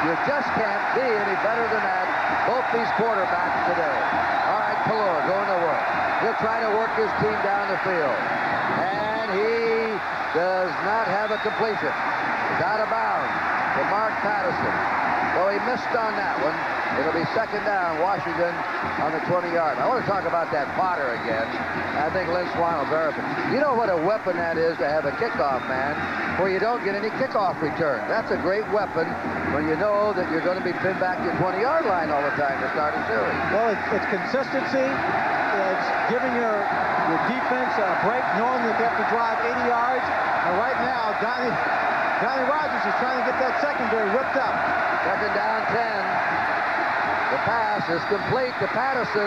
You just can't be any better than that. Both these quarterbacks today. All right, Pelluer going to work. He'll try to work his team down the field. And he does not have a completion. He's out of bounds to Mark Patterson. Well, he missed on that one. It'll be second down, Washington on the 20-yard. I want to talk about that Potter again. I think Lynn Swan will verify. You know what a weapon that is to have a kickoff man where you don't get any kickoff return. That's a great weapon when you know that you're going to be pinned back to your 20-yard line all the time to start a series. Well, it's consistency. It's giving your defense a break, knowing that they have to drive 80 yards. And right now, Donnie Rogers is trying to get that secondary whipped up. Second down, 10. The pass is complete to Patterson.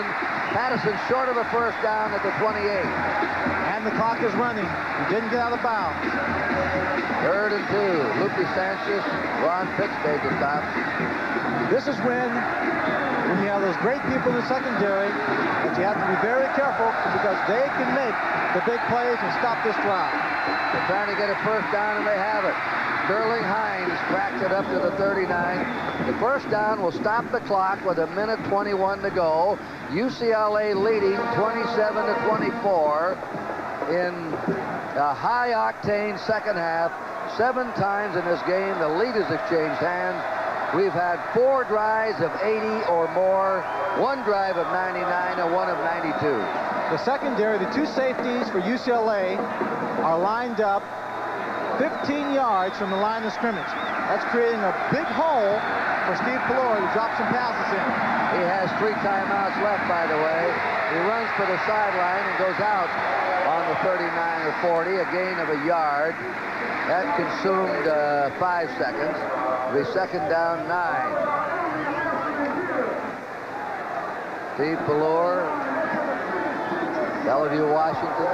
Patterson short of a first down at the 28. And the clock is running. He didn't get out of bounds. Third and 2. Lupe Sanchez, Ron Pitts made the stop. This is when you have those great people in the secondary, that you have to be very careful because they can make the big plays and stop this drive. They're trying to get a first down, and they have it. Sterling Hines cracked it up to the 39. The first down will stop the clock with 1 minute 21 to go. UCLA leading 27-24 in a high-octane second half. 7 times in this game, the lead has exchanged hands. We've had 4 drives of 80 or more, 1 drive of 99, and 1 of 92. The secondary, the 2 safeties for UCLA are lined up 15 yards from the line of scrimmage. That's creating a big hole for Steve Pelor to drop some passes in. He has 3 timeouts left, by the way. He runs for the sideline and goes out on the 39 or 40, a gain of a yard. That consumed 5 seconds. It'll be second down 9. Steve Pelor, Bellevue, Washington.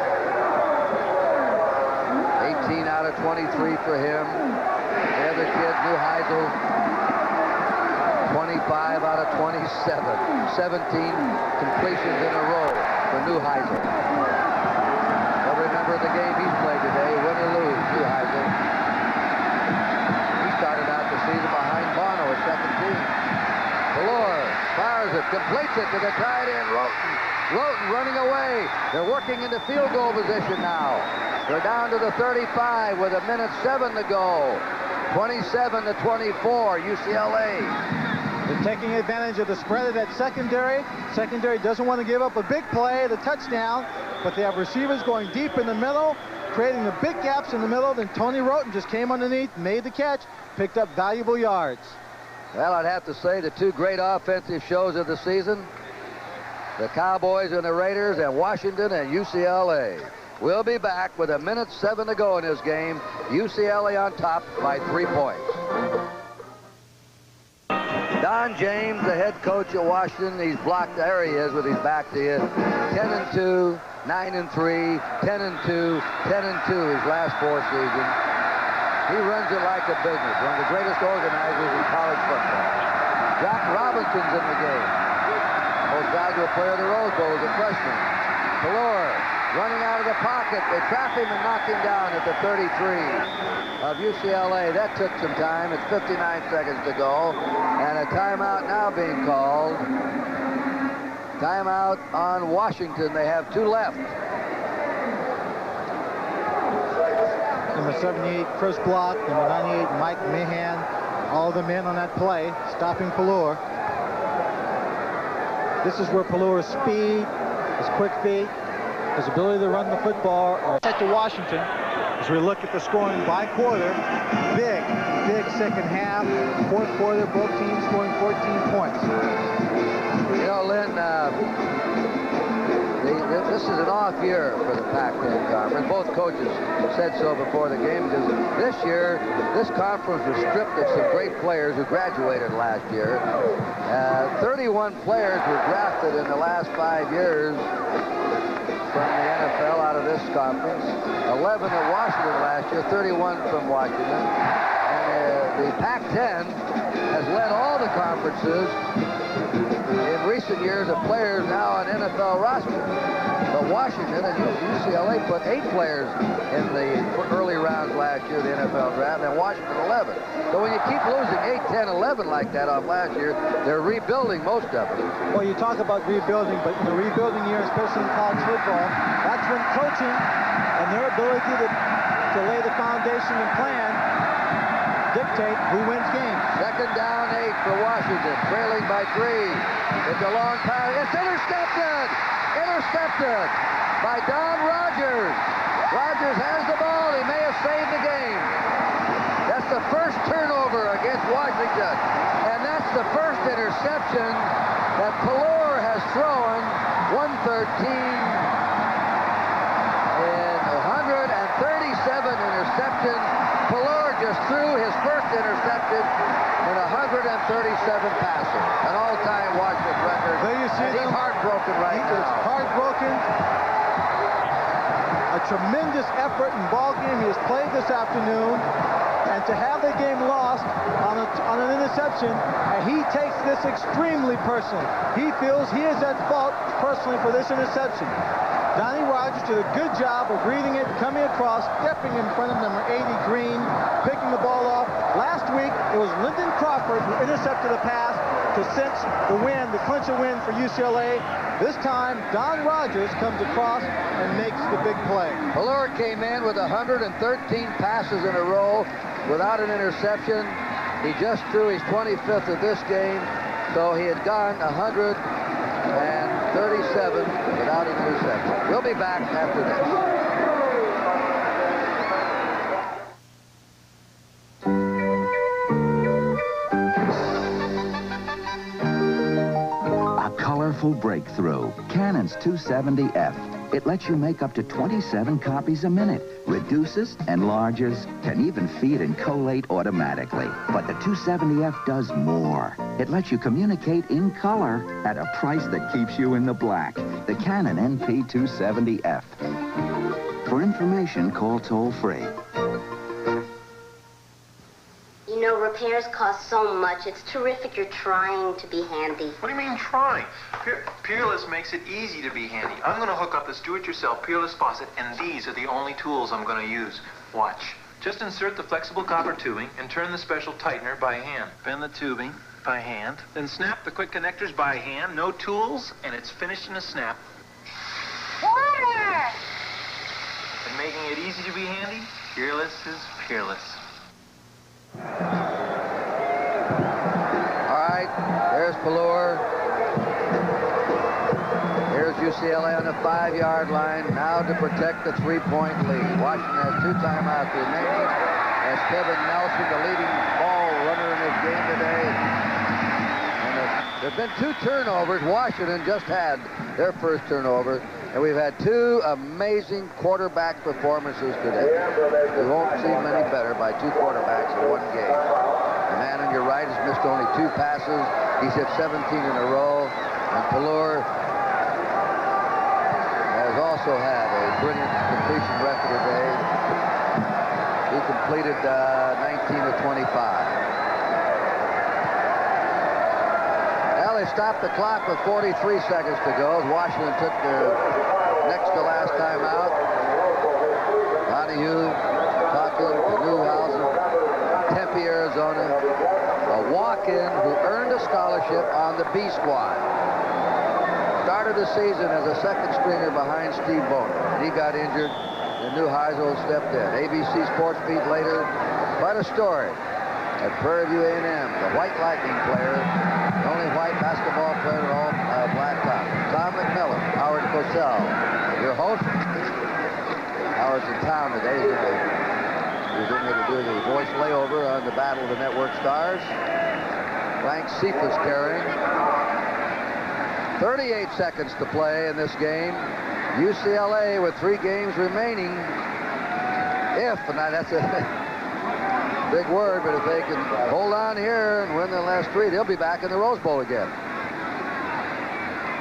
18 out of 23 for him. The other kid, Neuheisel, 25 out of 27. 17 completions in a row for Neuheisel. They'll remember the game he's played today, win or lose, Neuheisel. He started out the season behind Bono at second team. Pelor fires it, completes it to the tight end, Roten. Roten running away. They're working into field goal position now. They're down to the 35 with 1:07 to go. 27 to 24, UCLA. They're taking advantage of the spread of that secondary. Secondary doesn't want to give up a big play, the touchdown, but they have receivers going deep in the middle, creating the big gaps in the middle. Then Tony Roten just came underneath, made the catch, picked up valuable yards. Well, I'd have to say the 2 great offensive shows of the season, the Cowboys and the Raiders, and Washington and UCLA. We'll be back with 1:07 to go in this game. UCLA on top by 3 points. Don James, the head coach at Washington, he's blocked. There he is with his back to you. 10-2, 9-3, 10-2, 10-2 his last 4 seasons. He runs it like a business. One of the greatest organizers in college football. Jack Robinson's in the game. Most valuable player of the Rose Bowl as a freshman. Pelor running out of the pocket. They trap him and knock him down at the 33 of UCLA. That took some time. It's 59 seconds to go. And a timeout now being called. Timeout on Washington. They have 2 left. Number 78, Chris Block. Number 98, Mike Mahan. All the men on that play, stopping Pelor. This is where Pelor's speed, his quick feet, his ability to run the football are set to Washington. As we look at the scoring by quarter, big second half. 4th quarter, both teams scoring 14 points. You know, Lynn, this is an off year for the Pac-10 Conference. Both coaches said so before the game, because this year, this conference was stripped of some great players who graduated last year. 31 players were drafted in the last 5 years from the NFL out of this conference. 11 at Washington last year, 31 from Washington. And the Pac-10 has led all the conferences in recent years of players now on NFL rosters. But Washington and UCLA put 8 players in the early rounds last year of the NFL draft, and Washington 11. So when you keep losing 8, 10, 11 like that off last year, they're rebuilding most of it. Well, you talk about rebuilding, but in the rebuilding year, especially in college football, that's when coaching and their ability to lay the foundation and plan dictate who wins games. Second down 8 for Washington, trailing by 3. It's a long pass. It's intercepted! Intercepted by Don Rogers. Rogers has the ball. He may have saved the game. That's the first turnover against Washington. And that's the first interception that Pelor has thrown. 113 in 137 interceptions. Pelor just threw his first interception in 137 passes. An all-time Washington record. There you see he's heartbroken right now. He's heartbroken. A tremendous effort in ball game he has played this afternoon. And to have the game lost on an interception, and he takes this extremely personally. He feels he is at fault personally for this interception. Donnie Rogers did a good job of reading it, coming across, stepping in front of number 80, Green, picking the ball off. Last week, it was Lyndon Crawford who intercepted a pass to cinch the win, to clinch a win for UCLA. This time, Don Rogers comes across and makes the big play. Pelor came in with 113 passes in a row without an interception. He just threw his 25th of this game, so he had gone 137 without an interception. We'll be back after this. Colorful breakthrough, Canon's 270F. It lets you make up to 27 copies a minute, reduces, enlarges, can even feed and collate automatically. But the 270F does more. It lets you communicate in color at a price that keeps you in the black. The Canon NP270F. For information, call toll-free. You know, repairs cost so much. It's terrific you're trying to be handy. What do you mean trying? Peerless makes it easy to be handy. I'm going to hook up this do-it-yourself Peerless faucet, and these are the only tools I'm going to use. Watch. Just insert the flexible copper tubing and turn the special tightener by hand. Bend the tubing by hand. Then snap the quick connectors by hand. No tools, and it's finished in a snap. Water! And making it easy to be handy, Peerless is peerless. All right, there's Pallure. Here's UCLA on the 5-yard line, now to protect the 3-point lead. Washington has 2 timeouts remaining as Kevin Nelson, the leading ball runner in this game today. And there's been 2 turnovers. Washington just had their first turnover. And we've had 2 amazing quarterback performances today. We won't see many better by 2 quarterbacks in one game. The man on your right has missed only 2 passes. He's hit 17 in a row. And Pallure has also had a brilliant completion record today. He completed 19 of 25. Well, they stopped the clock with 43 seconds to go as Washington took the next to last time out. Donahue, Cochran, Newhausen, Tempe, Arizona. A walk-in who earned a scholarship on the B squad. Started the season as a second stringer behind Steve Boner. He got injured, and Newhausen stepped in. ABC Sports Beat later, quite a story at Prairie View A&M, the White Lightning player, the only white basketball player in all Black Conference. Tom McMillan, Howard Cosell, your host. Howard's in town today. He's in here to do the voice layover on the Battle of the Network Stars. Frank Cephas carrying. 38 seconds to play in this game. UCLA with 3 games remaining. If, and that's a big word, but if they can hold on here and win the last 3, they'll be back in the Rose Bowl again.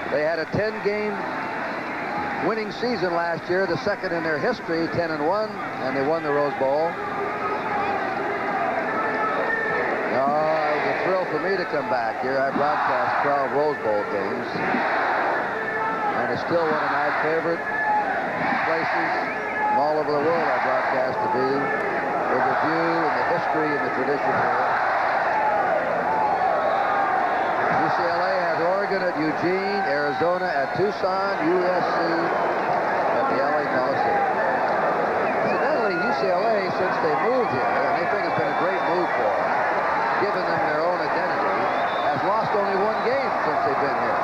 They had a 10-game winning season last year, the second in their history, 10-1, and they won the Rose Bowl. It was a thrill for me to come back here. I broadcast 12 Rose Bowl games, and it's still one of my favorite places from all over the world I broadcast to be, with the view and the history and the tradition here. UCLA has Oregon at Eugene, Arizona at Tucson, USC at the LA Coliseum. Incidentally, UCLA, since they moved here, and they think it's been a great move for them, given them their own identity, has lost only 1 game since they've been here.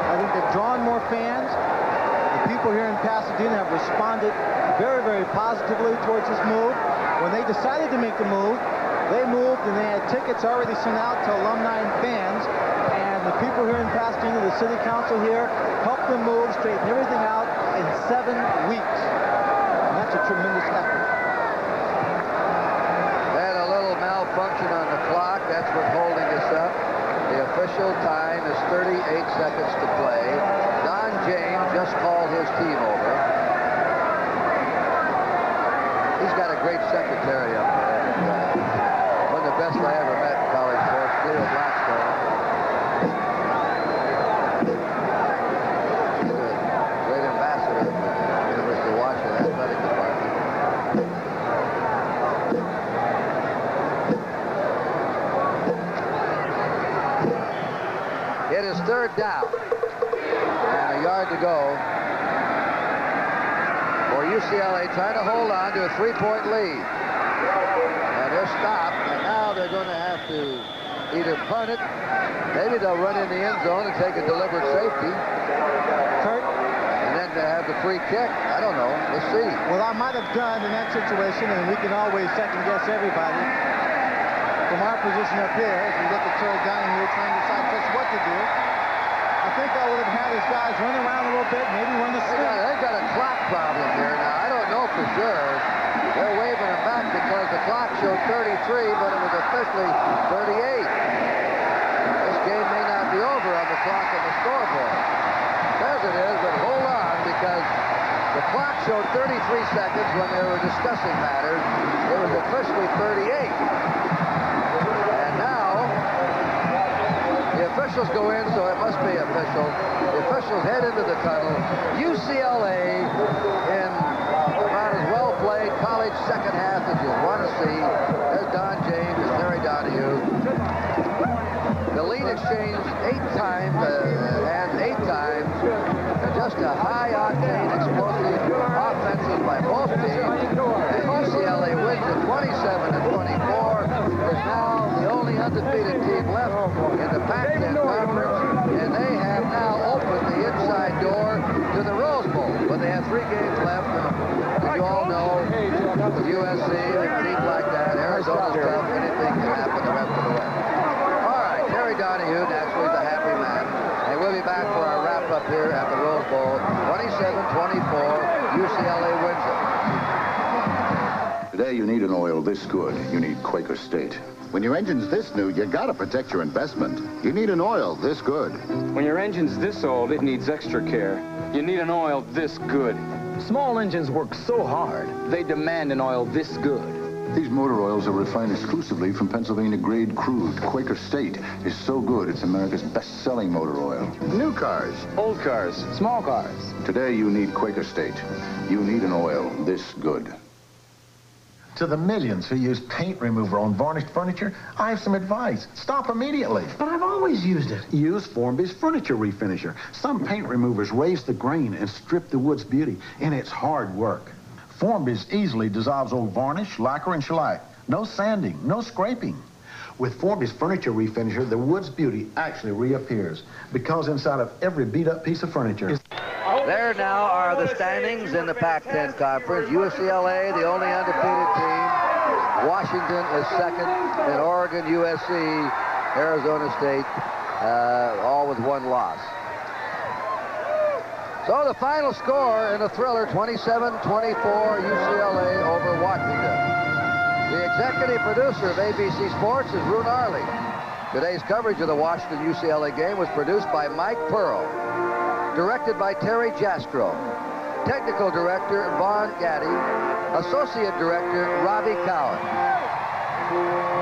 I think they've drawn more fans. The people here in Pasadena have responded very, very positively towards this move. When they decided to make the move, they moved and they had tickets already sent out to alumni and fans. And the people here in Pasadena, the city council here, helped them move, straighten everything out in 7 weeks. And that's a tremendous effort. They had a little malfunction on the clock. That's what's holding us up. The official time is 38 seconds to play. Don James just called his team over. He's got a great secretary up there. One of the best I ever met in college sports, Cleo Blackstone. He's a great ambassador for the University of Washington Athletic Department. It is 3rd down. And a yard to go. UCLA trying to hold on to a 3-point lead. And they're stopped, and now they're going to have to either punt it, maybe they'll run in the end zone and take a deliberate safety. And then they have the free kick. I don't know. Let's see. Well, I might have done in that situation, and we can always second-guess everybody. From our position up here, as we look at Terry Donahue trying to decide just what to do, I think I would have had his guys run around a little bit, maybe run the street. They've got a clock problem here now. I don't know for sure. They're waving him back because the clock showed 33, but it was officially 38. This game may not be over on the clock and the scoreboard. Says it is, but hold on, because the clock showed 33 seconds when they were discussing matters. It was officially 38. And now the officials go in, so it must be official. The officials head into the tunnel. UCLA in about as well played college second half as you want to see. There's Don James and Terry Donahue. The lead exchanged 8 times, and 8 times. Just a high-octane, explosive offenses by both teams. And UCLA wins at 27-24. Is now the only undefeated team left in the Pac-10 Conference, and they have now opened the inside door to the Rose Bowl. But they have 3 games left, and as you all know, with USC and teams like that, Arizona's tough, anything can happen the rest of the way. All right, Terry Donahue, naturally the happy man, and we'll be back for our wrap-up here at the Rose Bowl. 27-24, UCLA wins it. Today you need an oil this good. You need Quaker State. When your engine's this new, you gotta protect your investment. You need an oil this good. When your engine's this old, it needs extra care. You need an oil this good. Small engines work so hard, they demand an oil this good. These motor oils are refined exclusively from Pennsylvania-grade crude. Quaker State is so good, it's America's best-selling motor oil. New cars, Old cars, small cars. Today you need Quaker State. You need an oil this good. To the millions who use paint remover on varnished furniture, I have some advice. Stop immediately. But I've always used it. Use Formby's furniture refinisher. Some paint removers raise the grain and strip the wood's beauty, and it's hard work. Formby's easily dissolves old varnish, lacquer, and shellac. No sanding, no scraping. With Formby's furniture refinisher, the wood's beauty actually reappears, because inside of every beat-up piece of furniture... There now are the standings in the Pac-10 Conference. UCLA, the only undefeated team. Washington is second. And Oregon, USC, Arizona State, all with 1 loss. So the final score in a thriller, 27-24, UCLA over Washington. The executive producer of ABC Sports is Roone Arley. Today's coverage of the Washington-UCLA game was produced by Mike Pearl. Directed by Terry Jaskro. Technical Director Vaughn Gaddy. Associate Director Robbie Cowan.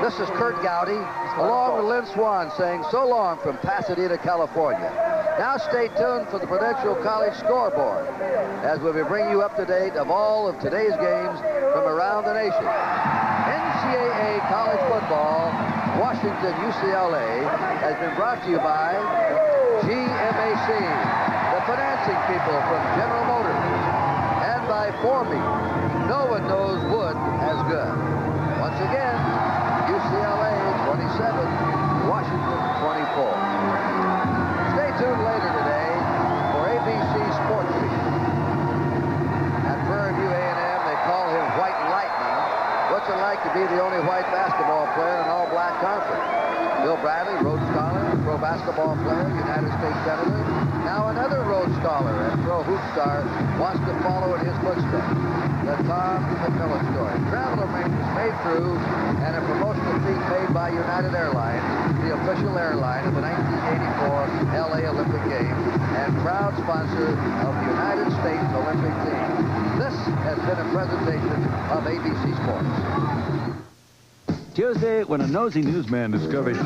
This is Kurt Gowdy, along with Lynn Swan, saying so long from Pasadena, California. Now stay tuned for the Prudential College Scoreboard, as we'll be bringing you up to date of all of today's games from around the nation. NCAA College Football, Washington, UCLA, has been brought to you by GMAC, the financing people from General Motors, and by Forby. No one knows wood as good. Once again, UCLA 27, Washington 24. Stay tuned later today for ABC Sports Week. At Prairie View A&M, they call him White Lightning. What's it like to be the only white basketball player in an all-black conference? Bill Bradley, Rhodes Scholar, pro basketball player, United States Senator. Now another Rhodes Scholar and pro hoop star wants to follow in his footsteps. The Tom McMillan story. Travel arrangements made through and a promotional fee paid by United Airlines, the official airline of the 1984 LA Olympic Games and proud sponsor of the United States Olympic team. This has been a presentation of ABC Sports. Tuesday, when a nosy newsman discovers...